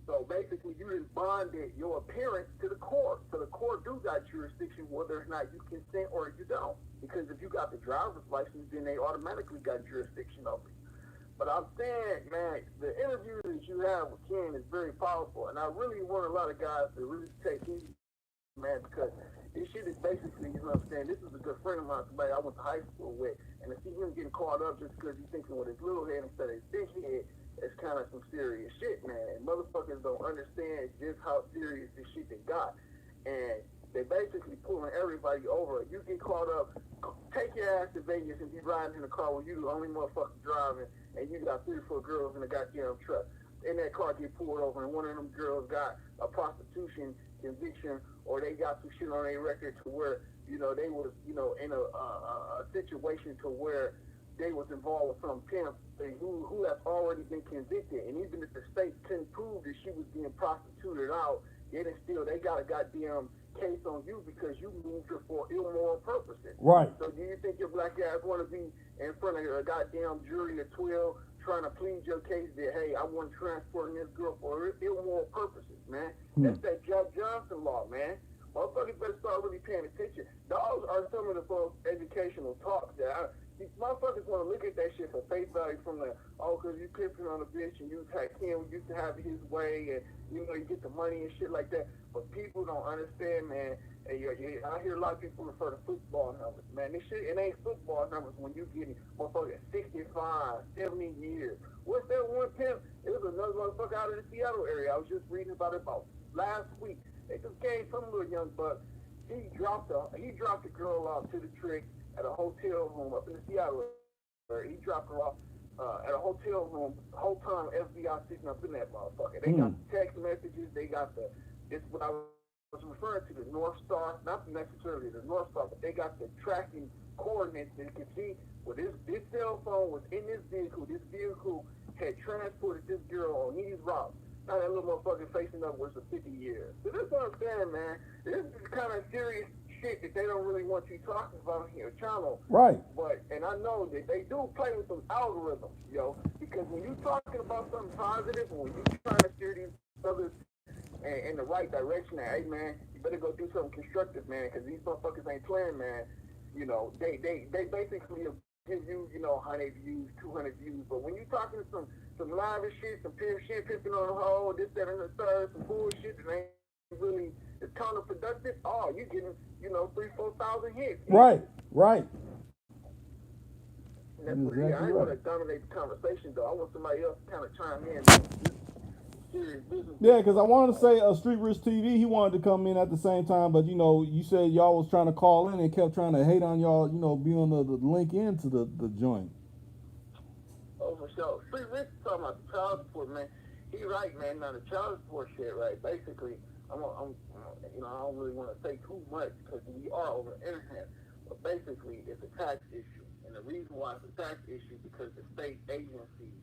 So basically, you just bonded your appearance to the court. So the court do got jurisdiction whether or not you consent or you don't. Because if you got the driver's license, then they automatically got jurisdiction over you. But I'm saying, man, the interview that you have with Ken is very powerful. And I really want a lot of guys to really take heed, man, because this shit is basically, you know what I'm saying, this is a good friend of mine, somebody I went to high school with. And to see him getting caught up just because he's thinking with his little head instead of his big head, it's kind of some serious shit, man. And motherfuckers don't understand just how serious this shit they got. And they basically pulling everybody over. You get caught up, take your ass to Vegas and be riding in a car where you the only motherfucker driving, and you got 3 or 4 girls in a goddamn truck. In that car get pulled over, and one of them girls got a prostitution conviction, or they got some shit on their record to where, they was, in a situation to where they was involved with some pimp who has already been convicted. And even if the state couldn't prove that she was being prostituted out, they got a goddamn case on you because you moved her for immoral purposes. Right. So do you think your black ass want to be in front of a goddamn jury of 12 trying to plead your case that, hey, I want to transport this girl for immoral purposes, man? That's that Jack Johnson law, man. Motherfuckers better start really paying attention. Those are some of the most educational talks that these motherfuckers want to look at that shit for face value from because you pimping on a bitch and you used to have his way and, you get the money and shit like that. But people don't understand, man. And I hear a lot of people refer to football numbers, man. This shit, it ain't football numbers when you getting motherfuckers 65, 70 years. What's that one pimp? It was another motherfucker out of the Seattle area. I was just reading about it last week. They just gave some little young buck. He dropped the girl off to the trick at a hotel room up in the Seattle area. He dropped her off at a hotel room. The whole time FBI sitting up in that motherfucker. They got the text messages. They got it's what I was referring to, the North Star, not necessarily the North Star, but they got the tracking coordinates that you can see where this cell phone was in this vehicle. This vehicle had transported this girl on these routes. Now that little motherfucker facing up was for 50 years. So that's what I'm saying, man. This is kind of serious shit that they don't really want you talking about on your channel. Right. But, and I know that they do play with some algorithms, yo. Because when you talking about something positive, and when you trying to steer these brothers in the right direction, that, hey, man, you better go do something constructive, man, because these motherfuckers ain't playing, man. You know, they basically give you, 100 views, 200 views. But when you talking to some lavish shit, some shit, pimping on the hole, this, that, and the third, some bullshit that ain't really, it's counterproductive. Oh, you getting, 3,000-4,000 hits. Right. That's You're what exactly I ain't want to right. dominate the conversation, though. I want somebody else to kind of chime in. Serious business. Yeah, because I wanted to say Street Rich TV, he wanted to come in at the same time, but you said y'all was trying to call in and kept trying to hate on y'all, be on the link into the joint. Oh, for sure. Street Rich talking about the child support, man. He right, man. Now the child support shit, right? Basically, I don't really want to say too much because we are over the internet. But basically, it's a tax issue, and the reason why it's a tax issue because the state agencies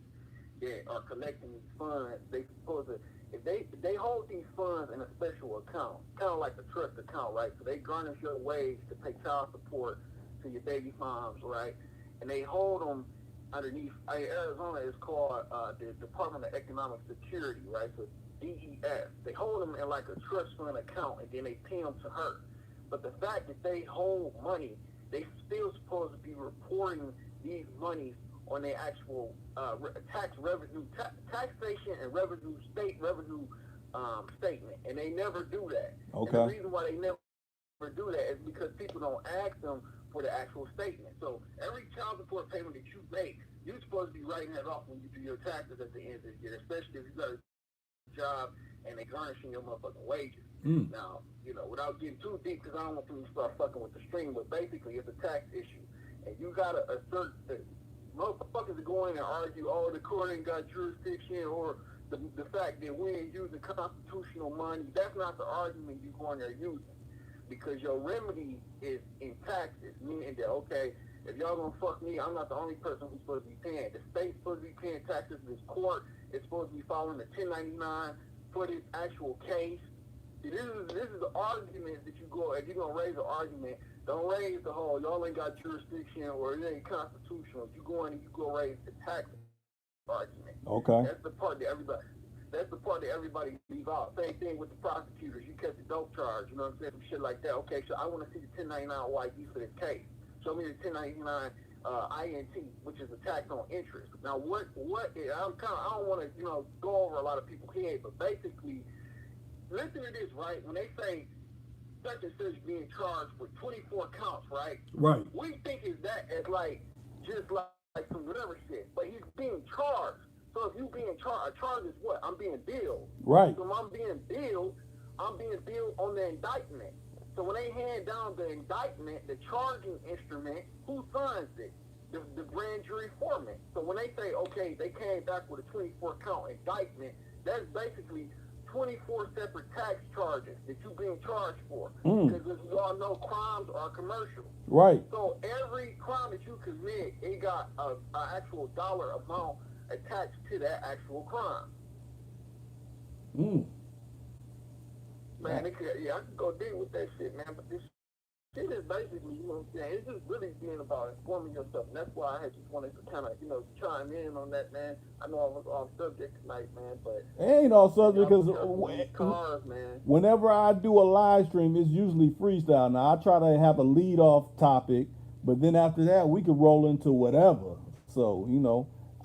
that are collecting these funds, they supposed to, if they hold these funds in a special account, kind of like a trust account, right? So they garnish your wage to pay child support to your baby moms, right? And they hold them underneath, Arizona is called the Department of Economic Security, right? So DES. They hold them in like a trust fund account, and then they pay them to her. But the fact that they hold money, they still supposed to be reporting these monies on their actual tax revenue, taxation and revenue, state revenue statement, and they never do that. Okay. And the reason why they never do that is because people don't ask them for the actual statement. So every child support payment that you make, you're supposed to be writing that off when you do your taxes at the end of the year, especially if you got a job and they garnishing your motherfucking wages. Now, without getting too deep, because I don't want people to start fucking with the stream, but basically it's a tax issue, and you gotta assert that motherfuckers are going and argue, oh, the court ain't got jurisdiction, or the fact that we ain't using constitutional money. That's not the argument you're going there using, because your remedy is in taxes, meaning that, okay, if y'all gonna fuck me, I'm not the only person who's supposed to be paying. The state's supposed to be paying taxes. This court is supposed to be following the 1099 for this actual case. See, this is the argument that you go, if you're gonna raise an argument, don't raise the whole, y'all ain't got jurisdiction or it ain't constitutional. You go in and you go raise the tax argument. Okay. That's the part that everybody leave out. Same thing with the prosecutors. You catch a dope charge, you know what I'm saying? Some shit like that. Okay, so I want to see the 1099 YD for this case. Show me the 1099 INT, which is a tax on interest. Now, what is, I don't want to, go over a lot of people's head, but basically, listen to this, right? When they say such and such being charged with 24 counts, right? Right. We think is that as just like some whatever shit, but he's being charged. So if you being charged, a charge is what? I'm being billed. Right. So I'm being billed on the indictment. So when they hand down the indictment, the charging instrument, who signs it? The grand jury foreman. So when they say, okay, they came back with a 24 count indictment, that's basically 24 separate tax charges that you're being charged for. Because as you all know, crimes are commercial. Right. So every crime that you commit, it got an actual dollar amount attached to that actual crime. Man, I could go deal with that shit, man, but this shit is basically, you know what I'm saying, it's just really being about informing yourself, and that's why I just wanted to kind of, chime in on that, man. I know I was off subject tonight, man, but... It ain't off subject because man. Whenever I do a live stream, it's usually freestyle. Now, I try to have a lead-off topic, but then after that, we can roll into whatever. So,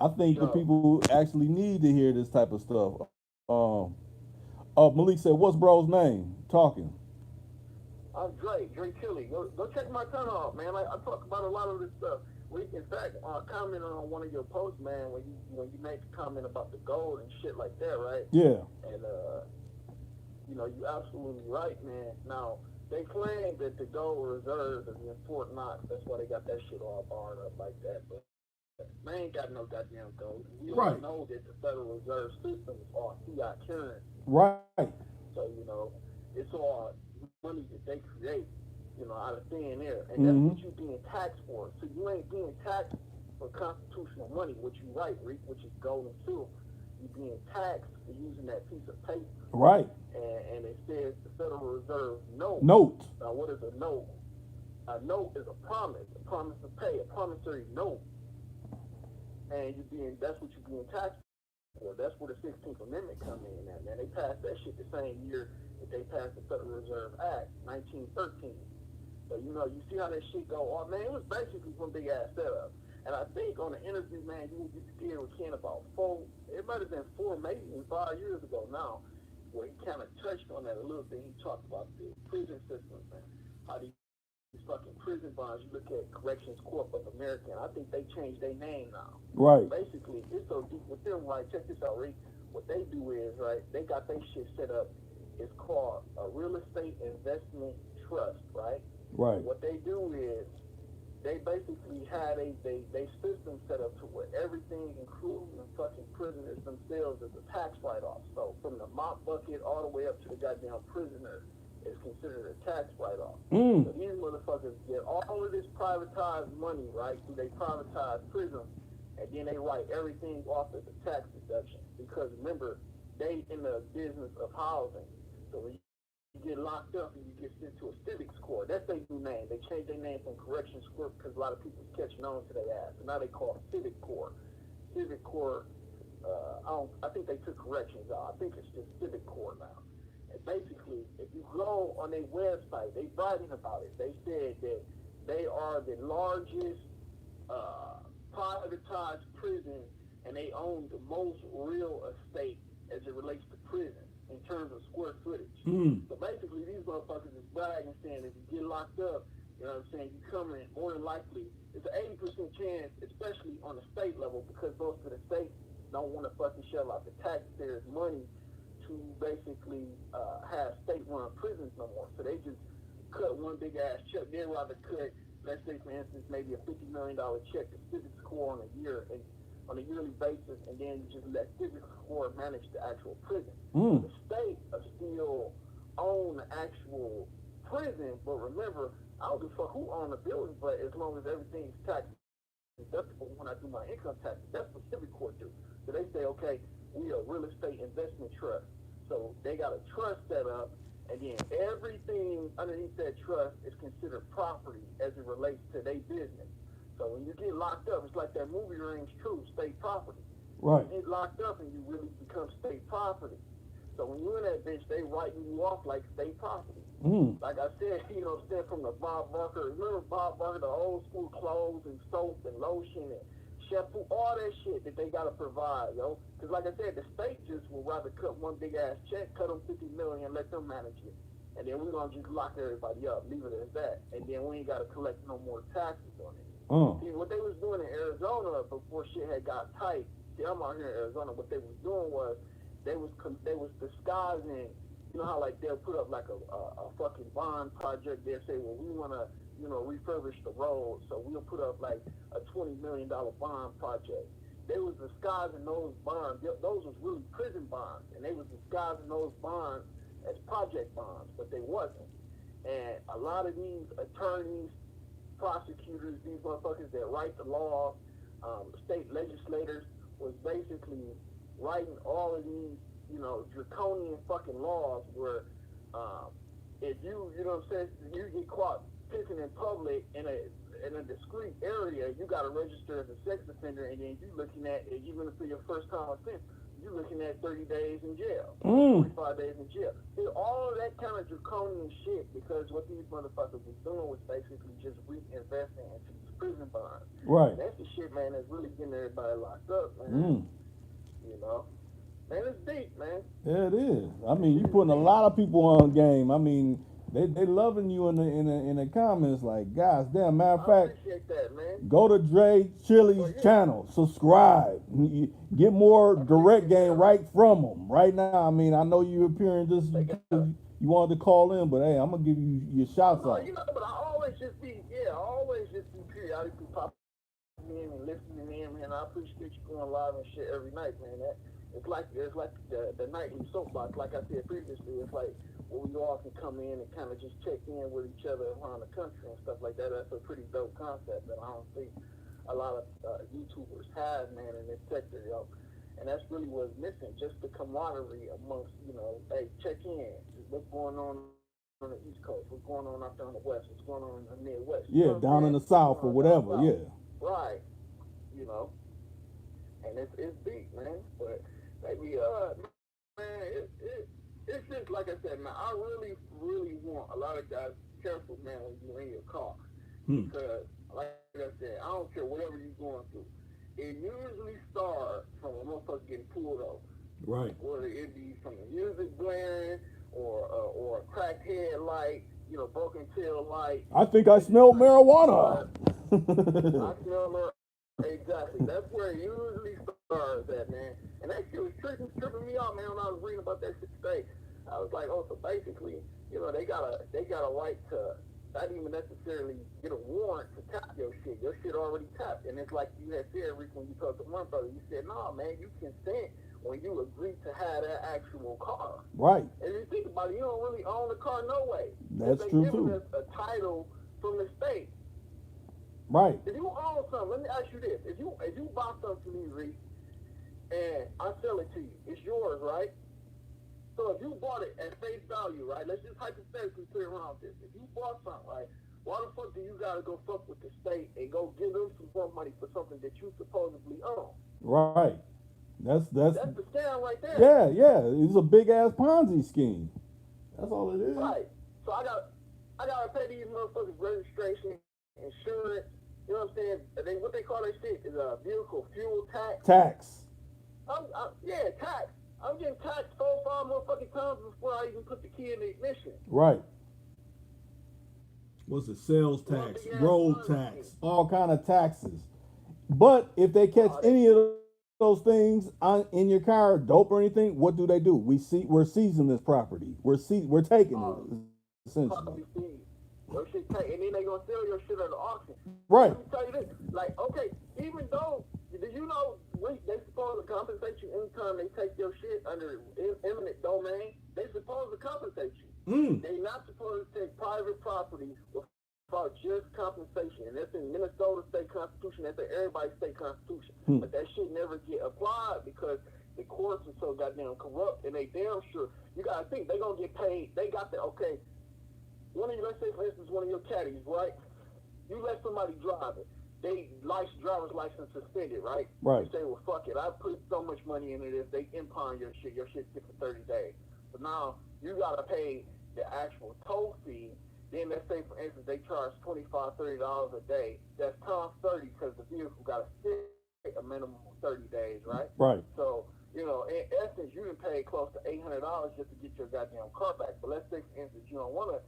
I think the people actually need to hear this type of stuff. Malik said, what's bro's name? Talking. I'm Dre Tilly. Go check my channel out, man. I talk about a lot of this stuff. In fact, comment on one of your posts, man, when you make a comment about the gold and shit like that, right? Yeah. And you're absolutely right, man. Now they claim that the gold reserve is in Fort Knox. That's why they got that shit all barred up like that. But they ain't got no goddamn gold. We all know that the Federal Reserve System is all fiat currency. Right. So it's all money that they create, out of thin air. And that's what you're being taxed for. So you ain't being taxed for constitutional money, which you right, Rick, which is gold and silver. you're being taxed for using that piece of paper. Right. And it says the Federal Reserve note. Note. Now, what is a note? A note is a promise to pay, a promissory note. And that's what you're being taxed for. That's where the 16th Amendment come in at, man. They passed that shit the same year that they passed the Federal Reserve Act, 1913. So, you know, you see how that shit go on, man. It was basically one big ass setup. And I think on the interview, man, you would get scared with Ken about it might have been 4, maybe even 5 years ago now, where he kind of touched on that a little bit. He talked about the prison system, man. How these fucking prison bonds, you look at Corrections Corp of America, and I think they changed their name now. Right. Basically, it's so deep with them, right? Check this out, Rick. What they do is, right, they got their shit set up. It's called a real estate investment trust, right? Right. What they do is they basically had they system set up to where everything, including the fucking prisoners themselves, is a tax write-off. So from the mop bucket all the way up to the goddamn prisoner is considered a tax write-off. So these motherfuckers get all of this privatized money, right, through they privatized prison, and then they write everything off as a tax deduction. Because remember, they in the business of housing. So when you get locked up and you get sent to a civics court, that's their new name. They changed their name from corrections court because a lot of people's catching on to their ass. So now they call it civic court. Civic court, I think they took corrections out. I think it's just civic court now. And basically, if you go on their website, they writing about it. They said that they are the largest privatized prison, and they own the most real estate as it relates to prison in terms of square footage. So basically, these motherfuckers is bragging, saying if you get locked up, you know what I'm saying, you come in, more than likely, it's an 80% chance, especially on the state level, because most of the states don't want to fucking shell out the taxpayers' money to basically have state-run prisons no more. So they just cut one big-ass check. They'd rather cut, let's say, for instance, maybe a $50 million check to Civics Corps on a yearly basis, and then you just let Civics Corps manage the actual prison. The state still own the actual prison, but remember, I don't give a fuck who own the building, but as long as everything's tax deductible when I do my income taxes, that's what Civic Corps do. So they say, okay, we are a real estate investment trust. So they got a trust set up, and then everything underneath that trust is considered property as it relates to their business. So when you get locked up, it's like that movie rings true, state property. Right. You get locked up and you really become state property. So when you're in that bitch, they writing you off like state property. Like I said, you know, from the Bob Barker, remember Bob Barker, the old school clothes and soap and lotion and shampoo, all that shit that they got to provide, yo. Because like I said, the state just would rather cut one big ass check, cut them $50 million, and let them manage it. And then we're going to just lock everybody up, leave it as that. And then we ain't got to collect no more taxes on it. See, what they was doing in Arizona before shit had got tight, see, I'm out here in Arizona, what they was doing was they was disguising, you know how like they'll put up like a fucking bond project, they'll say, well, we want to, you know, refurbish the road, so we'll put up like a $20 million bond project. They was disguising those bonds, those was really prison bonds, and they was disguising those bonds as project bonds, but they wasn't. And a lot of these attorneys, prosecutors, these motherfuckers that write the law, state legislators, was basically writing all of these, you know, draconian fucking laws where if you know what I'm saying, you get caught pissing in public in a discrete area, you got to register as a sex offender, and then you looking at, even for your first time offense, you're looking at 30 days in jail, 45 days in jail. See, all of that kind of draconian shit, because what these motherfuckers was doing was basically just reinvesting into these prison bonds. Right. And that's the shit, man, that's really getting everybody locked up, man. You know? Man, it's deep, man. Yeah, it is. I mean, you putting a lot of people on game. I mean, they loving you in the comments like, guys, damn. Matter of fact, appreciate that, man. go to Dre Chili's channel, subscribe, get more direct game right from them right now. I mean, I know you appearing just because you wanted to call in, but hey, I'm gonna give you your shouts out. You know, but I always just be periodically popping in and listening in, man. I appreciate you going live and shit every night, man. It's like the nightly soapbox. Like I said previously, it's like where we all can come in and kind of just check in with each other around the country and stuff like that. That's a pretty dope concept that I don't think a lot of YouTubers have, man, in this sector, yo. And that's really what's missing, just the camaraderie amongst, hey, check in. What's going on the East Coast? What's going on out there on the West? What's going on in the Midwest? Yeah, down in the South or whatever, yeah. Right. And it's deep, man. But maybe, man, it's just like I said, man, I really, really want a lot of guys to be careful, man, when you're in your car. Because, like I said, I don't care whatever you're going through. It usually starts from a motherfucker getting pulled over. Right. Whether it be from the music blaring or a cracked headlight, broken tail light. I think I smelled marijuana. I smell marijuana. Exactly. That's where it usually starts at, man. And that shit was tripping me out, man, when I was reading about that shit today. I was like, oh, so basically, they got a right to not even necessarily get a warrant to tap your shit. Your shit already tapped. And it's like you had said, Rick, when you talked to one brother, you said, no, man, you consent when you agree to have that actual car. Right. And you think about it, you don't really own the car no way. That's they true, giving too. us a title from the state. Right. If you own something, let me ask you this. If you buy something from me, Reese, and I sell it to you, it's yours, right? So if you bought it at face value, right? Let's just hypothetically play around with this. If you bought something, right? Why the fuck do you gotta go fuck with the state and go give them some more money for something that you supposedly own? Right. That's the scam right there. Yeah. It's a big ass Ponzi scheme. That's all it is. Right. So I gotta pay these motherfuckers registration, insurance. You know what I'm saying? What they call that shit is a vehicle fuel tax. Tax. Tax. I'm getting taxed 4-5 motherfucking times before I even put the key in the ignition. Right. What's it? Sales tax, road tax, all kind of taxes. But if they catch any of those things in your car, dope or anything, what do? We're seizing this property. We're taking it essentially. Your shit take, and then they gonna sell your shit at the auction. Right. Let me tell you this, like, okay, even though, do you know they supposed to compensate you anytime they take your shit under eminent domain? They supposed to compensate you. They not supposed to take private property without just compensation, and that's in Minnesota state constitution. That's in everybody's state constitution. But that shit never get applied because the courts are so goddamn corrupt, and they damn sure. You gotta think they gonna get paid. They got the okay. Let's say, for instance, one of your caddies, right? You let somebody drive it. They driver's license suspended, right? Right. You say, well, fuck it. I put so much money into this. They impound your shit. Your shit sits for 30 days. So now you got to pay the actual toll fee. Then let's say, for instance, they charge $25, $30 a day. That's times 30 because the vehicle got to sit a minimum of 30 days, right? Right. So, in essence, you done paid close to $800 just to get your goddamn car back. But let's say, for instance, you don't want to,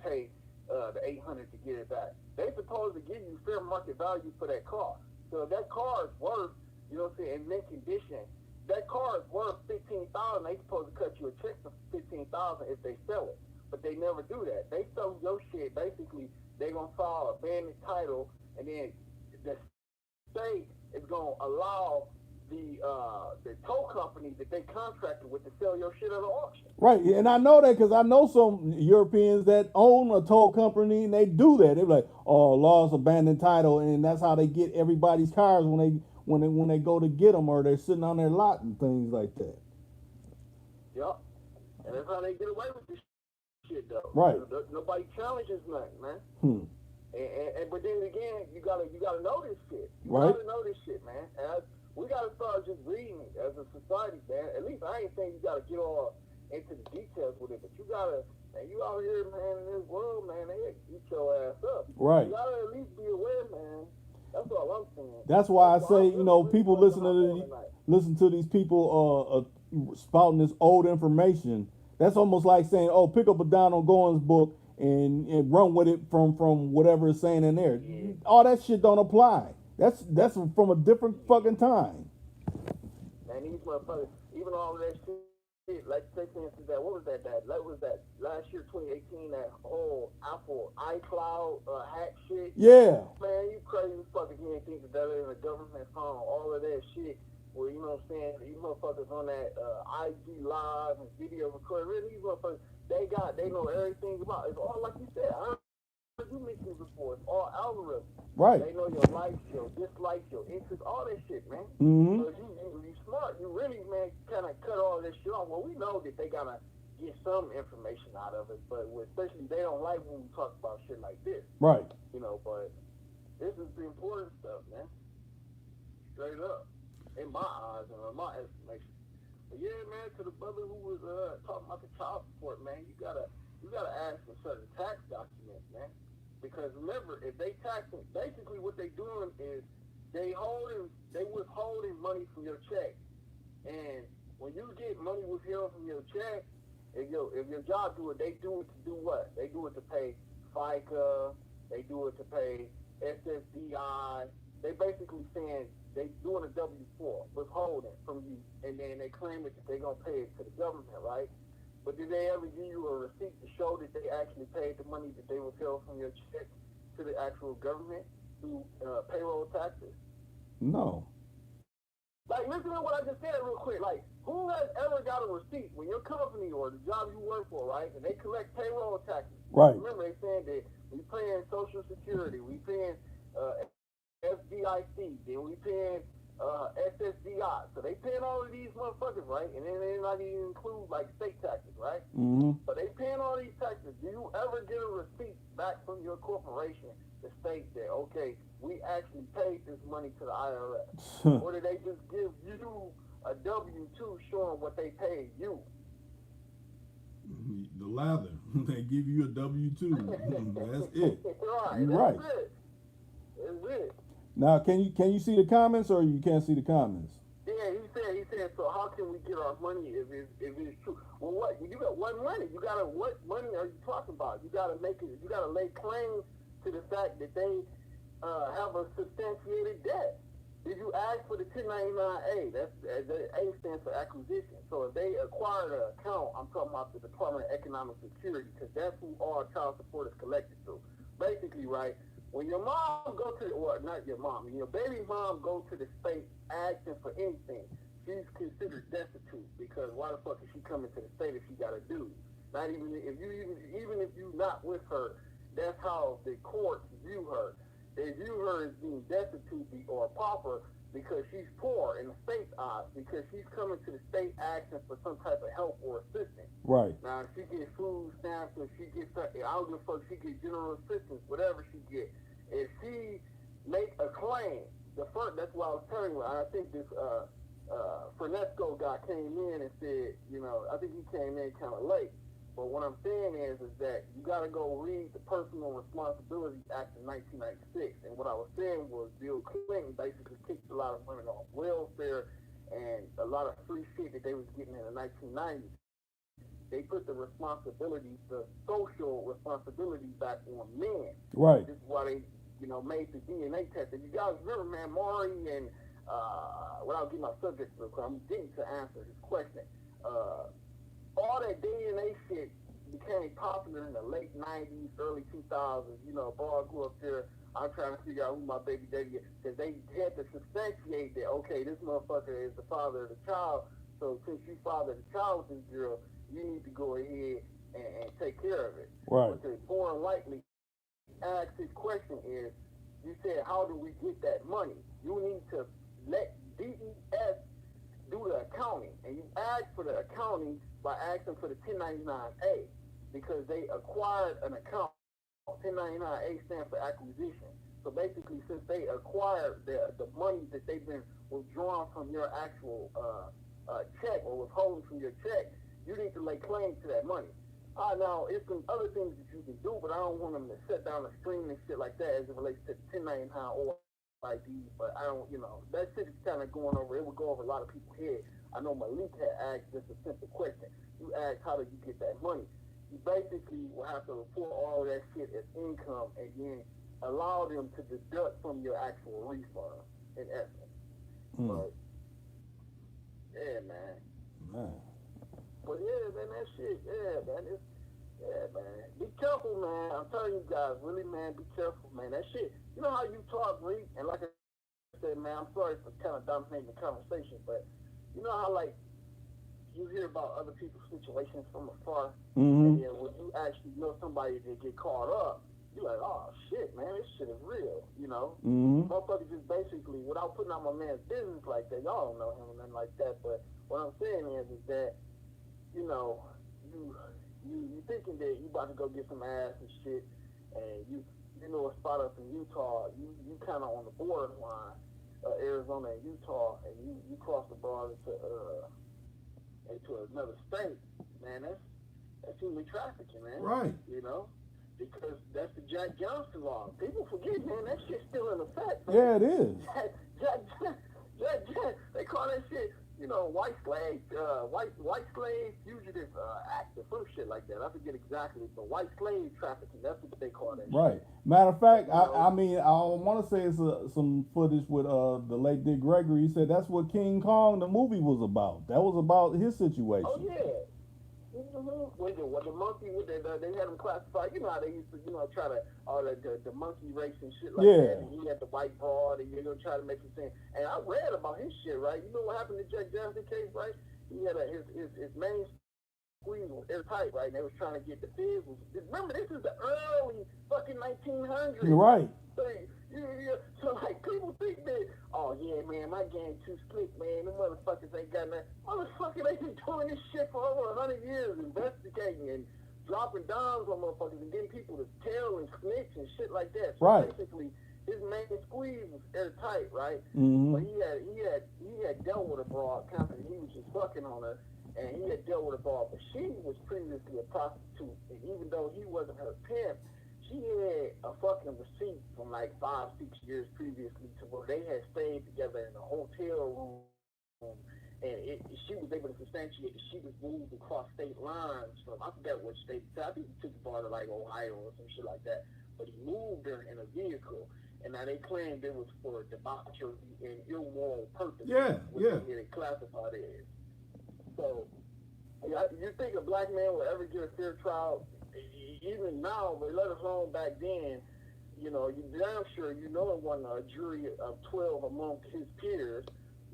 pay the $800 to get it back. They supposed to give you fair market value for that car. So if that car is worth, in mint condition, that car is worth $15,000. They supposed to cut you a check for $15,000 if they sell it. But they never do that. They sell your shit. Basically, they gonna file a abandoned title, and then the state is gonna allow the tow company that they contracted with to sell your shit at an auction. Right, and I know that because I know some Europeans that own a tow company and they do that. They're like, oh, lost abandoned title, and that's how they get everybody's cars when they go to get them or they're sitting on their lot and things like that. Yep, and that's how they get away with this shit though. Right. Nobody challenges nothing, man. And but then again, you gotta know this shit. You gotta know this shit, man. And we gotta start just reading as a society, man. At least I ain't saying you gotta get all into the details with it, but you gotta, man, you out here, man, in this world, man, they eat your ass up. Right. You gotta at least be aware, man. That's all I'm saying. That's why I say, people listen to these people spouting this old information. That's almost like saying, oh, pick up a Donald Goins book and run with it from whatever it's saying in there. Yeah. All that shit don't apply. That's from a different fucking time. Man, these motherfuckers, even all of that shit, like say for instance, what was that last year, 2018, that whole Apple iCloud hack shit? Yeah. Man, you crazy fucking can't think that in a government phone, all of that shit, where, you know what I'm saying, these motherfuckers on that IG Live and video recording, really, these motherfuckers, they know everything about it. It's all like you said, you mentioned before, it's all algorithms. Right. They know your likes, your dislikes, your interests, all that shit, man. Mm-hmm. So you smart, you really, man, kind of cut all this shit off. Well, we know that they gotta get some information out of it, but especially they don't like when we talk about shit like this, Right. you know. But this is the important stuff, man. Straight up, in my eyes and in my estimation. But yeah, man, to the brother who was talking about the child support, man, you gotta ask for certain tax documents, man. Because remember, if they taxing, basically what they doing is they withholding money from your check. And when you get money withheld from your check, if your job do it, they do it to do what? They do it to pay FICA, they do it to pay SSDI. They basically saying they doing a W-4, withholding from you, and then they claim that they're gonna pay it to the government, right? But did they ever give you a receipt to show that they actually paid the money that they withheld from your check to the actual government through payroll taxes? No. Like, listen to what I just said real quick. Like, who has ever got a receipt when your company or the job you work for, right, and they collect payroll taxes? Right. Remember, they saying that we paying Social Security, we paying FDIC, then we paying SSDI. So they paying all of these motherfuckers, right? And then they not even include like state taxes, right? Mm-hmm. So they paying all these taxes. Do you ever get a receipt back from your corporation to state that, okay, we actually paid this money to the IRS? Or did they just give you a W-2 showing what they paid you? The lather. They give you a W-2. That's it. Right. You're right. That's it. That's it. Now, can you see the comments, or you can't see the comments? Yeah, he said. So how can we get our money if it's true? Well, what you got? What money? What money are you talking about? You gotta make it. You gotta lay claim to the fact that they have a substantiated debt. Did you ask for the 1099-A? The A stands for acquisition. So if they acquired an account, I'm talking about the Department of Economic Security, because that's who all child support is collected through. Basically, right? When your mom go to, or not your mom, when your baby mom go to the state asking for anything, she's considered destitute, because why the fuck is she coming to the state if she got a dude? Not even if you not with her, that's how the courts view her. They view her as being destitute or a pauper because she's poor in the state's eyes, because she's coming to the state asking for some type of help or assistance. Right. Now, if she gets food stamps, if she gets, I don't give a fuck, she gets general assistance, whatever she gets. If she make a claim, that's what I was telling you. I think this Frenesco guy came in and said, I think he came in kind of late. But what I'm saying is that you got to go read the Personal Responsibility Act of 1996. And what I was saying was Bill Clinton basically kicked a lot of women off welfare and a lot of free shit that they was getting in the 1990s. They put the responsibility, the social responsibility back on men. Right. This is why they, made the DNA test. And you guys remember, man, Maury and, without getting my subject real quick, I'm getting to answer his question. All that DNA shit became popular in the late 90s, early 2000s. Boy, I grew up there. I'm trying to figure out who my baby daddy is, because they had to substantiate that, okay, this motherfucker is the father of the child. So since you fathered the child with this girl, you need to go ahead and take care of it. Right. But the more than likely, ask this question is, you said, how do we get that money? You need to let DES do the accounting, and you ask for the accounting by asking for the 1099-A, because they acquired an account. 1099-A stands for acquisition. So basically, since they acquired the money that they've been withdrawn from your actual check or withholding from your check, you need to lay claim to that money. Now, it's some other things that you can do, but I don't want them to shut down the stream and shit like that as it relates to 1099 or ID, but I don't, that shit is kind of going over, it would go over a lot of people's head. I know Malik had asked just a simple question. You asked, how did you get that money? You basically will have to report all that shit as income and then allow them to deduct from your actual refund, in essence. But, yeah, man. But yeah, man, that shit, man. Be careful, man. I'm telling you guys, really, man, be careful, man. That shit, you know how you talk, Reed, and like I said, man, I'm sorry for kind of dominating the conversation, but you know how, like, you hear about other people's situations from afar, and then when you actually know somebody that get caught up, you're like, oh shit, man, this shit is real, you know. Mm-hmm. Motherfuckers just basically, without putting out my man's business like that, y'all don't know him or nothing like that. But what I'm saying is that, you know, you thinking that you about to go get some ass and shit, and you know a spot up in Utah, you kind of on the borderline, Arizona and Utah, and you cross the border into another state, man. That's human trafficking, man. Right. You know, because that's the Jack Johnson law. People forget, man, that shit's still in effect. Man. Yeah, it is. Jack, they call that shit, you know, white slave fugitive act or some shit like that. I forget exactly, but white slave trafficking, that's what they call that Right. shit. Matter of fact, You know? I mean, I want to say it's some footage with the late Dick Gregory. He said that's what King Kong, the movie, was about. That was about his situation. Oh, yeah. Mm-hmm. With the monkey, they had him classified. You know how they used to, you know, try to the monkey race and shit like that. And he had the white broad, and you know, try to make it seem. And I read about his shit, right? You know what happened to Jack Johnson case, right? He had his main squeeze was airtight, right? And they was trying to get the fizz. Remember, this is the early fucking 1900s. You're right. So like people think that, oh yeah, man, my game too slick, man. The motherfuckers ain't got nothing. Motherfucker, they been doing this shit for over 100 years, investigating and dropping dimes on motherfuckers and getting people to tell and snitch and shit like that. So right. basically, his main squeeze was airtight, right? Mm-hmm. But he had dealt with a broad company. He was just fucking on her, and he had dealt with a broad, but she was previously a prostitute, and even though he wasn't her pimp, she had a fucking receipt from like 5-6 years previously to where they had stayed together in a hotel room, and she was able to substantiate that she was moved across state lines from, I forget which state, I think he took the bar to like Ohio or some shit like that, but he moved her in a vehicle, and now they claimed it was for debauchery and immoral purposes, which they classified it as. So, you think a black man will ever get a fair trial? Even now, but let alone back then, you know, you damn sure you know it wasn't a jury of 12 amongst his peers.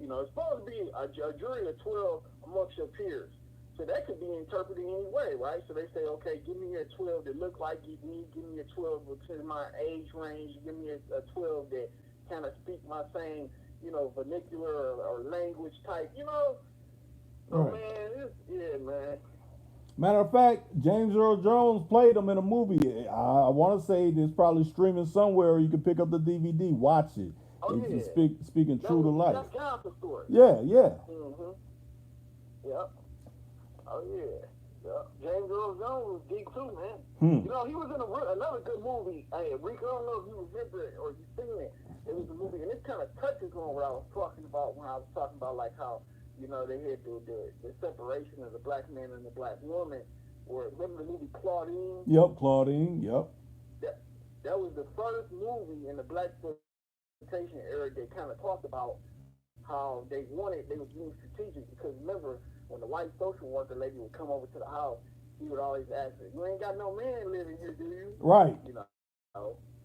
You know, it's supposed to be a jury of 12 amongst your peers. So that could be interpreted any way, right? So they say, okay, give me a 12 that look like me, give me a 12 within my age range, give me a 12 that kind of speak my same, you know, vernacular or language type, you know? So, right. Man, man. Matter of fact, James Earl Jones played him in a movie. I want to say there's probably streaming somewhere, or you can pick up the DVD, watch it. Oh, it's yeah. Speaking that true to life. Jack Johnson story. Yeah. Mm-hmm. Yep. Oh, yeah. Yep. James Earl Jones was deep too, man. You know, he was in another good movie. Hey, Rick, I don't know if you remember it or you seen it. It was a movie, and it kind of touches on what I was talking about when I was talking about, like, how, you know, they had the separation of the black man and the black woman. Or remember the movie Claudine? Yep, Claudine. Yep. That was the first movie in the black exploitation era that kind of talked about how they was being strategic, because remember when the white social worker lady would come over to the house, he would always ask her, "You ain't got no man living here, do you?" Right. You know.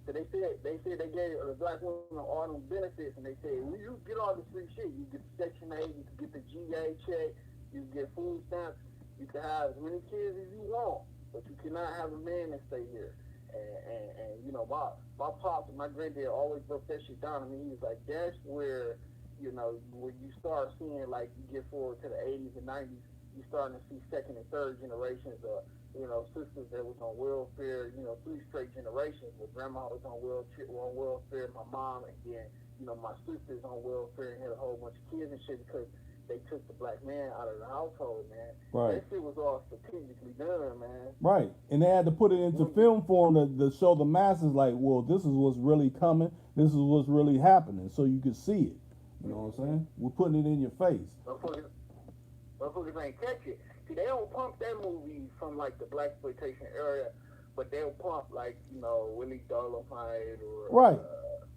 So they said they gave the black women all them benefits, and they said, well, you get all this free shit. You get Section 8, you can get the GA check, you can get food stamps, you can have as many kids as you want, but you cannot have a man that stay here. And you know, my pops and my granddad always broke that shit down. I mean, he was like, that's where, you know, when you start seeing, like, you get forward to the 80s and 90s, you're starting to see second and third generations of, you know, sisters that was on welfare, you know, 3 straight generations where grandma was on welfare, my mom, and then, you know, my sister's on welfare and had a whole bunch of kids and shit because they took the black man out of the household, man. Right. That shit was all strategically done, man. Right. And they had to put it into film form to show the masses, like, well, this is what's really coming. This is what's really happening, so you could see it. You know what I'm saying? We're putting it in your face. Motherfuckers ain't catch it. See, they don't pump that movie from, like, the black exploitation area, but they'll pump, like, you know, Willie Dolomite or right.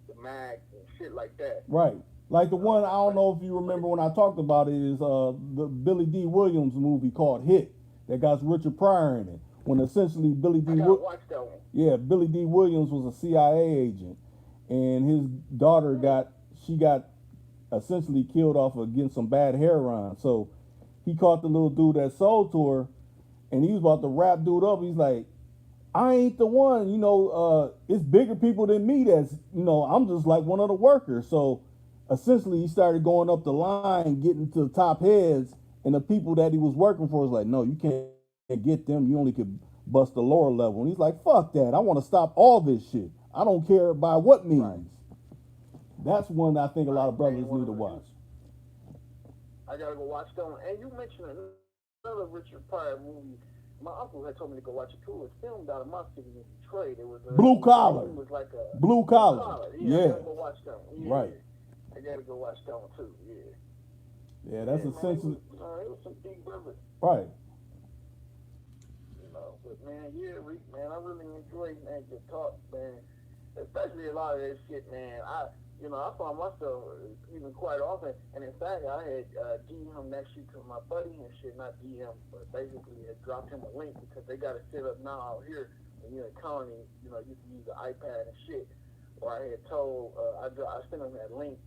The Mac and shit like that. Right. Like the one, I don't know if you remember when I talked about it, is the Billy D. Williams movie called Hit that got Richard Pryor in it. When essentially Billy D. Watch that one. Yeah, Billy D. Williams was a CIA agent, and his daughter got essentially killed off of getting some bad heroin. So he caught the little dude that sold to her, and he was about to wrap dude up. He's like, I ain't the one, it's bigger people than me that's, I'm just like one of the workers. So essentially he started going up the line, getting to the top heads, and the people that he was working for was like, no, you can't get them. You only could bust the lower level. And he's like, fuck that. I want to stop all this shit. I don't care by what means. Right. That's one I think a lot of brothers Ain't one need to of watch. I gotta go watch that one. And you mentioned another Richard Pryor movie. My uncle had told me to go watch it too. It was filmed out of my city in Detroit. It was Blue Collar. It was like a Blue Collar. Yeah. I Yeah. gotta go watch that one. Yeah. Right. I gotta go watch that one too. Yeah. Yeah, that's essentially Man, it was some big brothers. right. But man, yeah, Rick, man, I really enjoyed, man, your talk, man. Especially a lot of that shit, man. I found myself even quite often, and in fact, I had DM next week to my buddy and shit, not DM, but basically had dropped him a link because they got it set up now out here when you're in county, you can use the iPad and shit. Or I had told, I sent him that link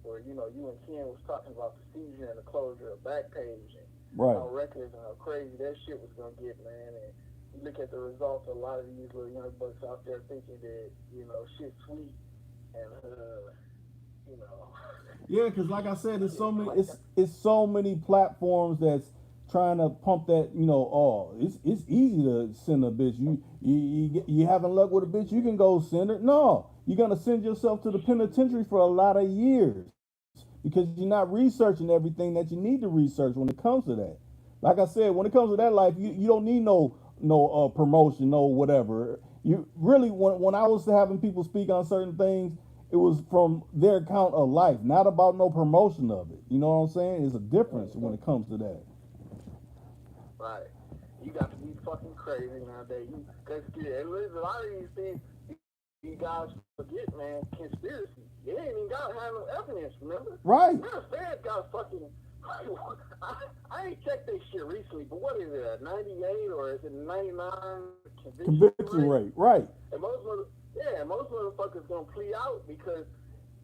where, you and Ken was talking about the seizure and the closure of Backpage and Right. how reckless and how crazy that shit was going to get, man. And you look at the results of a lot of these little young bucks out there thinking that, shit's sweet and, Yeah, because like I said, it's so many it's so many platforms that's trying to pump that, it's easy to send a bitch. You having luck with a bitch, you can go send her. No, you're gonna send yourself to the penitentiary for a lot of years because you're not researching everything that you need to research when it comes to that. Like I said, when it comes to that life, you don't need no promotion, no whatever. You really, when I was having people speak on certain things, it was from their account of life, not about no promotion of it. You know what I'm saying? There's a difference when it comes to that. right. You got to be fucking crazy nowadays. Because a lot of these things, you guys forget, man, conspiracy. You ain't even got to have no evidence, remember? Right. Man, feds got fucking... I ain't checked this shit recently, but what is it, a 98 or is it 99 Conviction rate, right. And most motherfuckers gonna plea out because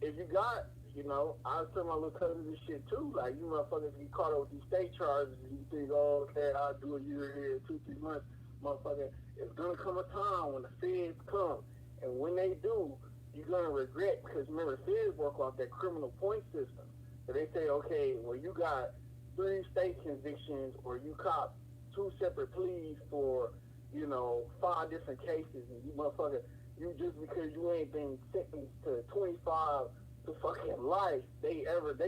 if you got, I was telling my little cousin this shit too, like, you motherfuckers get caught up with these state charges and you think, oh, okay, I'll do a year here, 2-3 months, motherfucker, it's gonna come a time when the feds come, and when they do, you're gonna regret, because remember, feds work off that criminal point system. So they say, okay, well, you got 3 state convictions, or you cop 2 separate pleas for, 5 different cases, and you motherfucker, you just because you ain't been sentenced to 25 to fucking life, they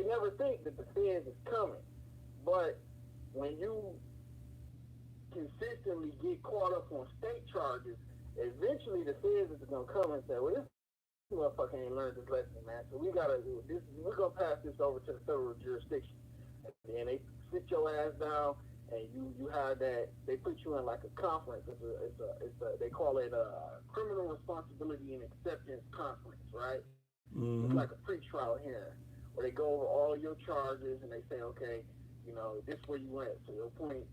never think that the feds is coming. But when you consistently get caught up on state charges, eventually the feds is gonna come and say, well, this motherfucker ain't learned this lesson, man. So we're gonna pass this over to the federal jurisdiction. And then they sit your ass down, and you have that. They put you in like a conference. They call it a criminal responsibility and acceptance conference, right? Mm-hmm. It's like a pre-trial hearing where they go over all your charges and they say, okay, this is where you went. So your point,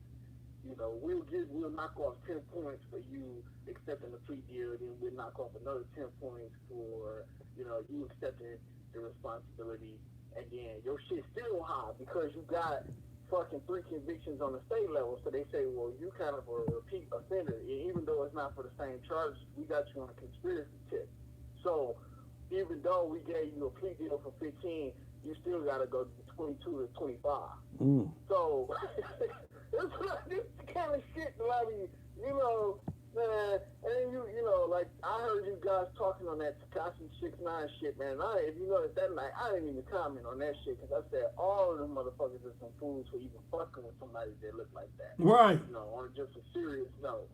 we'll knock off 10 points for you accepting the plea deal, then we'll knock off another 10 points for, you accepting the responsibility, and then your shit's still high because you got fucking 3 convictions on the state level, so they say, well, you kind of a repeat offender, even though it's not for the same charges, we got you on a conspiracy tip. So even though we gave you a plea deal for 15, you still got to go 22 to 25. Mm. So this kind of shit, like, man, and like, I heard you guys talking on that Tekashi 6ix9ine shit, man. If you noticed that night, I didn't even comment on that shit because I said all of them motherfuckers are some fools for even fucking with somebody that look like that. Right. On just a serious note.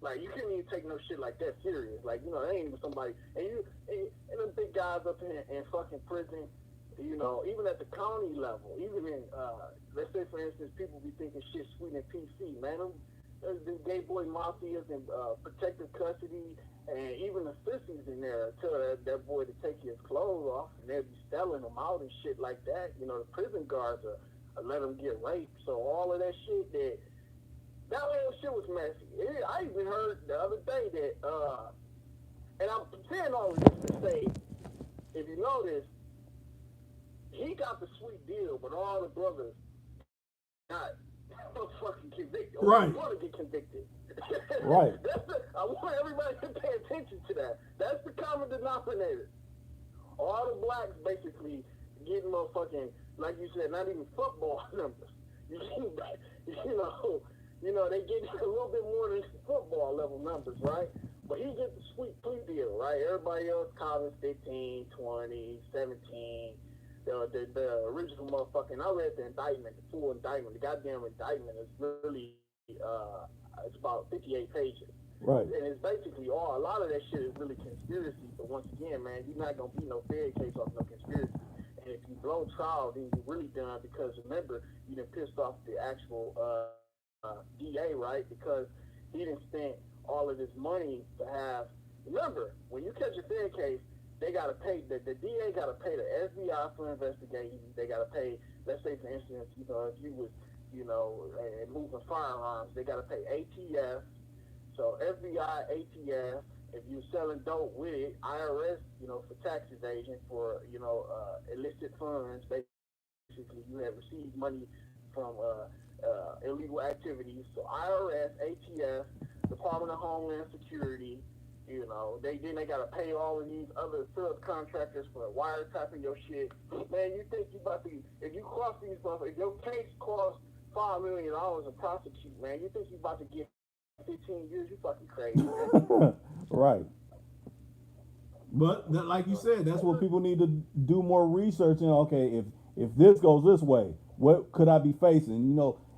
Like, you can't even take no shit like that serious. Like, they ain't even somebody, and them big guys up in fucking prison, even at the county level, even in, let's say, for instance, people be thinking shit sweet and PC, man. The gay boy mafias and protective custody, and even the sissies in there tell that boy to take his clothes off, and they'll be selling them out and shit like that. The prison guards are let them get raped. So all of that shit, that whole shit was messy. I even heard the other day that, and I'm saying all of this to say, if you notice, he got the sweet deal, but all the brothers got fucking convicted. Right. Want to get convicted. Right. I want everybody to pay attention to that. That's the common denominator. All the blacks basically getting motherfucking, like you said, not even football numbers. They get a little bit more than football level numbers, right? But he gets the sweet plea deal, right? Everybody else caught 15, 20, 17. The original motherfucking, I read the indictment, the full indictment. The goddamn indictment is really, it's about 58 pages. Right. And it's basically a lot of that shit is really conspiracy. But once again, man, you're not going to be no Fed case off no conspiracy. And if you blow trial, then you're really done because remember, you done pissed off the actual DA, right? Because he didn't spend all of this money to have. Remember, when you catch a Fed case, they got to pay, the DA got to pay the FBI for investigating. They got to pay, let's say, for instance, if you was, moving firearms, they got to pay ATF. So FBI, ATF, if you're selling dope with it, IRS, for tax evasion, for, illicit funds, basically you have received money from illegal activities. So IRS, ATF, Department of Homeland Security, they got to pay all of these other subcontractors for wiretapping your shit. Man, you think you about to, if you cross these motherfuckers, if your case costs $5 million to prosecute, man, you think you about to get 15 years, you fucking crazy, man. Right. But like you said, that's what people need to do more research in. Okay, if this goes this way, what could I be facing?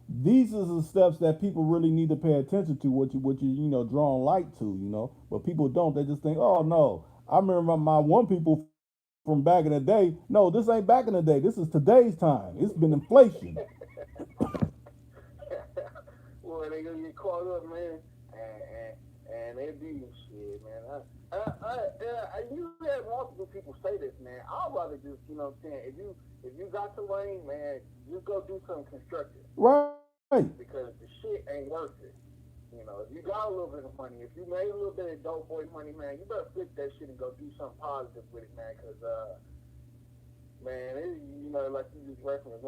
These are the steps that people really need to pay attention to. What you drawing light to. But people don't. They just think, oh no. I remember my one people from back in the day. No, this ain't back in the day. This is today's time. It's been inflation. Well, they gonna get caught up, man, and they do shit, man. You had multiple people say this, man. I'd rather just, if you got the lane, man, just go do something constructive. Right. Because the shit ain't worth it. If you got a little bit of money, if you made a little bit of dope boy money, man, you better flip that shit and go do something positive with it, man. Because, man, like you just referenced,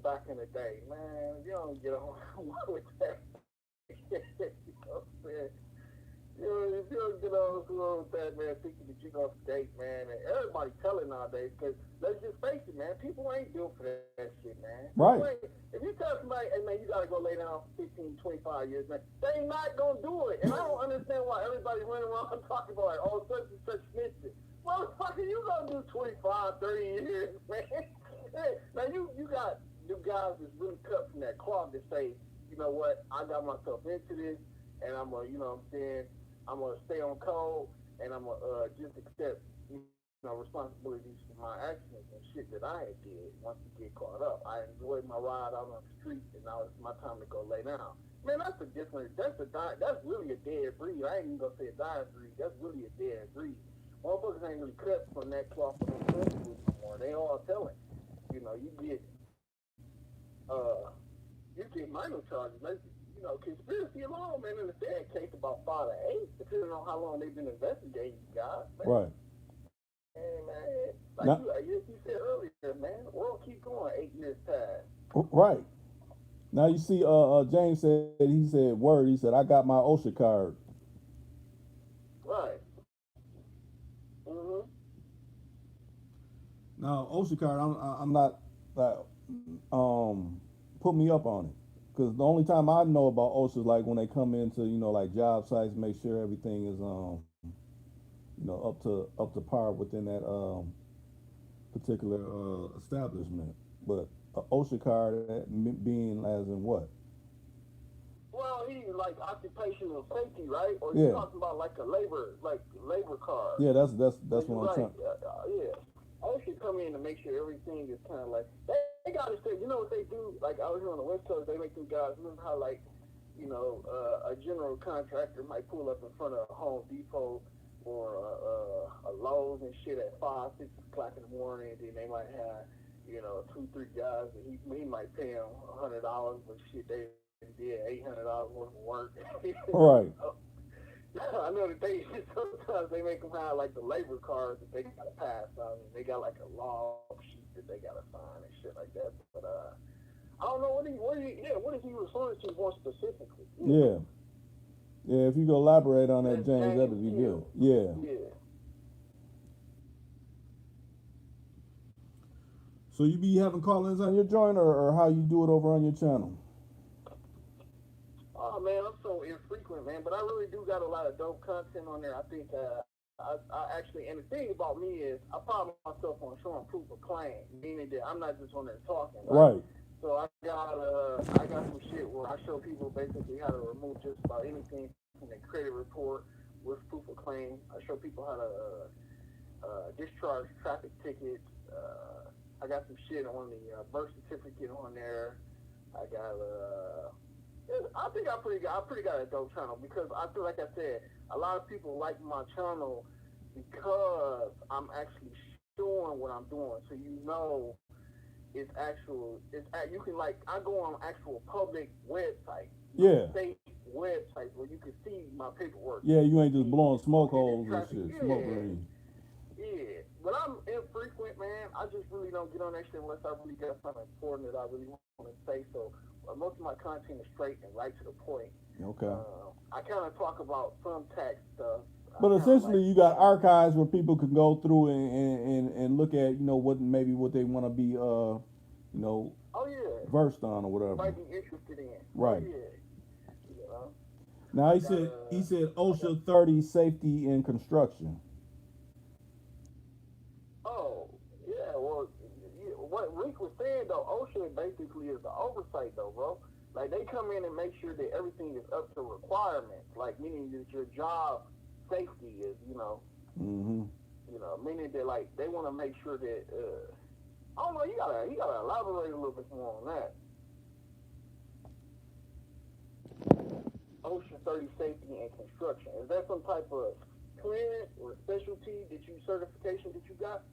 back in the day, man, you don't get on with that. If you don't get on with that, man, thinking that you're going to date, man, and everybody telling nowadays, because let's just face it, man, people ain't built for that shit, man. Right. If you tell somebody, hey, man, you got to go lay down 15, 25 years, man, they not going to do it. And I don't understand why everybody running around talking about, such and such snitching. Motherfucker, you going to do 25, 30 years, man. Hey, man, you got new guys that's really cut from that cloth that say, you know what, I got myself into this, and I'm going to, I'm going to stay on code, and I'm going to just accept, responsibilities for my actions and shit that I had did once you get caught up. I enjoyed my ride out on the street, and now it's my time to go lay down. Man, that's really a dead breed. I ain't even going to say a dying breed. That's really a dead breed. Motherfuckers ain't really cut from that cloth for no principles anymore. They all telling. You get minor charges. Conspiracy alone, man, in the Fed case about 5 to 8, depending on how long they've been investigating you guys. Man. Right. Hey, man, like you said earlier, man, the world keep going 8 years past. Right. Now you see, James said, I got my OSHA card. Right. Mm-hmm. Now OSHA card, I'm not put me up on it. Because the only time I know about OSHA is like when they come into, like job sites, make sure everything is, up to par within that particular establishment. But OSHA card being as in what? Well, he like occupational safety, right? Or you talking about like a labor card? Yeah, that's what I'm trying. Yeah. OSHA come in to make sure everything is kind of like they got to say, what they do? Like out here on the West Coast, they make them guys. Remember how a general contractor might pull up in front of a Home Depot or a Lowe's and shit at 5, 6 o'clock in the morning, and then they might have 2, 3 guys, and he might pay them $100, but shit they did $800 worth of work. Right. I know that sometimes they make them have like the labor cards that they gotta pass on. They got like a log sheet that they gotta sign and shit like that. But I don't know what is he referring to more specifically? Yeah. Yeah, if you could elaborate on that, That's James, James that'd be good. Hill. Yeah. Yeah. So you be having call-ins on your joint, or how you do it over on your channel? Oh man, I'm so infrequent, man. But I really do got a lot of dope content on there. I think I actually, and the thing about me is I pride myself on showing proof of claim, meaning that I'm not just on there talking. Right. So I got some shit where I show people basically how to remove just about anything from their credit report with proof of claim. I show people how to discharge traffic tickets. I got some shit on the birth certificate on there. I got I think I pretty got a dope channel because I feel like I said a lot of people like my channel because I'm actually showing what I'm doing. So you know it's actual. You can I go on actual public websites. Yeah. State websites where you can see my paperwork. Yeah, you ain't just blowing smoke holes and shit. Yeah. Smoke rings. Yeah, but I'm infrequent, man. I just really don't get on that shit unless I really got something important that I really want to say. So most of my content is straight and right to the point. Okay. I kind of talk about some tax stuff. But essentially, you got archives where people can go through and look at, what they want to be, oh yeah, versed on or whatever. Might be interested in. Right. Oh, yeah. Now he said OSHA 30 safety in construction. Oh yeah, well, what Rick was saying though, OSHA basically is the oversight though, bro. Like they come in and make sure that everything is up to requirements, like meaning that your job safety is, Mm-hmm. Meaning that like they want to make sure that I don't know, you gotta elaborate a little bit more on that. OSHA 30 safety and construction. Is that some type of clearance or specialty certification that you got?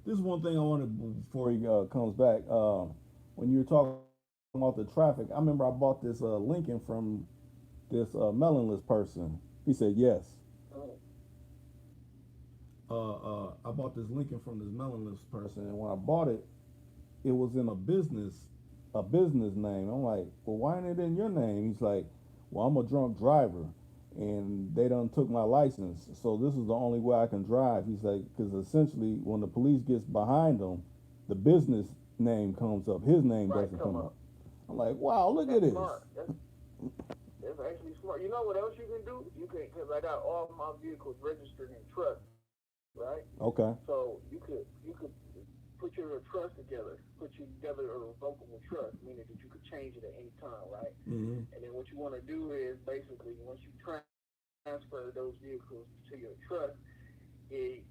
This is one thing I wanted before he comes back. When you were talking about the traffic, I remember I bought this Lincoln from this melonless person. He said yes. I bought this Lincoln from this melonless person, and when I bought it, it was in a business name. I'm like, well, why ain't it in your name? He's like, well, I'm a drunk driver, and they done took my license, so this is the only way I can drive. He's like, because essentially, when the police gets behind them, the business name comes up. His name doesn't come up. I'm like, wow, look at this. Smart. That's actually smart. You know what else you can do? You can, because I got all my vehicles registered in trust, right? Okay. So you could put your trust together, put you together a revocable trust, meaning that you could change it at any time, right? Mm-hmm. And then what you want to do is basically once you transfer those vehicles to your trust, it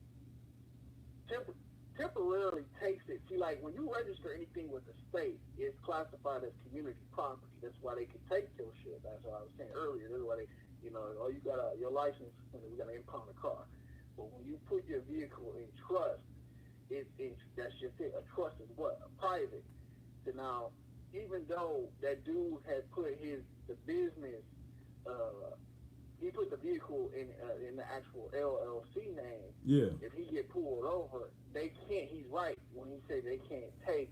temporarily takes it. See, like when you register anything with the state, it's classified as community property. That's why they can take your shit. That's what I was saying earlier. That's why they, you got your license, and we got to impound a car. But when you put your vehicle in trust, that's just it. A trust is what? A private. So now, even though that dude had put the business, he put the vehicle in the actual LLC name. Yeah. If he get pulled over, they can't. He's right when he said they can't take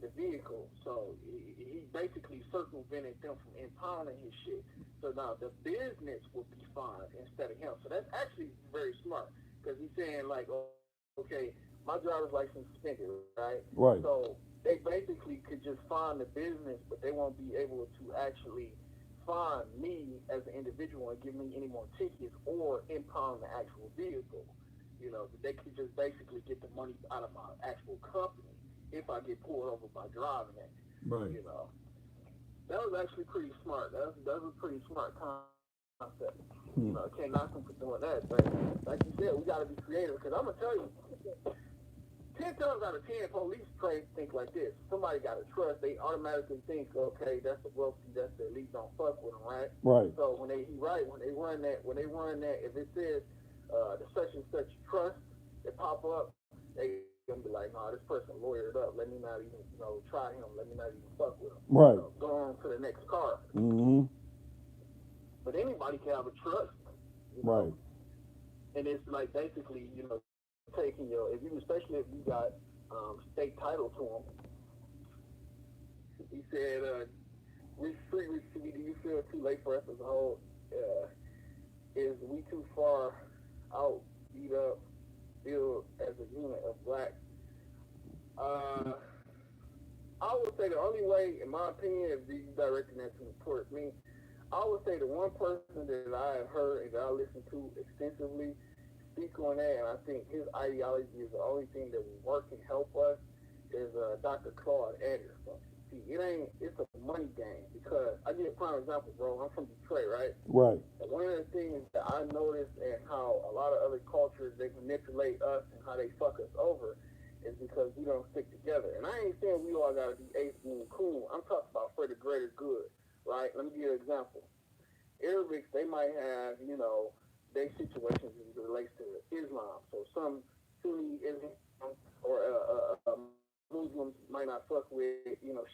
the vehicle. So he basically circumvented them from impounding his shit. So now the business will be fined instead of him. So that's actually very smart because he's saying like, okay, my driver's license suspended, right? Right. So they basically could just fine the business, but they won't be able to actually fine me as an individual and give me any more tickets or impound the actual vehicle. They could just basically get the money out of my actual company if I get pulled over by driving it. Right. That was actually pretty smart. That was a pretty smart concept. I can't knock them for doing that, but like you said, we got to be creative because I'm gonna tell you, 10 times out of 10, police think like this. Somebody got to trust. They automatically think, okay, that's the wealthy, that's the elite. Don't fuck with them, right? Right. So when they run that, if it says the such and such trust that pop up, they gonna be like, no, this person lawyered up. Let me not even, try him. Let me not even fuck with him. Right. Go on to the next car. Mm-hmm. But anybody can have a trust. Right. And it's like basically, taking especially if you got state title to them. He said Free Rich TV, do you feel too late for us as a whole? Is we too far out, beat up, still as a unit of black? I would say the only way, in my opinion, if you directing that towards me, I would say the one person that I have heard and that I listen to extensively speak on that, and I think his ideology is the only thing that will work and help us, is Dr. Claude Anderson. See, it's a money game, because I give a prime example, bro. I'm from Detroit, right? Right. And one of the things that I noticed and how a lot of other cultures, they manipulate us and how they fuck us over is because we don't stick together. And I ain't saying we all gotta be ace being cool. I'm talking about for the greater good, right? Let me give you an example. Arabics, they might have, their situations as it relates to Islam. So some Sunni Islam or Muslims might not fuck with,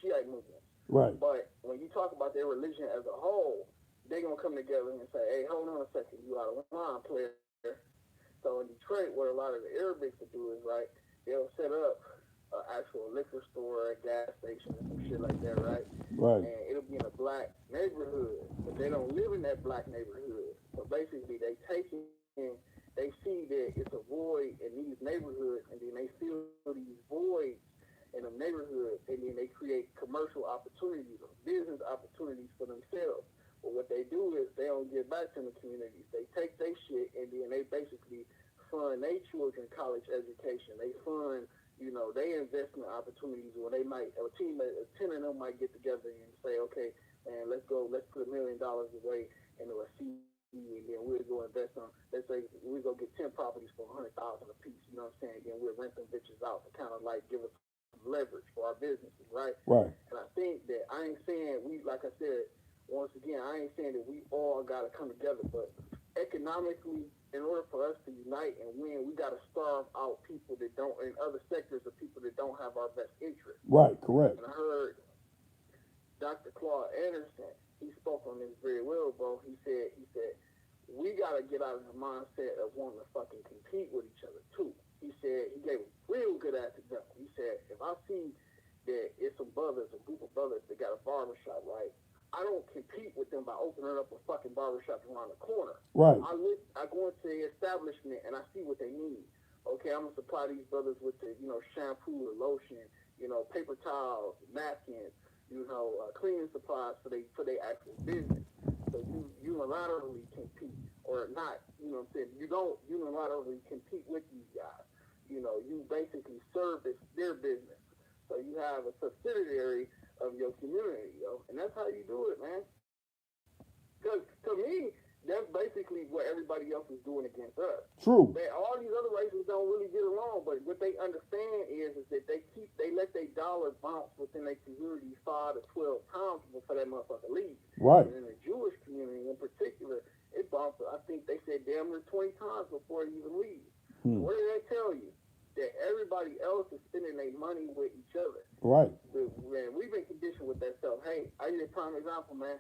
Shiite Muslims. Right. But when you talk about their religion as a whole, they're going to come together and say, hey, hold on a second, you out of line, player. So in Detroit, what a lot of the Arabics will do is, right, they'll set up an actual liquor store, a gas station, and some shit like that, right? Right. And it'll be in a black neighborhood, but they don't live in that black neighborhood. So basically, they take in, they see that it's a void in these neighborhoods, and then they fill these voids in the neighborhood, and then they create commercial opportunities or business opportunities for themselves. But what they do is they don't give back to the communities. They take their shit, and then they basically fund their children college education. They fund, they investment opportunities where they might, a 10 of them might get together and say, okay, man, let's put $1 million away into a CD, and then we'll go invest on, let's say we'll go get 10 properties for $100,000 a piece, you know what I'm saying? Then we'll rent them bitches out to kind of like give us leverage for our businesses, right? Right. And I think that I ain't saying like I said, once again, I ain't saying that we all got to come together, but economically, in order for us to unite and win, we got to starve out people that don't, in other sectors of people that don't have our best interest. Right, correct. And I heard Dr. Claude Anderson, he spoke on this very well, bro. He said, we got to get out of the mindset of wanting to fucking compete with each other, too. He said, he gave a real good ass example. He said, if I see that it's a group of brothers that got a barbershop, right? I don't compete with them by opening up a fucking barbershop around the corner. Right. I go into the establishment and I see what they need. Okay, I'm gonna supply these brothers with the, shampoo, the lotion, paper towels, napkins, cleaning supplies for their actual business. So you unilaterally compete or not, you know what I'm saying? You don't unilaterally compete with these guys. You basically service their business. So you have a subsidiary of your community, and that's how you do it, man. Because to me, that's basically what everybody else is doing against us. True. All these other races don't really get along, but what they understand is that they let their dollar bounce within their community 5 to 12 times before that motherfucker leaves. Right. And in the Jewish community in particular, it bounced, I think they said damn near 20 times before it even leaves. What did that tell you? That everybody else is spending their money with each other. Right. Man, we've been conditioned with that stuff. Hey, I give you a prime example, man.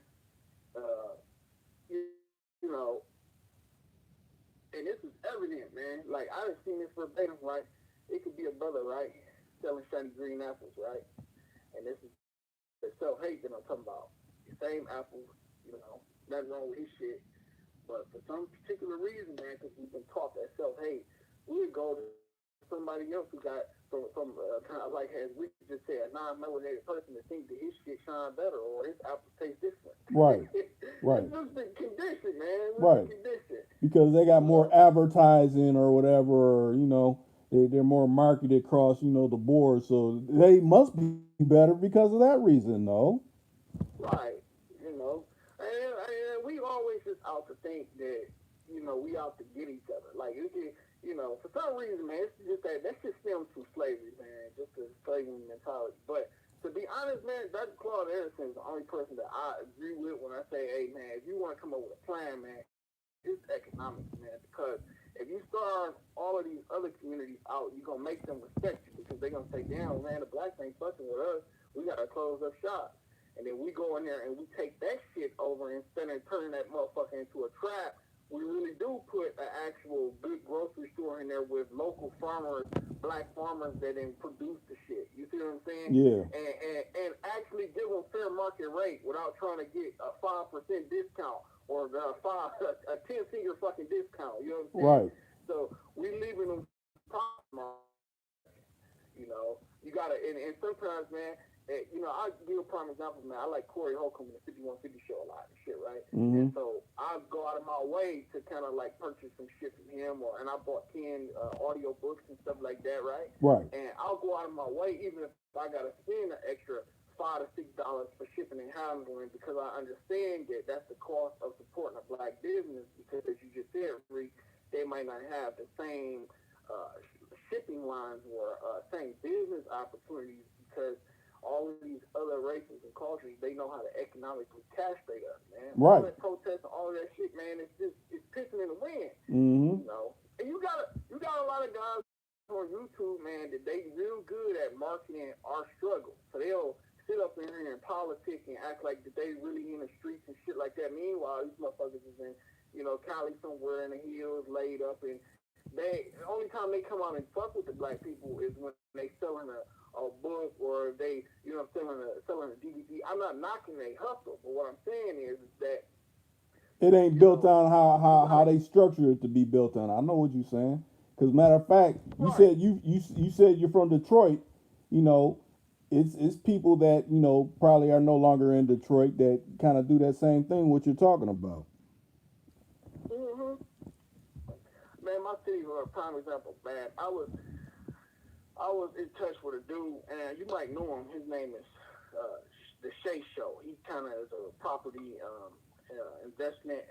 And this is evident, man. Like, I done seen this verbatim, right? It could be a brother, right, selling shiny green apples, right? And this is the self-hate that I'm talking about. The same apples, nothing wrong with his shit. But for some particular reason, man, because we've been taught that self-hate, we would go to somebody else who got from kind of like, as we just said, a non-melanated person to think that his shit shine better or his apple tastes different. Right. Right. It's just the condition, man. Right. Condition. Because they got more advertising or whatever, or, they're more marketed across, the board. So they must be better because of that reason, though. Right. And we always just out to think that, we out to get each other. Like, for some reason, man, it's just that just stems from slavery, man, just the slavery mentality. But to be honest, man, Dr. Claude Anderson is the only person that I agree with when I say, hey, man, if you want to come up with a plan, man, it's economics, man, because if you starve all of these other communities out, you're going to make them respect you because they're going to say, damn, man, the blacks ain't fucking with us. We got to close up shop. And then we go in there and we take that shit over instead of turning that motherfucker into a trap. we really do put an actual good grocery store in there with local farmers, black farmers that then produce the shit. You see what I'm saying? Yeah. And actually give them fair market rate without trying to get a 5% discount or a 10-figure fucking discount. You know what I'm saying? Right. So we leaving them profit. You know, you gotta, and sometimes, man, you know, I give a prime example, man. I like Corey Holcomb in the 5150 show a lot and shit, right? Mm-hmm. And so I go out of my way to kind of like purchase some shit from him, and I bought 10 audio books and stuff like that, right? Right. And I'll go out of my way even if I gotta spend an extra $5 to $6 for shipping and handling, because I understand that that's the cost of supporting a black business. Because as you just said, Reek, they might not have the same shipping lines or same business opportunities, because all of these other races and cultures, they know how to economically castrate us, man. Right. All that protest and all of that shit, man, it's pissing in the wind. Mm-hmm. You know, and you got a lot of guys on YouTube, man, that they real good at marketing our struggle. So they'll sit up in here and politic and act like that they really in the streets and shit like that. Meanwhile, these motherfuckers is in, you know, Cali somewhere in the hills laid up, and the only time they come out and fuck with the black people is when they selling a book or they, you know, selling a DVD. I'm not knocking they hustle, but what I'm saying is that it ain't built on how they structure it to be built on. I know what you're saying. Because matter of fact, you Right. said you said you're from Detroit. You know, it's people that, you know, probably are no longer in Detroit that kind of do that same thing what you're talking about. Mm-hmm. Man, my city was a prime example, man. I was in touch with a dude, and you might know him. His name is the Shay Show. He kind of is a property investment,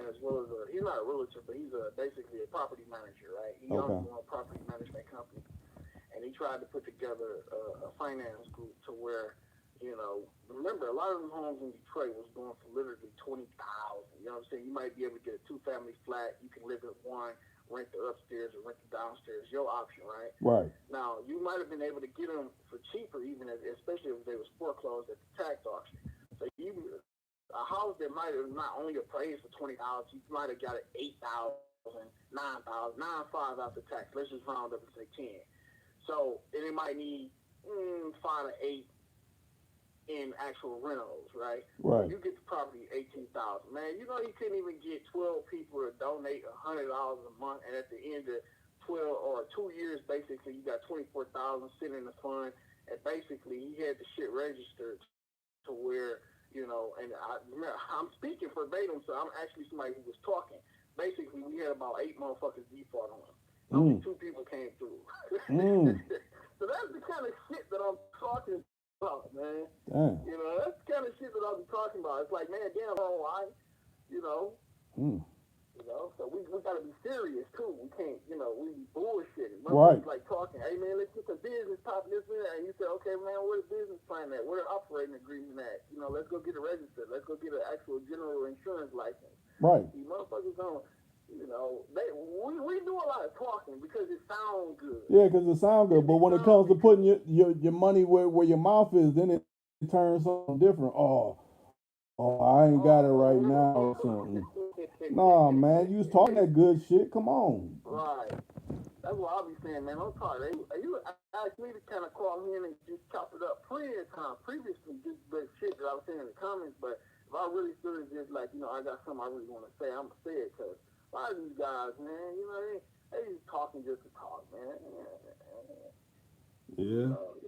as well as he's not a realtor, but he's basically a property manager, right? He owns a property management company, and he tried to put together a finance group to where, you know, remember, a lot of them homes in Detroit was going for literally $20,000. You know what I'm saying? You might be able to get a 2-family flat. You can live in one, rent the upstairs or rent the downstairs. Your option, right? Right. Now, you might have been able to get them for cheaper, even especially if they was foreclosed at the tax auction. So a house that might have not only appraised for $20,000, you might have got it $8,000, $9,000, $9,500 after tax. Let's just round up and say 10. So, and it might need 5 to 8 in actual rentals, right? Right. You get the property $18,000. Man, you know you couldn't even get 12 people to donate $100 a month, and at the end of 12 or 2 years, basically, you got $24,000 sitting in the fund, and basically he had the shit registered to where, you know, and I'm speaking verbatim, so I'm actually somebody who was talking. Basically, we had about 8 motherfuckers default on him. Only 2 people came through. So that's the kind of shit that I'm talking about, man. Damn. You know, that's the kind of shit that I'll be talking about. It's like, man, damn, why? You know? You know, so we got to be serious, too. We can't, you know, we be bullshitting. Right. Like talking, hey, man, let's get the business popping this in. And you say, okay, man, where the business plan at? Where the operating agreement at? You know, let's go get it registered. Let's go get an actual general insurance license. Right. You motherfuckers don't, you know, we do a lot of talking because it sounds good. Yeah, because it sounds good. But when it comes to putting your money where your mouth is, then it turns something different. Oh, I ain't got it right now or something. Nah, man, you was talking that good shit. Come on. Right. That's what I'll be saying, man. I'm sorry. You asked me to kind of call in and just chop it up previously, just the shit that I was saying in the comments. But if I really feel it's just like, you know, I got something I really want to say, I'm going to say it. Because a lot of these guys, man, you know, they just talking just to talk, man. Yeah. You know,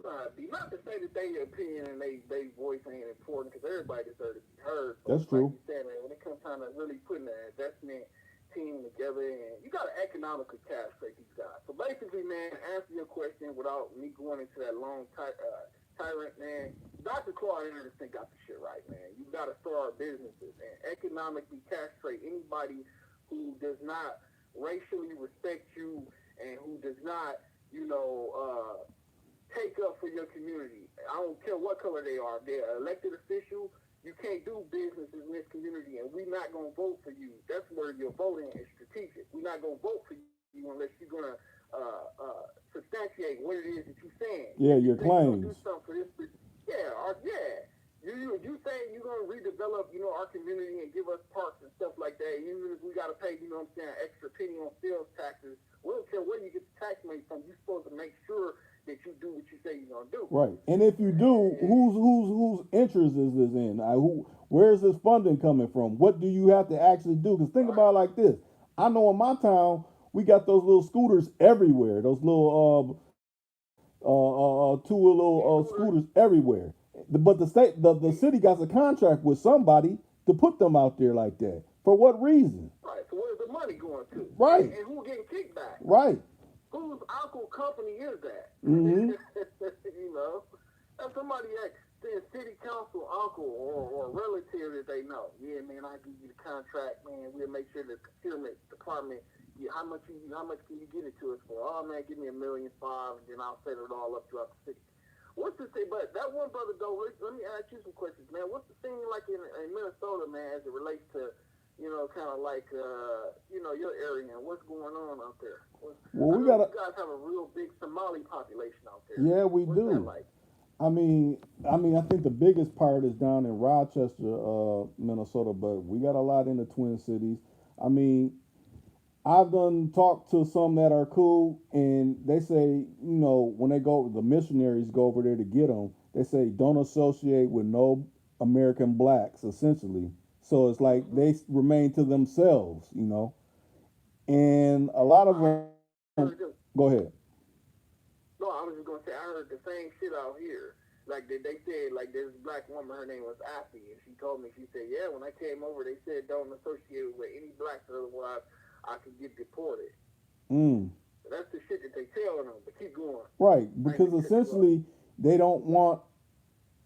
not to say that their opinion and they voice ain't important, because everybody deserves to be heard. But that's true. Like you said, man, when it comes time to really putting an investment team together, and you got to economically castrate these guys. So basically, man, answer your question without me going into that long tyrant, man. Dr. Claude Anderson got the shit right, man. You got to start businesses and economically castrate anybody who does not racially respect you and who does not, you know, take up for your community. I don't care what color they are. If they're elected official, you can't do business in this community, and we're not going to vote for you. That's where your voting is strategic. We're not going to vote for you unless you're going to substantiate what it is that you're saying. Yeah, your claims. Do something for this, You saying you're gonna redevelop, our community and give us parks and stuff like that, even if we gotta pay, extra penny on sales taxes. We don't care where you get the tax money from. You're supposed to make sure that you do what you say you're gonna do. Right. And if you do, whose interest is this in? Where's this funding coming from? What do you have to actually do? Because think about it like this. I know in my town we got those little scooters everywhere. Those little two little scooters everywhere. But the city got a contract with somebody to put them out there like that. For what reason? Right. So where's the money going to? Right. And who's getting kickback? Right. Whose uncle company is that? Mm-hmm. That's somebody that city council uncle or relative that they know. Yeah, man, I give you the contract, man. We'll make sure the procurement department. How much can you get it to us for? Oh man, give me $1.5 million, and then I'll set it all up throughout the city. What's the thing? But that one brother though, let me ask you some questions, man. What's the thing like in Minnesota, man, as it relates to, kind of like, your area and what's going on out there? Well, you guys have a real big Somali population out there. Yeah, we what's do. That like? I mean, I think the biggest part is down in Rochester, Minnesota, but we got a lot in the Twin Cities. I mean, I've done talked to some that are cool, and they say, when they go, the missionaries go over there to get them. They say don't associate with no American blacks, essentially. So it's like they remain to themselves, And a lot of them. Go ahead. No, I was just gonna say I heard the same shit out here. Like they said, like this black woman, her name was Affy, and she told me, she said, yeah, when I came over, they said don't associate with any blacks, otherwise I could get deported. That's the shit that they telling them. But keep going. Right, because essentially they don't want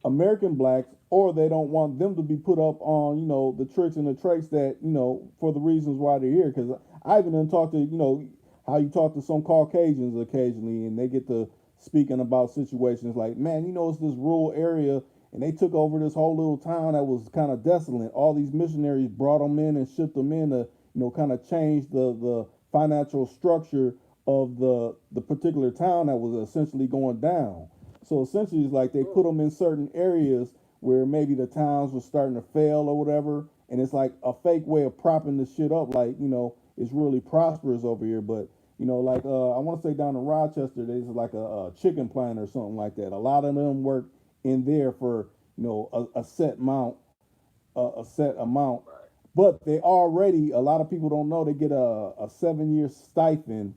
American blacks, or they don't want them to be put up on, the tricks and the traits that, for the reasons why they're here. Because I even done talked to, how you talk to some Caucasians occasionally, and they get to speaking about situations like, man, it's this rural area, and they took over this whole little town that was kind of desolate. All these missionaries brought them in and shipped them in to, kind of change the financial structure of the particular town that was essentially going down. So essentially, it's like they put them in certain areas where maybe the towns were starting to fail or whatever, and it's like a fake way of propping the shit up, like, it's really prosperous over here. But, like, I want to say down in Rochester, there's like a chicken plant or something like that. A lot of them work in there for, a set amount, but they already, a lot of people don't know, they get a 7-year stipend.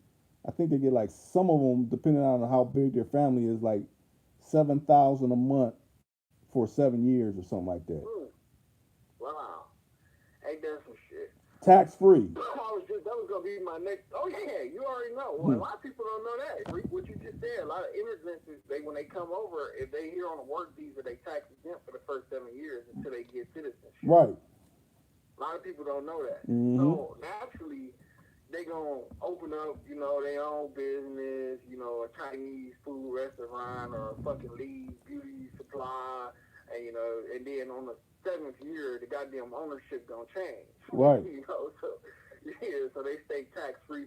I think they get like, some of them, depending on how big their family is, like $7,000 a month for 7 years or something like that. Wow. Ain't that some shit? Tax free. That was gonna be my next. Oh yeah, you already know. Well, a lot of people don't know that. What you just said. A lot of immigrants, when they come over, if they here on a work visa, they tax exempt for the first 7 years until they get citizenship. Right. A lot of people don't know that. Mm-hmm. So naturally, they gonna open up, their own business, a Chinese food restaurant or a fucking Lee's beauty supply, and and then on the 7th year, the goddamn ownership gonna change. Right. So they stay tax free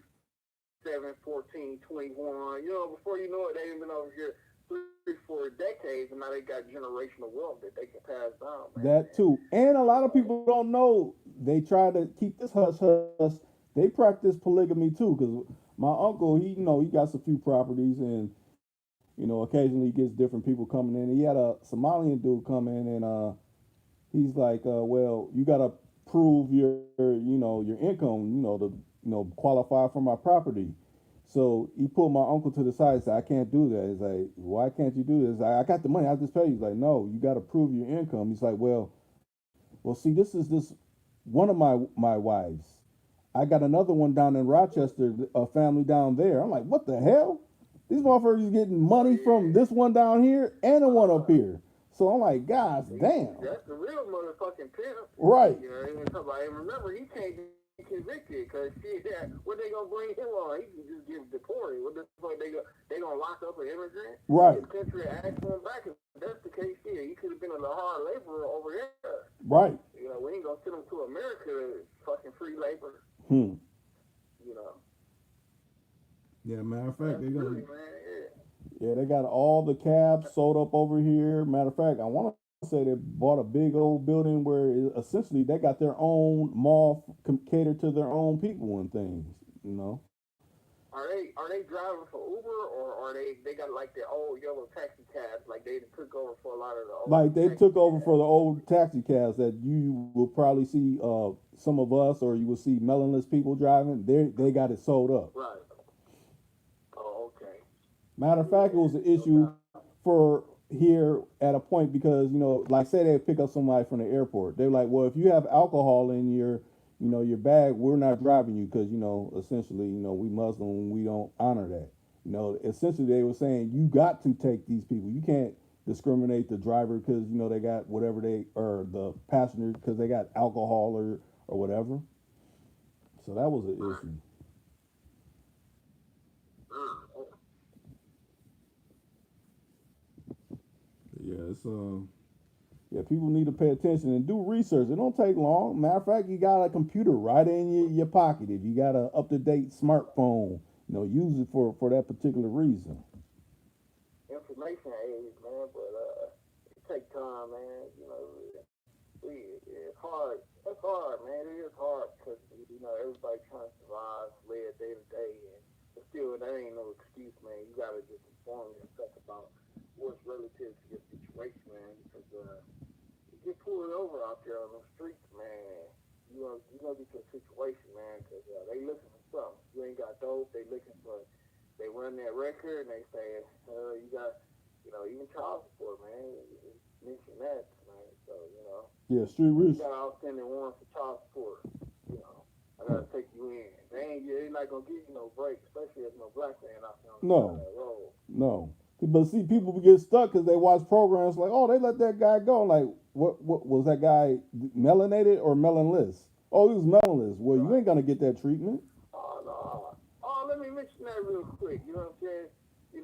7, 14, 21. Before you know it, they've been over here 3-4 decades, and now they got generational wealth that they can pass down. Man. That too. And a lot of people don't know, they try to keep this hush hush. They practice polygamy too, because my uncle, he got a few properties, and occasionally he gets different people coming in. He had a Somalian dude come in, and he's like, well, you gotta prove your income, to qualify for my property. So he pulled my uncle to the side and said, I can't do that. He's like, why can't you do this? I got the money, I'll just pay you. He's like, no, you gotta prove your income. He's like, well, see, this is one of my wives. I got another one down in Rochester, a family down there. I'm like, what the hell? These motherfuckers getting money from this one down here and the one up here. So I'm like, gosh, damn. That's the real motherfucking pimp. Right. And remember, he can't be convicted because what they gonna bring him on? He can just get deported. What the fuck they gonna lock up an immigrant? Right. His country ask for him back. If that's the case, he could have been a hard laborer over there. Right. We ain't gonna send him to America, fucking free labor. Yeah, matter of fact, they gonna. Yeah, they got all the cabs sold up over here. Matter of fact, I want say they bought a big old building where essentially they got their own mall catered to their own people and things. You know, Are they driving for Uber, or are they got like the old yellow taxi cabs, like they took over for a lot of the old like they taxi took over cabs? for the old taxi cabs that you will probably see some of us, or you will see melonless people driving. They got it sold up. Right. Oh, okay. Matter of fact, it was an issue for here at a point because like say they pick up somebody from the airport. They're like, well, if you have alcohol in your bag, we're not driving you because essentially, we Muslim, we don't honor that. Essentially they were saying you got to take these people. You can't discriminate the driver because they got whatever they or the passenger because they got alcohol or whatever. So that was an issue. Mm. Yeah, it's yeah, people need to pay attention and do research. It don't take long. Matter of fact, you got a computer right in your pocket. If you got an up to date smartphone, use it for that particular reason. Information age, man, but it takes time, man. It's hard. It's hard, man. It is hard because everybody trying to survive, live day to day, and but still, that ain't no excuse, man. You gotta just inform yourself about what's relative to your situation, man, because you get pulled over out there on the streets, man. You gonna get to a situation, man, because they looking for something. You ain't got dope. They looking for. They run that record and they say, you got, even child support, man. You mention that, man. So Yeah, street you research. got outstanding warrant for child support. I gotta take you in. They're not gonna give you no break, especially if no black man out there on the side of that road. No. But see, people get stuck because they watch programs like, oh, they let that guy go. Like, what was that guy melanated or melonless? Oh, he was melonless. Well, you ain't gonna get that treatment. Oh, no. Oh, let me mention that real quick. You know what I'm saying?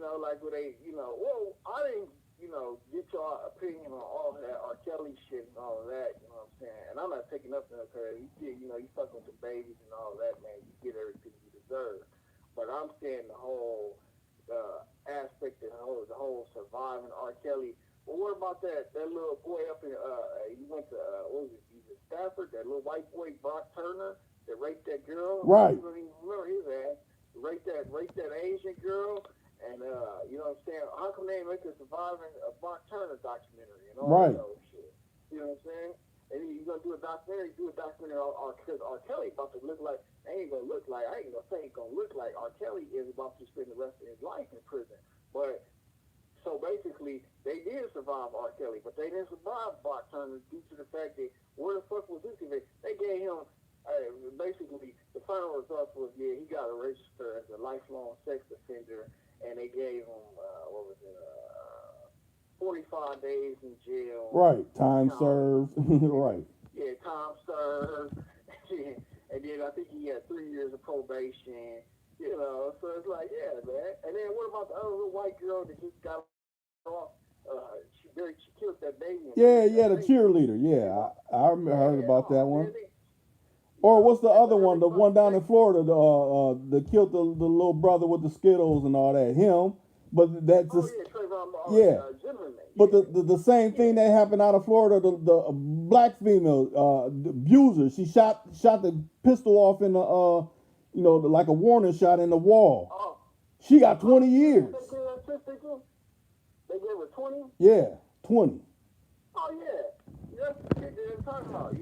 Like where they, well, I didn't, get your opinion on all that R. Kelly shit and all of that. You know what I'm saying? And I'm not taking nothing up there. You did, you fucking with the babies and all that, man. You get everything you deserve. But I'm saying the whole aspect of the whole surviving R. Kelly. Well, what about that little boy up in he went to what was it? He's in Stafford. That little white boy Brock Turner that raped that girl. Right. You don't even remember his ass. Raped that Asian girl. And you know what I'm saying? How come they ain't make a surviving Brock Turner documentary and all that old shit? You know what I'm saying? And you're gonna do a documentary on R. Kelly about to look like I ain't gonna say he's gonna look like R. Kelly is about to spend the rest of his life in prison. But so basically they did survive R. Kelly, but they didn't survive Brock Turner due to the fact that where the fuck was this? They gave him basically the final result was he got to register as a lifelong sex offender. And they gave him, 45 days in jail. Right, time served. Right. Yeah, time served. And then I think he had 3 years of probation. So it's like, yeah, man. And then what about the other little white girl that just got off? She killed that baby. Yeah, the cheerleader. Yeah, I heard about that one. Or what's the other one? The one down in Florida, that killed the little brother with the Skittles and all that. Him, but that's just Zimmerman. But the same thing that happened out of Florida. The black female, the abuser. She shot the pistol off in the like a warning shot in the wall. Oh. She got 20 years. They gave her 20. Yeah, 20. Oh yeah, that's what they're talking about.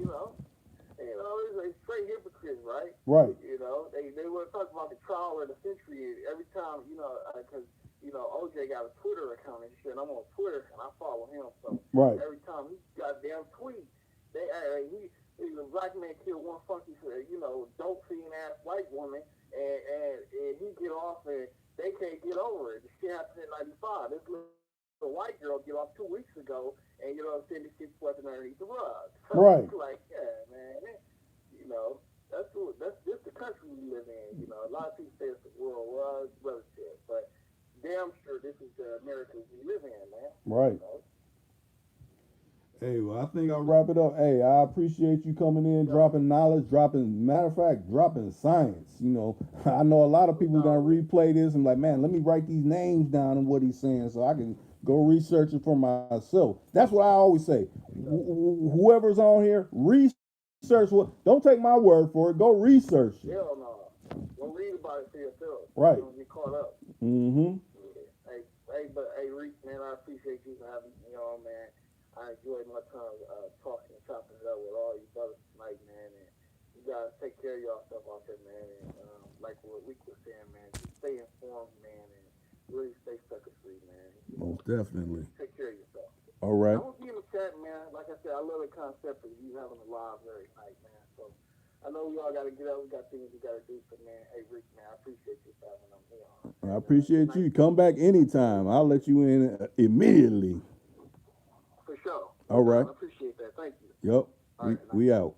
It's a straight hypocrite, right? Right. They want to talk about the trial of the century every time, because, OJ got a Twitter account and shit. I'm on Twitter and I follow him. So right. Every time he goddamn tweet, he's a black man killed one funky, dope fiend ass white woman and he get off and they can't get over it. This shit happened in 95. This little white girl get off 2 weeks ago and, this shit's swept underneath the rug. So right. It's like, yeah, man. That's just the country we live in. A lot of people say it's the world. Well, it's relative, but damn sure this is the America we live in, man. Right. Hey, well, I think I'll wrap it up. Hey, I appreciate you coming in, dropping knowledge, matter of fact, dropping science. I know a lot of people are gonna replay this and like, man, let me write these names down and what he's saying so I can go research it for myself. That's what I always say. Whoever's on here, research what. Don't take my word for it. Go research it. Hell no. Go read about it for yourself. Right. You don't get caught up. Mm-hmm. Hey, Reese, man, I appreciate you for having me on, man. I enjoyed my time talking and chopping it up with all you brothers tonight, man. And you guys take care of yourself out there, man. And like what Rick was saying, man, just stay informed, man, and really stay sucker free, man. Most definitely. Take care of yourself. All right. I want to be in the chat, man. Like I said, I love the concept of you having a live every night, man. So I know we all got to get up. We got things we got to do. So, man, hey, Rick, man, I appreciate you for having me on. I appreciate you. Come back anytime. I'll let you in immediately. For sure. All right. I appreciate that. Thank you. Yep. All right, We out.